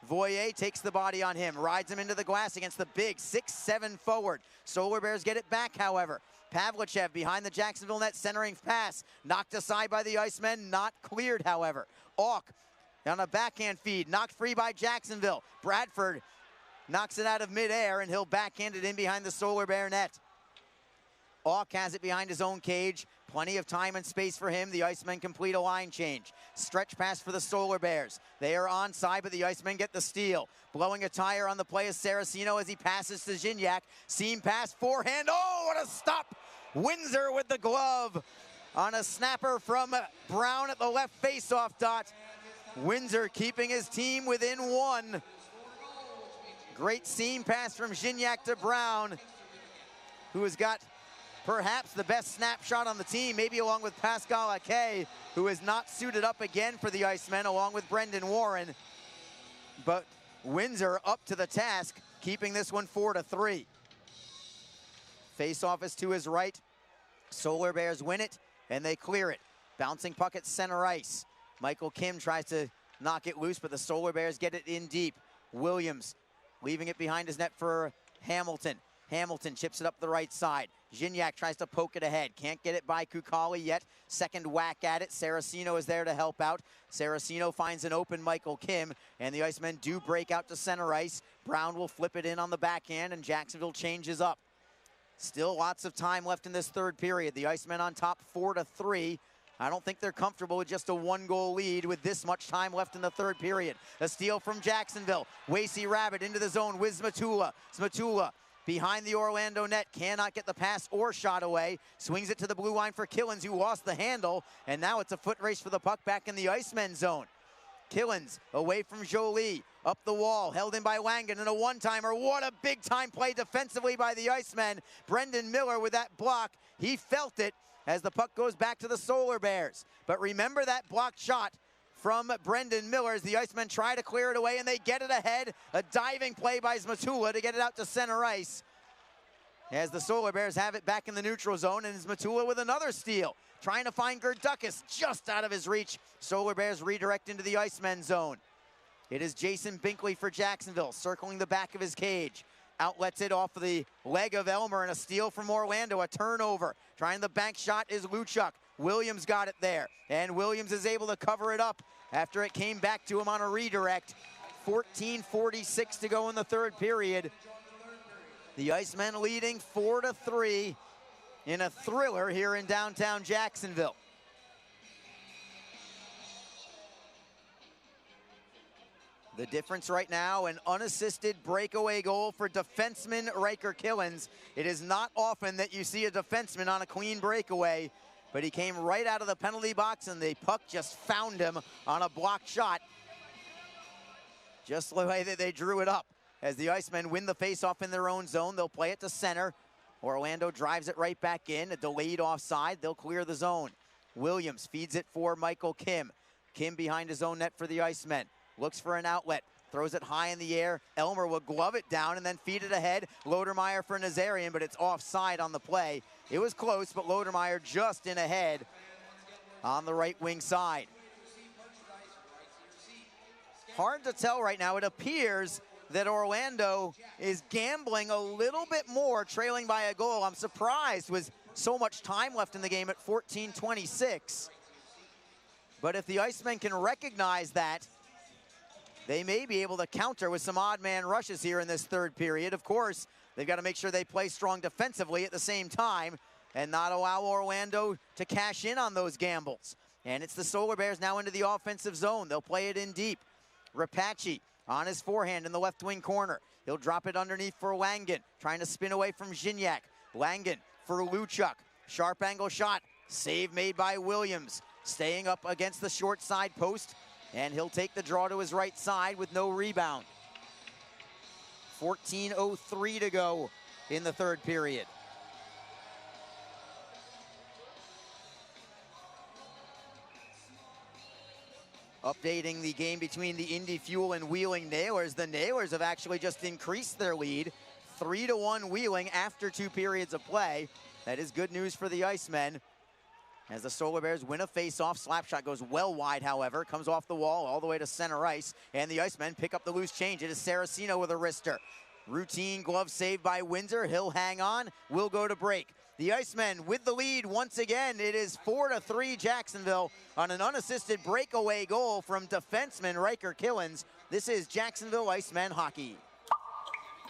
C: Voyer takes the body on him, rides him into the glass against the big 6'7" forward. Solar Bears get it back, however. Pavlichev behind the Jacksonville net, centering pass. Knocked aside by the Icemen, not cleared, however. Auk on a backhand feed, knocked free by Jacksonville. Bradford knocks it out of midair, and he'll backhand it in behind the Solar Bear net. Auk has it behind his own cage. Plenty of time and space for him. The Icemen complete a line change. Stretch pass for the Solar Bears. They are onside, but the Icemen get the steal. Blowing a tire on the play is Saraceno as he passes to Gignac. Seam pass, forehand. Oh, what a stop! Windsor with the glove on a snapper from Brown at the left face-off dot. Windsor keeping his team within one. Great seam pass from Gignac to Brown, who has got perhaps the best snapshot on the team, maybe along with Pascal Ake, who is not suited up again for the Icemen, along with Brendan Warren. But Windsor up to the task, keeping this one 4-3. Face-off is to his right. Solar Bears win it, and they clear it. Bouncing puck at center ice. Michael Kim tries to knock it loose, but the Solar Bears get it in deep. Williams leaving it behind his net for Hamilton. Hamilton chips it up the right side. Gignac tries to poke it ahead. Can't get it by Kukali yet. Second whack at it. Saraceno is there to help out. Saraceno finds an open Michael Kim, and the Icemen do break out to center ice. Brown will flip it in on the backhand, and Jacksonville changes up. Still lots of time left in this third period. The Icemen on top 4-3. I don't think they're comfortable with just a one-goal lead with this much time left in the third period. A steal from Jacksonville. Wasey Rabbit into the zone with Zmatula. Zmatula behind the Orlando net, cannot get the pass or shot away. Swings it to the blue line for Killens, who lost the handle, and now it's a foot race for the puck back in the Icemen zone. Killens away from Jolie, up the wall, held in by Langan, and a one-timer. What a big-time play defensively by the Icemen. Brendan Miller with that block. He felt it as the puck goes back to the Solar Bears. But remember that blocked shot from Brendan Miller as the Icemen try to clear it away, and they get it ahead. A diving play by Zmatula to get it out to center ice, as the Solar Bears have it back in the neutral zone, and Zmatula with another steal. Trying to find Gerdukis, just out of his reach. Solar Bears redirect into the Icemen zone. It is Jason Binkley for Jacksonville, circling the back of his cage. Outlets it off of the leg of Elmer, and a steal from Orlando, a turnover. Trying the bank shot is Luchuk. Williams got it there, and Williams is able to cover it up after it came back to him on a redirect. 14:46 to go in the third period. The Icemen leading 4-3 in a thriller here in downtown Jacksonville. The difference right now, an unassisted breakaway goal for defenseman Riker Killens. It is not often that you see a defenseman on a clean breakaway, but he came right out of the penalty box and the puck just found him on a blocked shot. Just the way that they drew it up. As the Icemen win the faceoff in their own zone, they'll play it to center. Orlando drives it right back in, a delayed offside. They'll clear the zone. Williams feeds it for Michael Kim. Kim behind his own net for the Icemen. Looks for an outlet, throws it high in the air. Elmer will glove it down and then feed it ahead. Lodermeyer for Nazarian, but it's offside on the play. It was close, but Lodermeyer just in ahead on the right wing side. Hard to tell right now. It appears that Orlando is gambling a little bit more, trailing by a goal. I'm surprised with so much time left in the game at 14:26. But if the Icemen can recognize that, they may be able to counter with some odd man rushes here in this third period. Of course, they've got to make sure they play strong defensively at the same time and not allow Orlando to cash in on those gambles. And it's the Solar Bears now into the offensive zone. They'll play it in deep. Rapace on his forehand in the left wing corner. He'll drop it underneath for Langen, trying to spin away from Gignac. Langen for Luchuk. Sharp angle shot. Save made by Williams. Staying up against the short side post. And he'll take the draw to his right side with no rebound. 14:03 to go in the third period. Updating the game between the Indy Fuel and Wheeling Nailers. The Nailers have actually just increased their lead. 3-1 Wheeling after 2 periods of play. That is good news for the Icemen. As the Solar Bears win a face-off, slap shot goes well wide, however. Comes off the wall all the way to center ice, and the Icemen pick up the loose change. It is Saraceno with a wrister. Routine glove save by Windsor. He'll hang on, will go to break. The Icemen with the lead once again. It is 4-3 Jacksonville on an unassisted breakaway goal from defenseman Riker Killens. This is Jacksonville Icemen hockey.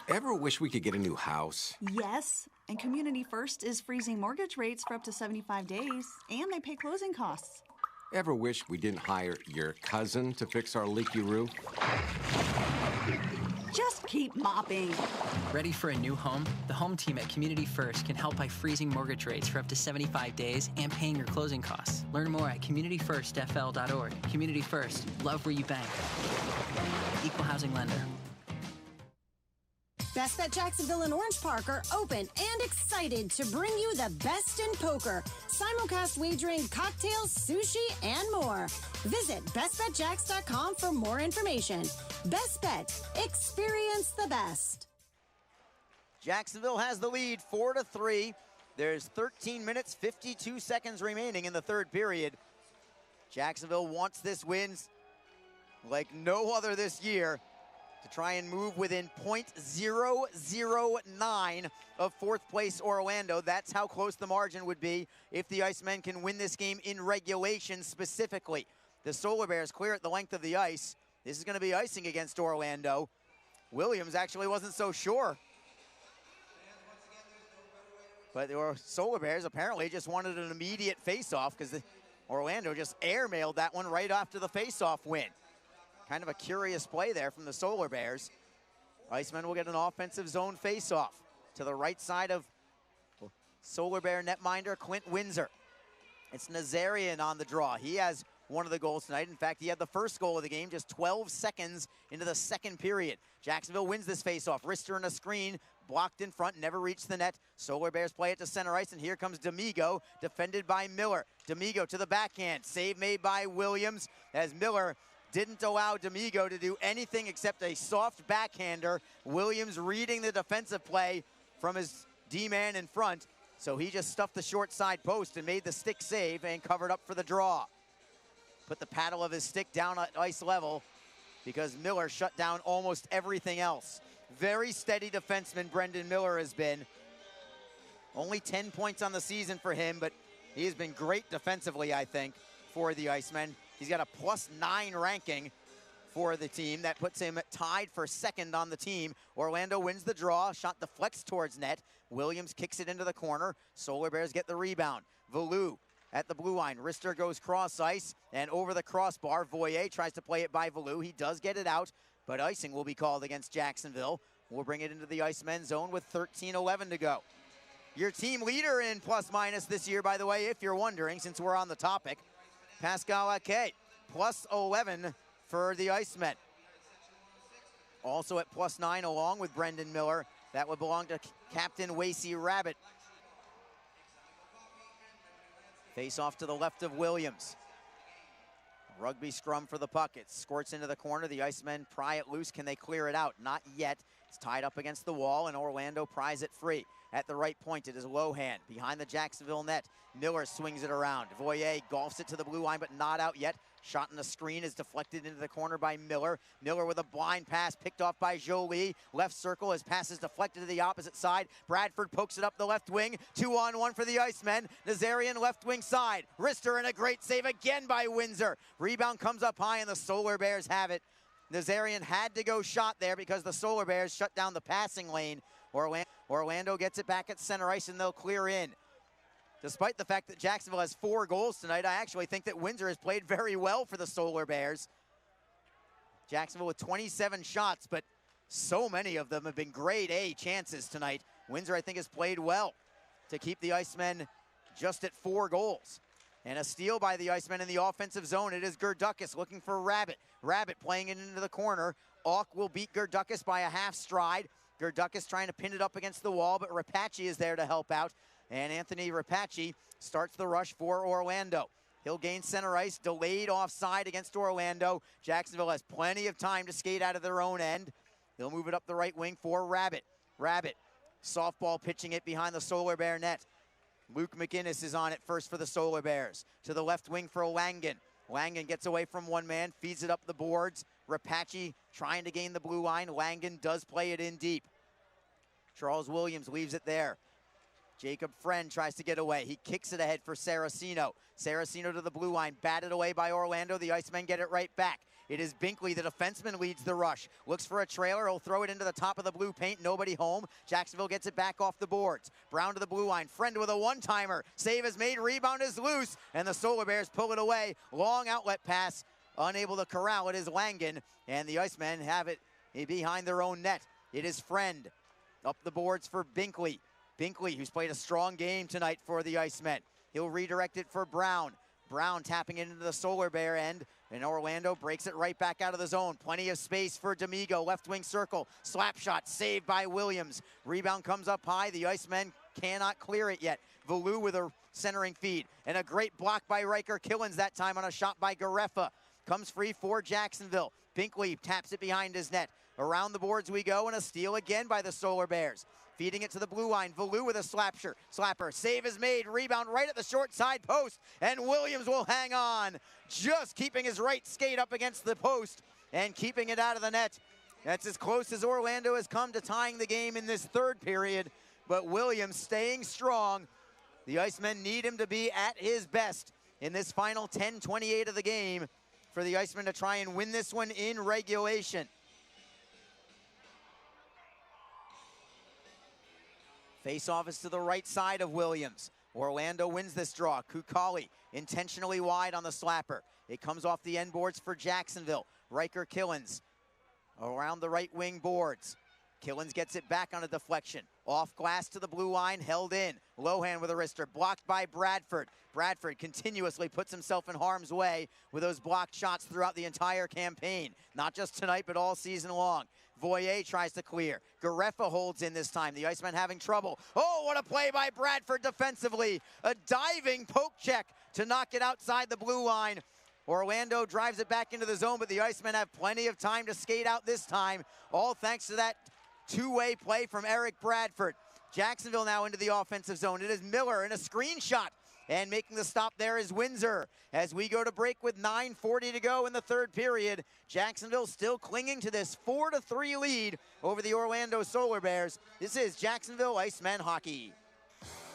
D: Ever wish we could get a new house?
E: Yes, and Community First is freezing mortgage rates for up to 75 days, and they pay closing costs.
D: Ever wish we didn't hire your cousin to fix our leaky roof?
E: Just keep mopping.
F: Ready for a new home? The home team at Community First can help by freezing mortgage rates for up to 75 days and paying your closing costs. Learn more at communityfirstfl.org. Community First, love where you bank. Equal housing lender.
G: Best Bet Jacksonville and Orange Park are open and excited to bring you the best in poker, simulcast wagering, cocktails, sushi, and more. Visit bestbetjacks.com for more information. Best Bet, experience the best.
C: Jacksonville has the lead 4-3. There's 13 minutes, 52 seconds remaining in the third period. Jacksonville wants this win like no other this year to try and move within .009 of fourth place Orlando. That's how close the margin would be if the Icemen can win this game in regulation specifically. The Solar Bears clear at the length of the ice. This is going to be icing against Orlando. Williams actually wasn't so sure. But the Solar Bears apparently just wanted an immediate face-off because Orlando just airmailed that one right after the face-off win. Kind of a curious play there from the Solar Bears. Icemen will get an offensive zone face-off to the right side of Solar Bear netminder Clint Windsor. It's Nazarian on the draw. He has one of the goals tonight. In fact, he had the first goal of the game just 12 seconds into the second period. Jacksonville wins this face-off. Wrister and a screen, blocked in front, never reached the net. Solar Bears play it to center ice, and here comes D'Amigo, defended by Miller. D'Amigo to the backhand. Save made by Williams as Miller didn't allow D'Amigo to do anything except a soft backhander. Williams reading the defensive play from his D-man in front, so he just stuffed the short side post and made the stick save and covered up for the draw. Put the paddle of his stick down at ice level because Miller shut down almost everything else. Very steady defenseman Brendan Miller has been. Only 10 points on the season for him, but he has been great defensively, I think, for the Icemen. He's got a +9 ranking for the team. That puts him tied for second on the team. Orlando wins the draw. Shot deflects towards net. Williams kicks it into the corner. Solar Bears get the rebound. Valou at the blue line. Rister goes cross ice and over the crossbar. Voyer tries to play it by Valou. He does get it out, but icing will be called against Jacksonville. We'll bring it into the Icemen zone with 13:11 to go. Your team leader in plus-minus this year, by the way, if you're wondering, since we're on the topic, Pascal Ake, plus 11 for the Icemen. Also at plus 9 along with Brendan Miller. That would belong to Captain Wasey Rabbit. Face off to the left of Williams. Rugby scrum for the puck. It squirts into the corner. The Icemen pry it loose. Can they clear it out? Not yet. It's tied up against the wall, and Orlando pries it free. At the right point, it is Lohan behind the Jacksonville net. Miller swings it around. Voyer golfs it to the blue line, but not out yet. Shot in the screen is deflected into the corner by Miller. Miller with a blind pass picked off by Jolie. Left circle, his pass is deflected to the opposite side. Bradford pokes it up the left wing. 2-on-1 for the Icemen. Nazarian left wing side. Rister and a great save again by Windsor. Rebound comes up high and the Solar Bears have it. Nazarian had to go shot there because the Solar Bears shut down the passing lane. Orlando gets it back at center ice and they'll clear in. Despite the fact that Jacksonville has 4 goals tonight, I actually think that Windsor has played very well for the Solar Bears. Jacksonville with 27 shots, but so many of them have been grade A chances tonight. Windsor, I think, has played well to keep the Icemen just at 4 goals. And a steal by the Icemen in the offensive zone. It is Gerdukis looking for Rabbit. Rabbit playing it into the corner. Auk will beat Gerdukis by a half stride. Gerdukis trying to pin it up against the wall, but Rapace is there to help out. And Anthony Rapace starts the rush for Orlando. He'll gain center ice, delayed offside against Orlando. Jacksonville has plenty of time to skate out of their own end. They'll move it up the right wing for Rabbit. Rabbit, softball pitching it behind the Solar Bear net. Luke McInnes is on it first for the Solar Bears. To the left wing for Langen. Langen gets away from one man, feeds it up the boards. Rapace trying to gain the blue line. Langen does play it in deep. Charles Williams leaves it there. Jacob Friend tries to get away. He kicks it ahead for Saraceno. Saraceno to the blue line, batted away by Orlando. The Icemen get it right back. It is Binkley, the defenseman, leads the rush. Looks for a trailer. He'll throw it into the top of the blue paint. Nobody home. Jacksonville gets it back off the boards. Brown to the blue line. Friend with a one-timer. Save is made. Rebound is loose. And the Solar Bears pull it away. Long outlet pass. Unable to corral it is Langen. And the Icemen have it behind their own net. It is Friend. Up the boards for Binkley. Binkley, who's played a strong game tonight for the Icemen. He'll redirect it for Brown. Brown tapping it into the Solar Bear end, and Orlando breaks it right back out of the zone. Plenty of space for D'Amigo, left wing circle. Slap shot saved by Williams. Rebound comes up high. The Icemen cannot clear it yet. Valou with a centering feed, and a great block by Riker Killens that time on a shot by Garefa. Comes free for Jacksonville. Binkley taps it behind his net. Around the boards we go, and a steal again by the Solar Bears. Feeding it to the blue line. Valou with a slapper. Save is made. Rebound right at the short side post. And Williams will hang on. Just keeping his right skate up against the post and keeping it out of the net. That's as close as Orlando has come to tying the game in this third period. But Williams staying strong. The Icemen need him to be at his best in this final 10:28 of the game for the Icemen to try and win this one in regulation. Face-off is to the right side of Williams. Orlando wins this draw. Kukali intentionally wide on the slapper. It comes off the end boards for Jacksonville. Riker Killens around the right wing boards. Killens gets it back on a deflection. Off glass to the blue line, held in. Lohan with a wrister, blocked by Bradford. Bradford continuously puts himself in harm's way with those blocked shots throughout the entire campaign. Not just tonight, but all season long. Voyer tries to clear. Garefa holds in this time. The Icemen having trouble. Oh, what a play by Bradford defensively. A diving poke check to knock it outside the blue line. Orlando drives it back into the zone, but the Icemen have plenty of time to skate out this time, all thanks to that two-way play from Eric Bradford. Jacksonville now into the offensive zone. It is Miller in a screenshot. And making the stop there is Windsor. As we go to break with 9:40 to go in the third period, Jacksonville still clinging to this 4-3 lead over the Orlando Solar Bears. This is Jacksonville Icemen hockey.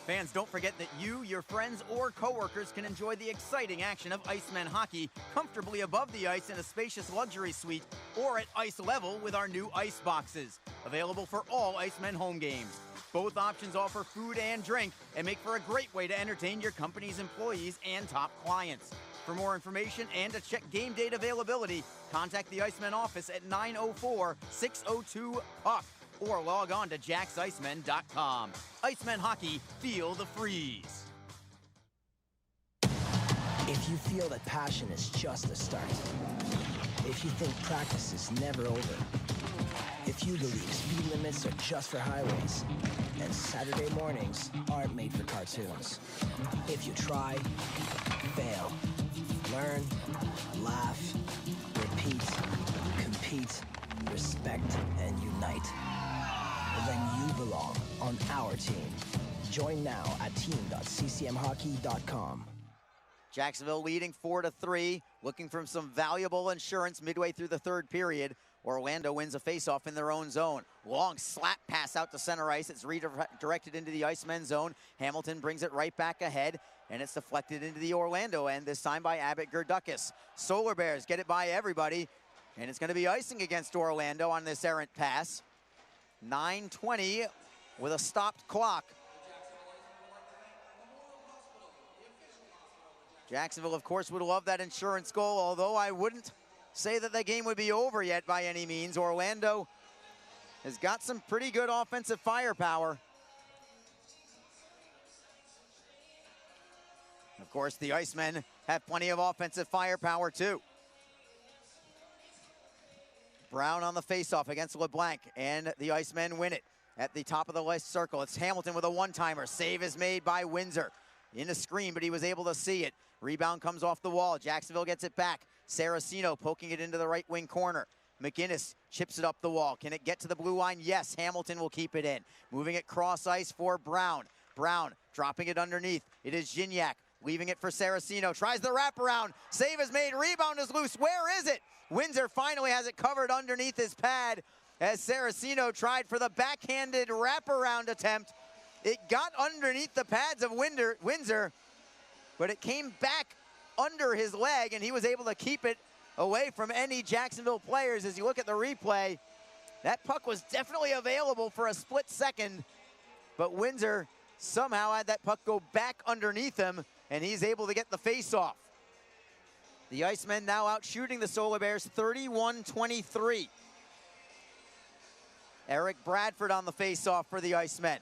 O: Fans, don't forget that you, your friends, or coworkers can enjoy the exciting action of Icemen hockey comfortably above the ice in a spacious luxury suite or at ice level with our new ice boxes. Available for all Icemen home games. Both options offer food and drink and make for a great way to entertain your company's employees and top clients. For more information and to check game date availability, contact the Icemen office at 904-602-PUCK or log on to jacksicemen.com. Icemen Hockey, feel the freeze.
M: If you feel that passion is just the start, if you think practice is never over, if you believe speed limits are just for highways, and Saturday mornings aren't made for cartoons, if you try, fail, learn, laugh, repeat, compete, respect, and unite, then you belong on our team. Join now at team.ccmhockey.com.
C: Jacksonville leading 4-3, looking for some valuable insurance midway through the third period. Orlando wins a faceoff in their own zone. Long slap pass out to center ice. It's redirected into the Icemen zone. Hamilton brings it right back ahead, and it's deflected into the Orlando end, this time by Abbott Gerdukis. Solar Bears get it by everybody, and it's going to be icing against Orlando on this errant pass. 9:20 with a stopped clock. Jacksonville, of course, would love that insurance goal, although I wouldn't say that the game would be over yet by any means. Orlando has got some pretty good offensive firepower. Of course, the Icemen have plenty of offensive firepower too. Brown on the faceoff against LeBlanc, and the Icemen win it. At the top of the left circle, it's Hamilton with a one-timer. Save is made by Windsor. In a screen, but he was able to see it. Rebound comes off the wall. Jacksonville gets it back. Saraceno poking it into the right wing corner. McGinnis chips it up the wall. Can it get to the blue line? Yes, Hamilton will keep it in. Moving it cross ice for Brown. Brown dropping it underneath. It is Gignac leaving it for Saraceno. Tries the wraparound. Save is made. Rebound is loose. Where is it? Windsor finally has it covered underneath his pad as Saraceno tried for the backhanded wraparound attempt. It got underneath the pads of Windsor, but it came back under his leg, and he was able to keep it away from any Jacksonville players. As you look at the replay, that puck was definitely available for a split second, but Windsor somehow had that puck go back underneath him, and he's able to get the face-off. The Icemen now out shooting the Solar Bears 31-23. Eric Bradford on the face-off for the Icemen.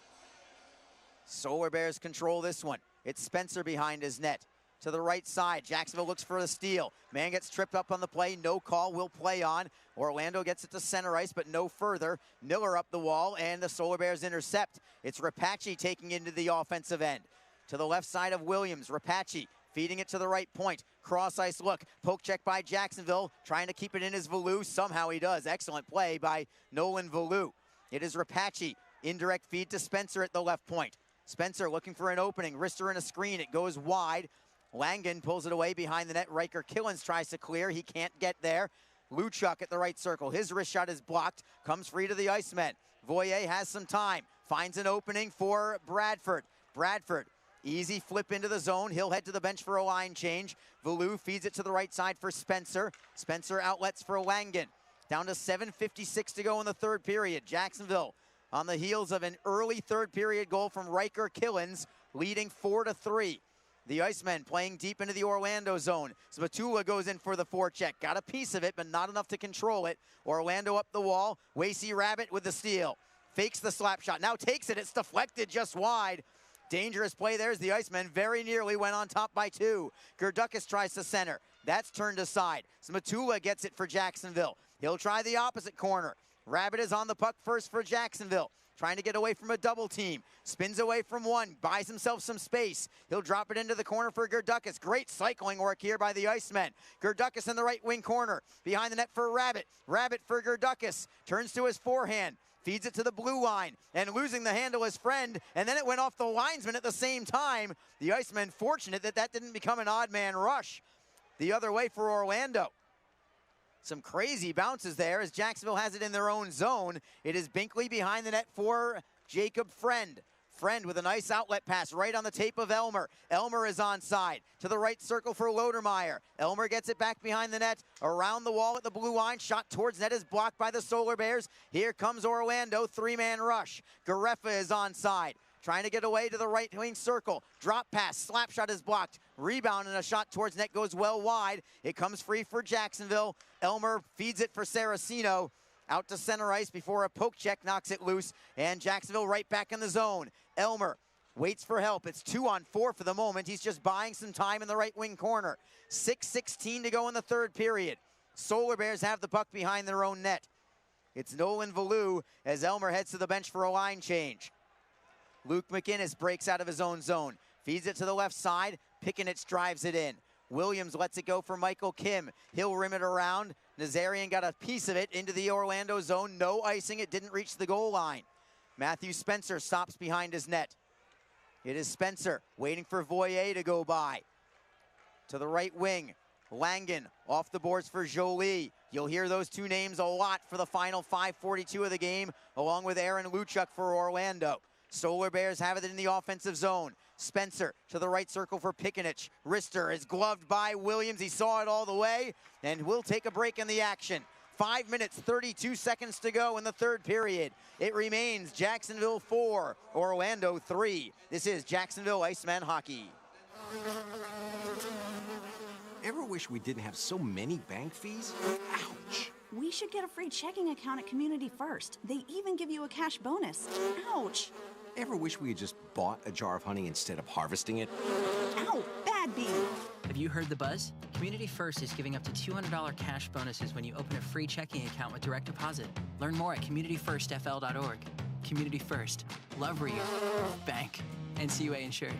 C: Solar Bears control this one. It's Spencer behind his net. To the right side, Jacksonville looks for the steal. Man gets tripped up on the play, no call, will play on. Orlando gets it to center ice, but no further. Miller up the wall, and the Solar Bears intercept. It's Rapace taking into the offensive end. To the left side of Williams, Rapace feeding it to the right point. Cross ice look, poke check by Jacksonville, trying to keep it in as Valou. Somehow he does. Excellent play by Nolan Valou. It is Rapace, indirect feed to Spencer at the left point. Spencer looking for an opening, wrister in a screen, it goes wide. Langen pulls it away behind the net. Riker Killens tries to clear, he can't get there. Luchuk at the right circle, his wrist shot is blocked, comes free to the Icemen. Voyer has some time, finds an opening for Bradford. Bradford, easy flip into the zone, he'll head to the bench for a line change. Valou feeds it to the right side for Spencer. Spencer outlets for Langen. Down to 7:56 to go in the third period. Jacksonville on the heels of an early third period goal from Riker Killens, leading 4-3. The Icemen playing deep into the Orlando zone. Spatula goes in for the forecheck. Got a piece of it, but not enough to control it. Orlando up the wall. Wasey Rabbit with the steal. Fakes the slap shot. Now takes it. It's deflected just wide. Dangerous play there as the Icemen very nearly went on top by 2. Gerdukis tries to center. That's turned aside. Spatula gets it for Jacksonville. He'll try the opposite corner. Rabbit is on the puck first for Jacksonville. Trying to get away from a double team. Spins away from one. Buys himself some space. He'll drop it into the corner for Gerdukis. Great cycling work here by the Icemen. Gerdukis in the right wing corner. Behind the net for Rabbit. Rabbit for Gerdukis. Turns to his forehand. Feeds it to the blue line. And losing the handle his friend. And then it went off the linesman at the same time. The Icemen fortunate that that didn't become an odd man rush the other way for Orlando. Some crazy bounces there as Jacksonville has it in their own zone. It is Binkley behind the net for Jacob Friend. Friend with a nice outlet pass right on the tape of Elmer. Elmer is onside. To the right circle for Lodermeyer. Elmer gets it back behind the net. Around the wall at the blue line. Shot towards net is blocked by the Solar Bears. Here comes Orlando. Three-man rush. Garefa is onside. Trying to get away to the right wing circle. Drop pass. Slap shot is blocked. Rebound and a shot towards net goes well wide. It comes free for Jacksonville. Elmer feeds it for Saraceno. Out to center ice before a poke check knocks it loose. And Jacksonville right back in the zone. Elmer waits for help. It's 2-on-4 for the moment. He's just buying some time in the right wing corner. 6:16 to go in the third period. Solar Bears have the puck behind their own net. It's Nolan Valou as Elmer heads to the bench for a line change. Luke McInnes breaks out of his own zone. Feeds it to the left side. Pickenic drives it in. Williams lets it go for Michael Kim. He'll rim it around. Nazarian got a piece of it into the Orlando zone. No icing. It didn't reach the goal line. Matthew Spencer stops behind his net. It is Spencer waiting for Voyer to go by. To the right wing. Langen off the boards for Jolie. You'll hear those two names a lot for the final 5:42 of the game, along with Aaron Luchuk for Orlando. Solar Bears have it in the offensive zone. Spencer to the right circle for Pickenic. Rister is gloved by Williams. He saw it all the way, and we'll take a break in the action. 5 minutes, 32 seconds to go in the third period. It remains Jacksonville 4, Orlando 3. This is Jacksonville Icemen hockey.
D: Ever wish we didn't have so many bank fees? Ouch.
E: We should get a free checking account at Community First. They even give you a cash bonus. Ouch.
D: Ever wish we had just bought a jar of honey instead of harvesting it?
E: Ow, bad bee.
F: Have you heard the buzz? Community First is giving up to $200 cash bonuses when you open a free checking account with direct deposit. Learn more at communityfirstfl.org. Community First. Love where you bank. NCUA insured.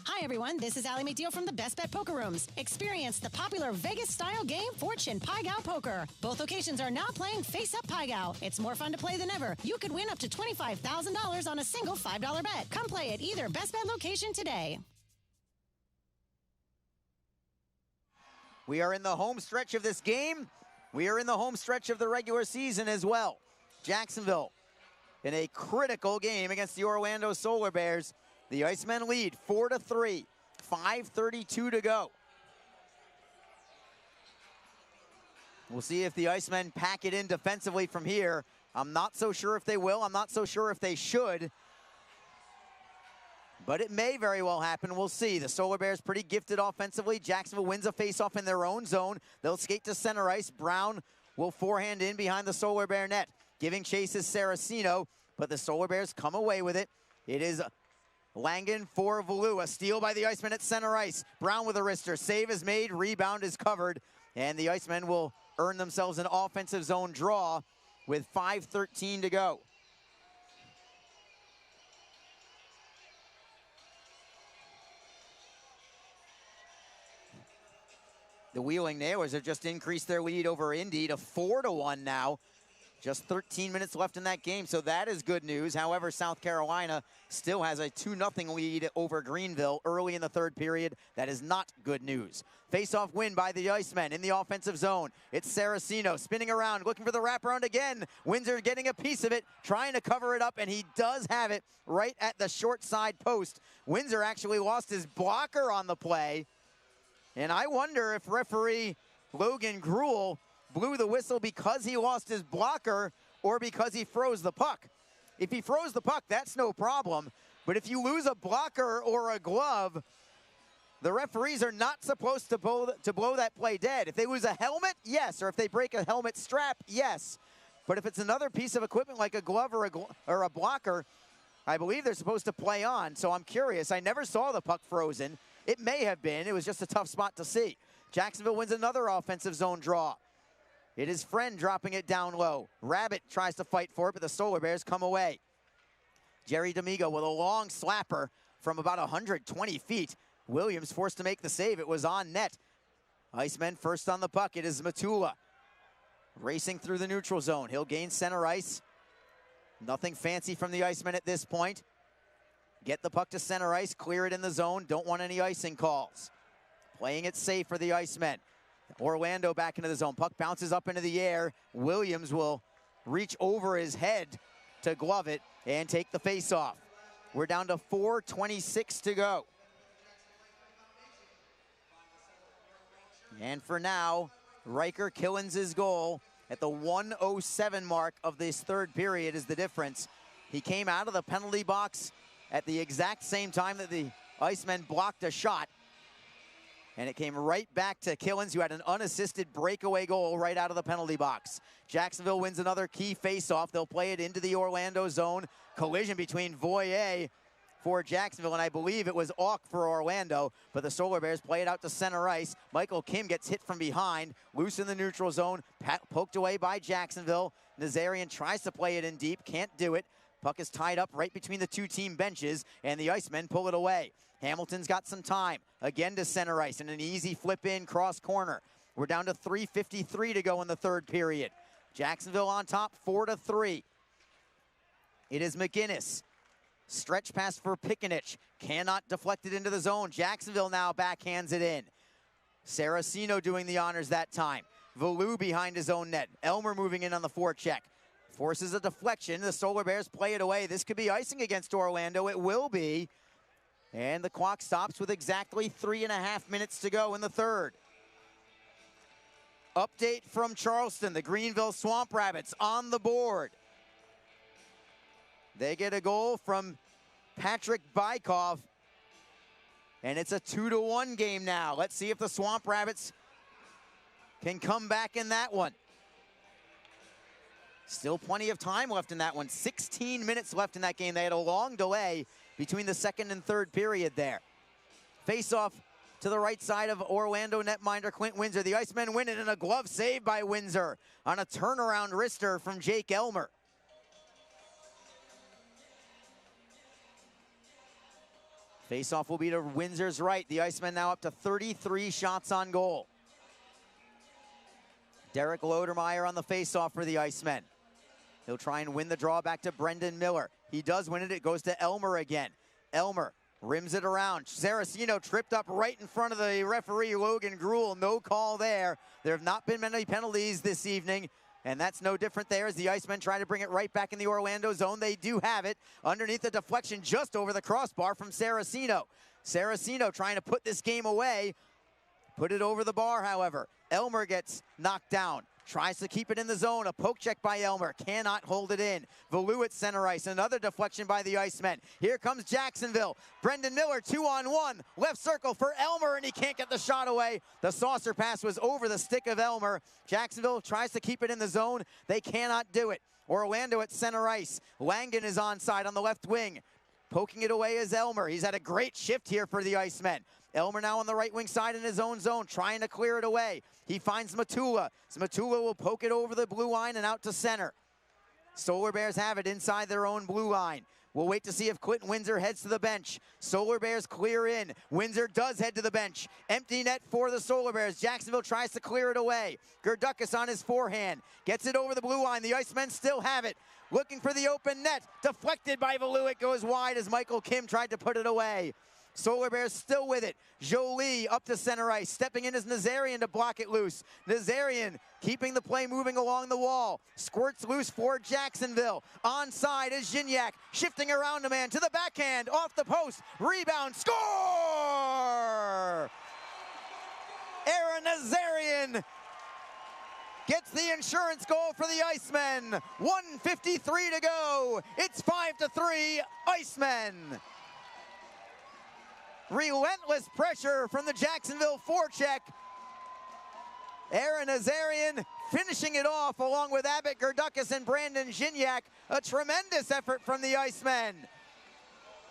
G: Hi, everyone. This is Allie McDeal from the Best Bet Poker Rooms. Experience the popular Vegas-style game Fortune Pai Gow Poker. Both locations are now playing Face Up Pai Gow. It's more fun to play than ever. You could win up to $25,000 on a single $5 bet. Come play at either Best Bet location today.
C: We are in the home stretch of this game. We are in the home stretch of the regular season as well. Jacksonville in a critical game against the Orlando Solar Bears. The Icemen lead 4-3, 5:32 to go. We'll see if the Icemen pack it in defensively from here. I'm not so sure if they will. I'm not so sure if they should. But it may very well happen. We'll see. The Solar Bears pretty gifted offensively. Jacksonville wins a faceoff in their own zone. They'll skate to center ice. Brown will forehand in behind the Solar Bear net. Giving chase is Saraceno, but the Solar Bears come away with it. It is Langen for Valou. A steal by the Icemen at center ice. Brown with a wrister. Save is made. Rebound is covered. And the Icemen will earn themselves an offensive zone draw with 5:13 to go. The Wheeling Nailers have just increased their lead over Indy to 4-1 now. Just 13 minutes left in that game, so that is good news. However, South Carolina still has a 2-0 lead over Greenville early in the third period. That is not good news. Face-off win by the Icemen in the offensive zone. It's Saraceno spinning around, looking for the wraparound again. Windsor getting a piece of it, trying to cover it up, and he does have it right at the short side post. Windsor actually lost his blocker on the play, and I wonder if referee Logan Gruel blew the whistle because he lost his blocker or because he froze the puck. If he froze the puck, that's no problem. But if you lose a blocker or a glove, the referees are not supposed to blow that play dead. If they lose a helmet, yes. Or if they break a helmet strap, yes. But if it's another piece of equipment like a glove or a blocker, I believe they're supposed to play on. So I'm curious. I never saw the puck frozen. It may have been. It was just a tough spot to see. Jacksonville wins another offensive zone draw. It is Friend dropping it down low. Rabbit tries to fight for it, but the Solar Bears come away. Jerry D'Amigo with a long slapper from about 120 feet. Williams forced to make the save. It was on net. Icemen first on the puck. It is Matula racing through the neutral zone. He'll gain center ice. Nothing fancy from the Icemen at this point. Get the puck to center ice, clear it in the zone. Don't want any icing calls. Playing it safe for the Icemen. Orlando back into the zone. Puck bounces up into the air. Williams will reach over his head to glove it and take the face-off. We're down to 4:26 to go. And for now, Riker Killens' goal at the 1:07 mark of this third period is the difference. He came out of the penalty box at the exact same time that the Icemen blocked a shot. And it came right back to Killens, who had an unassisted breakaway goal right out of the penalty box. Jacksonville wins another key face-off. They'll play it into the Orlando zone. Collision between Voyer for Jacksonville, and I believe it was Auk for Orlando, but the Solar Bears play it out to center ice. Michael Kim gets hit from behind, loose in the neutral zone, poked away by Jacksonville. Nazarian tries to play it in deep, can't do it. Puck is tied up right between the two team benches, and the Icemen pull it away. Hamilton's got some time, again to center ice, and an easy flip in cross corner. We're down to 3:53 to go in the third period. Jacksonville on top, 4-3. It is McGinnis. Stretch pass for Pikanich. Cannot deflect it into the zone. Jacksonville now backhands it in. Saraceno doing the honors that time. Valou behind his own net. Elmer moving in on the forecheck. Forces a deflection. The Solar Bears play it away. This could be icing against Orlando. It will be. And the clock stops with exactly 3.5 minutes to go in the third. Update from Charleston. The Greenville Swamp Rabbits on the board. They get a goal from Patrick Bykov, and it's a 2-1 game now. Let's see if the Swamp Rabbits can come back in that one. Still plenty of time left in that one. 16 minutes left in that game. They had a long delay between the second and third period there. Face-off to the right side of Orlando netminder Clint Windsor. The Icemen win it, and a glove save by Windsor on a turnaround wrister from Jake Elmer. Face-off will be to Windsor's right. The Icemen now up to 33 shots on goal. Derek Lodermeyer on the face-off for the Icemen. He'll try and win the draw back to Brendan Miller. He does win it. It goes to Elmer again. Elmer rims it around. Saraceno tripped up right in front of the referee, Logan Gruel. No call there. There have not been many penalties this evening, and that's no different there as the Icemen try to bring it right back in the Orlando zone. They do have it underneath the deflection just over the crossbar from Saraceno. Saraceno trying to put this game away. Put it over the bar, however. Elmer gets knocked down. Tries to keep it in the zone. A poke check by Elmer. Cannot hold it in. Valou at center ice. Another deflection by the Icemen. Here comes Jacksonville. Brendan Miller, 2-on-1. Left circle for Elmer, and he can't get the shot away. The saucer pass was over the stick of Elmer. Jacksonville tries to keep it in the zone. They cannot do it. Orlando at center ice. Langen is onside on the left wing. Poking it away is Elmer. He's had a great shift here for the Icemen. Elmer now on the right wing side in his own zone, trying to clear it away. He finds Matula. Matula will poke it over the blue line and out to center. Solar Bears have it inside their own blue line. We'll wait to see if Clinton Windsor heads to the bench. Solar Bears clear in. Windsor does head to the bench. Empty net for the Solar Bears. Jacksonville tries to clear it away. Gerdukas on his forehand. Gets it over the blue line. The Icemen still have it. Looking for the open net. Deflected by Valou. It goes wide as Michael Kim tried to put it away. Solar Bears still with it. Jolie up to center ice. Stepping in is Nazarian to block it loose. Nazarian keeping the play moving along the wall. Squirts loose for Jacksonville. Onside is Gignac. Shifting around a man to the backhand. Off the post. Rebound. Score! Aaron Nazarian gets the insurance goal for the Icemen. 1:53 to go. It's 5-3 Icemen. Relentless pressure from the Jacksonville forecheck. Aaron Nazarian finishing it off along with Abbott Gerdukas and Brandon Gignac. A tremendous effort from the Icemen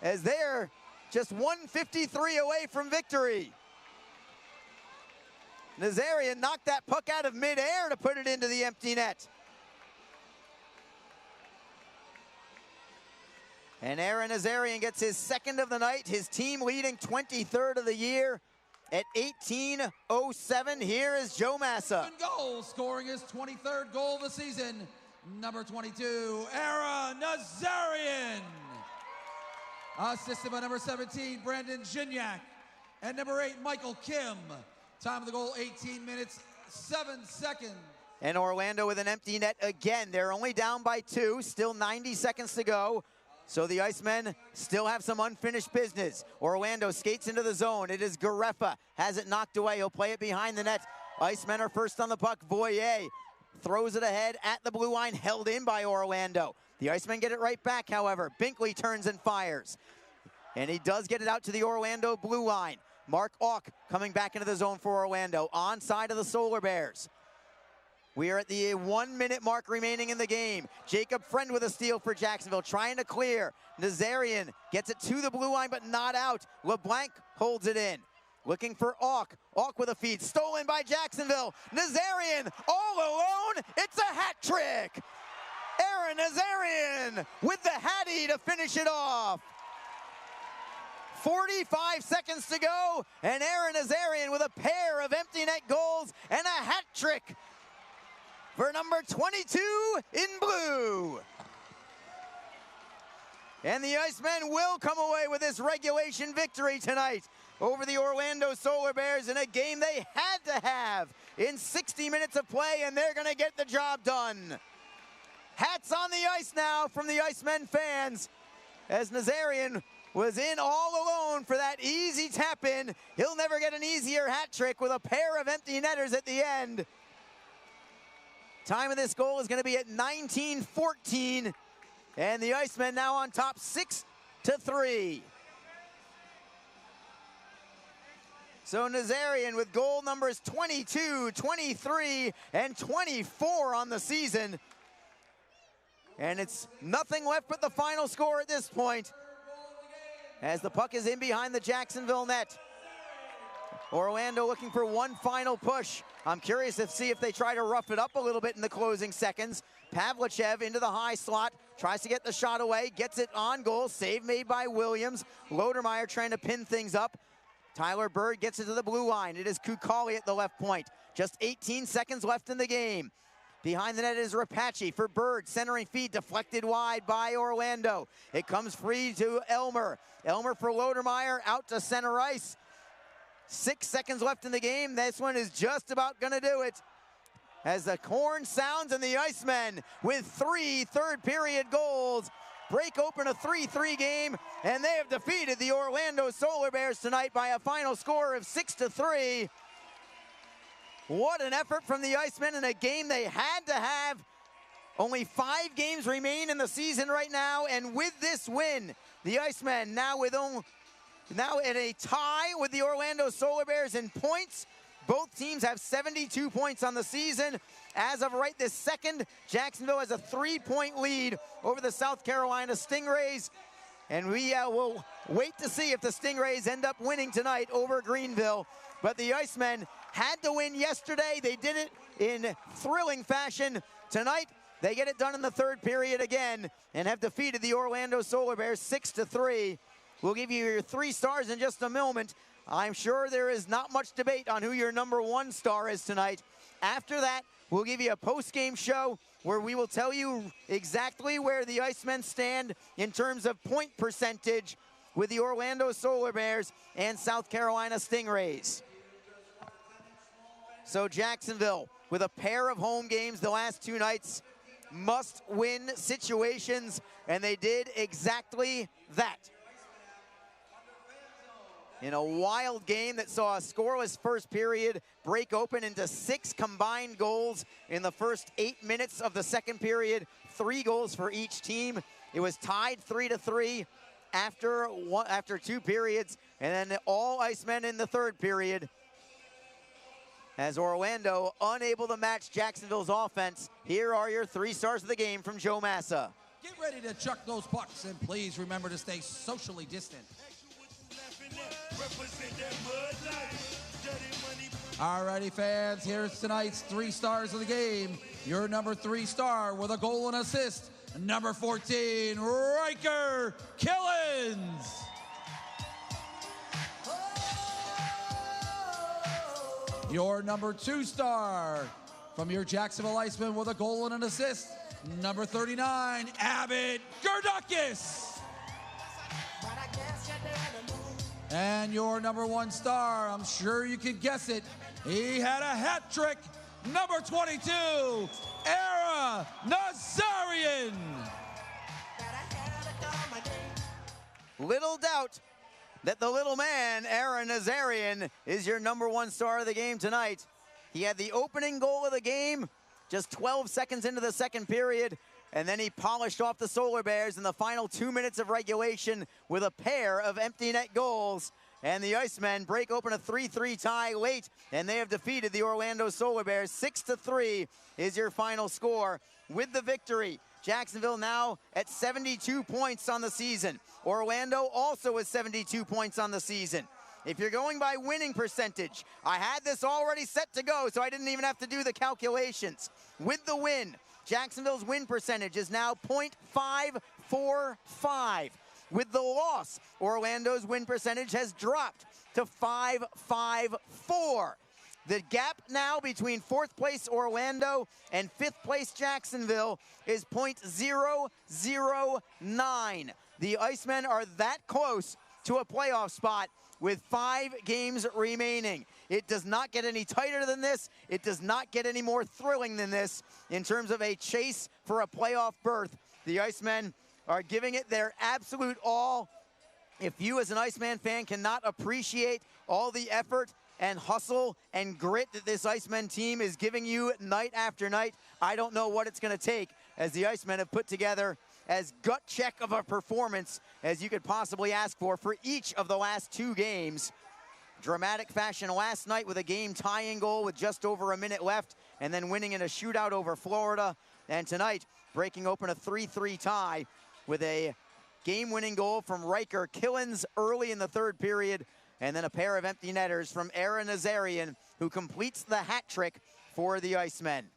C: as they're just 1:53 away from victory. Nazarian knocked that puck out of midair to put it into the empty net. And Aaron Nazarian gets his second of the night, his team leading 23rd of the year at 18:07. Here is Joe Massa.
N: Goal, scoring his 23rd goal of the season. Number 22, Aaron Nazarian. Assisted by number 17, Brandon Gignac. And number 8, Michael Kim. Time of the goal, 18 minutes, 7 seconds.
C: And Orlando with an empty net again. They're only down by 2, still 90 seconds to go. So the Icemen still have some unfinished business. Orlando skates into the zone. It is Garefa, has it knocked away. He'll play it behind the net. Icemen are first on the puck. Voyer throws it ahead at the blue line, held in by Orlando. The Icemen get it right back, however. Binkley turns and fires. And he does get it out to the Orlando blue line. Mark Auk coming back into the zone for Orlando, on side of the Solar Bears. We are at the 1 minute mark remaining in the game. Jacob Friend with a steal for Jacksonville, trying to clear. Nazarian gets it to the blue line, but not out. LeBlanc holds it in. Looking for Auk. Auk with a feed, stolen by Jacksonville. Nazarian all alone, it's a hat trick. Aaron Nazarian with the hattie to finish it off. 45 seconds to go, and Aaron Nazarian with a pair of empty net goals and a hat trick for number 22 in blue. And the Icemen will come away with this regulation victory tonight over the Orlando Solar Bears in a game they had to have in 60 minutes of play, and they're gonna get the job done. Hats on the ice now from the Icemen fans, as Nazarian was in all alone for that easy tap in. He'll never get an easier hat trick with a pair of empty netters at the end. Time of this goal is going to be at 19:14, and the Icemen now on top 6-3. So Nazarian with goal numbers 22, 23, and 24 on the season. And it's nothing left but the final score at this point, as the puck is in behind the Jacksonville net. Orlando looking for one final push. I'm curious to see if they try to rough it up a little bit in the closing seconds. Pavlichev into the high slot, tries to get the shot away, gets it on goal, save made by Williams. Lodermeyer trying to pin things up. Tyler Bird gets it to the blue line. It is Kukali at the left point. Just 18 seconds left in the game. Behind the net is Rapace for Bird, centering feed, deflected wide by Orlando. It comes free to Elmer. Elmer for Lodermeyer, out to center ice. 6 seconds left in the game. This one is just about gonna do it, as the horn sounds and the Icemen with 3 third period goals break open a 3-3 game, and they have defeated the Orlando Solar Bears tonight by a final score of 6-3. What an effort from the Icemen in a game they had to have. Only 5 games remain in the season right now, and with this win, the Icemen now in a tie with the Orlando Solar Bears in points. Both teams have 72 points on the season. As of right this second, Jacksonville has a 3-point lead over the South Carolina Stingrays. And we will wait to see if the Stingrays end up winning tonight over Greenville. But the Icemen had to win yesterday. They did it in thrilling fashion. Tonight, they get it done in the third period again and have defeated the Orlando Solar Bears 6-3. We'll give you your 3 stars in just a moment. I'm sure there is not much debate on who your number 1 star is tonight. After that, we'll give you a post-game show where we will tell you exactly where the Icemen stand in terms of point percentage with the Orlando Solar Bears and South Carolina Stingrays. So Jacksonville, with a pair of home games the last 2 nights, must-win situations, and they did exactly that. In a wild game that saw a scoreless first period break open into 6 combined goals in the first 8 minutes of the second period, 3 goals for each team. It was tied 3-3 after 2 periods, and then all Icemen in the third period, as Orlando unable to match Jacksonville's offense. Here are your 3 stars of the game from Joe Massa.
N: Get ready to chuck those pucks, and please remember to stay socially distant. Alrighty, fans, here's tonight's 3 stars of the game. Your number 3 star with a goal and assist, number 14, Riker Killens. Your number 2 star from your Jacksonville Icemen with a goal and an assist, number 39, Abbott Gerdakis. And your number 1 star, I'm sure you could guess it, he had a hat trick, number 22, Era Nazarian.
C: Little doubt that the little man, Aaron Nazarian, is your #1 star of the game tonight. He had the opening goal of the game just 12 seconds into the second period, and then he polished off the Solar Bears in the final 2 minutes of regulation with a pair of empty net goals. And the Icemen break open a 3-3 tie late, and they have defeated the Orlando Solar Bears. 6-3 is your final score. With the victory, Jacksonville now at 72 points on the season. Orlando also with 72 points on the season. If you're going by winning percentage, I had this already set to go, so I didn't even have to do the calculations. With the win, Jacksonville's win percentage is now .545. With the loss, Orlando's win percentage has dropped to .554. The gap now between 4th place Orlando and 5th place Jacksonville is .009. The Icemen are that close to a playoff spot with 5 games remaining. It does not get any tighter than this. It does not get any more thrilling than this in terms of a chase for a playoff berth. The Icemen are giving it their absolute all. If you as an Iceman fan cannot appreciate all the effort and hustle and grit that this Iceman team is giving you night after night, I don't know what it's going to take, as the Icemen have put together as gut check of a performance as you could possibly ask for each of the last 2 games. Dramatic fashion last night with a game tying goal with just over a minute left, and then winning in a shootout over Florida. And tonight, breaking open a 3-3 tie with a game-winning goal from Riker Killens early in the third period, and then a pair of empty netters from Aaron Nazarian, who completes the hat trick for the Icemen.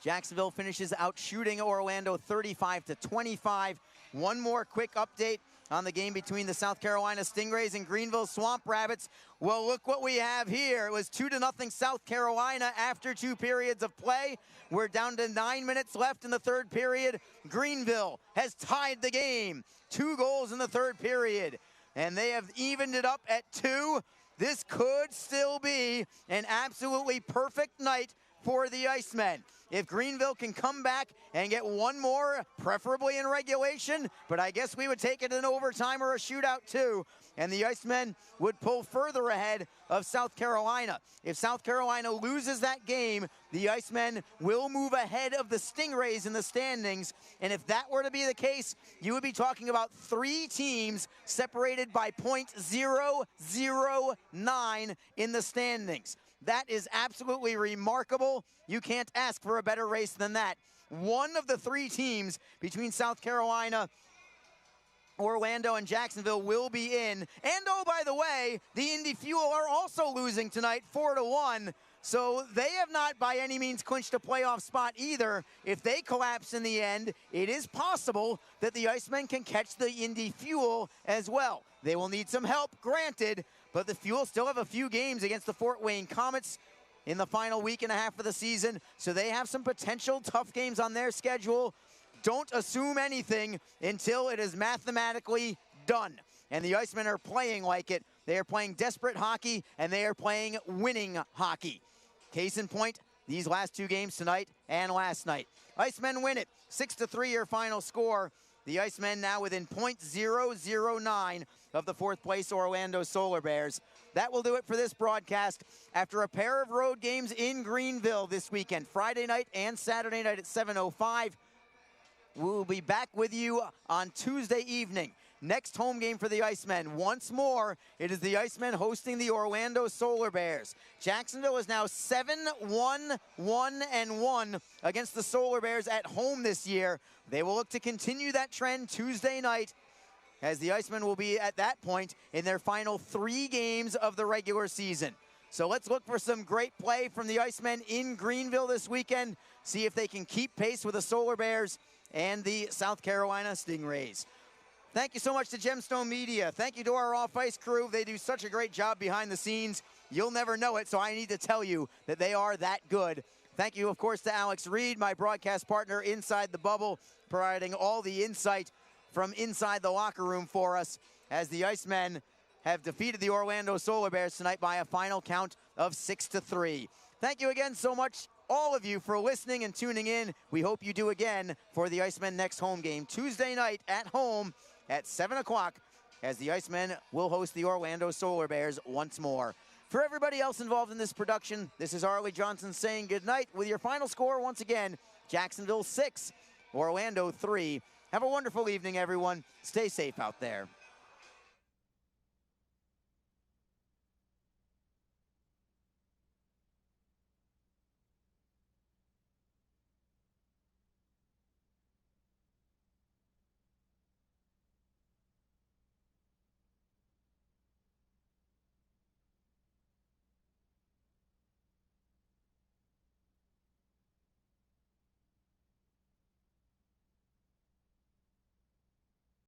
C: Jacksonville finishes out shooting Orlando 35-25. One more quick update on the game between the South Carolina Stingrays and Greenville Swamp Rabbits. Well, look what we have here. It was 2-0 South Carolina after 2 periods of play. We're down to 9 minutes left in the third period. Greenville has tied the game. 2 goals in the third period, and they have evened it up at 2. This could still be an absolutely perfect night for the Icemen. If Greenville can come back and get one more, preferably in regulation, but I guess we would take it in overtime or a shootout too, and the Icemen would pull further ahead of South Carolina. If South Carolina loses that game, the Icemen will move ahead of the Stingrays in the standings, and if that were to be the case, you would be talking about 3 teams separated by .009 in the standings. That is absolutely remarkable. You can't ask for a better race than that. One of the 3 teams between South Carolina, Orlando, and Jacksonville will be in. And oh, by the way, the Indy Fuel are also losing tonight 4-1. So they have not by any means clinched a playoff spot either. If they collapse in the end, it is possible that the Icemen can catch the Indy Fuel as well. They will need some help, granted, but the Fuel still have a few games against the Fort Wayne Comets in the final week and a half of the season, so they have some potential tough games on their schedule. Don't assume anything until it is mathematically done. And the Icemen are playing like it. They are playing desperate hockey, and they are playing winning hockey. Case in point, these last 2 games tonight and last night. Icemen win it, 6-3 your final score. The Icemen now within .009 of the 4th place Orlando Solar Bears. That will do it for this broadcast. After a pair of road games in Greenville this weekend, Friday night and Saturday night at 7:05, we will be back with you on Tuesday evening. Next home game for the Icemen. Once more, it is the Icemen hosting the Orlando Solar Bears. Jacksonville is now 7-1-1 against the Solar Bears at home this year. They will look to continue that trend Tuesday night, as the Icemen will be at that point in their final 3 games of the regular season. So let's look for some great play from the Icemen in Greenville this weekend. See if they can keep pace with the Solar Bears and the South Carolina Stingrays. Thank you so much to Gemstone Media. Thank you to our off-ice crew. They do such a great job behind the scenes. You'll never know it, so I need to tell you that they are that good. Thank you, of course, to Alex Reed, my broadcast partner inside the bubble, providing all the insight from inside the locker room for us, as the Icemen have defeated the Orlando Solar Bears tonight by a final count of 6-3. Thank you again so much, all of you, for listening and tuning in. We hope you do again for the Icemen next home game, Tuesday night at home at 7 o'clock, as the Icemen will host the Orlando Solar Bears once more. For everybody else involved in this production, this is Arlie Johnson saying goodnight with your final score once again, Jacksonville 6, Orlando 3. Have a wonderful evening, everyone. Stay safe out there.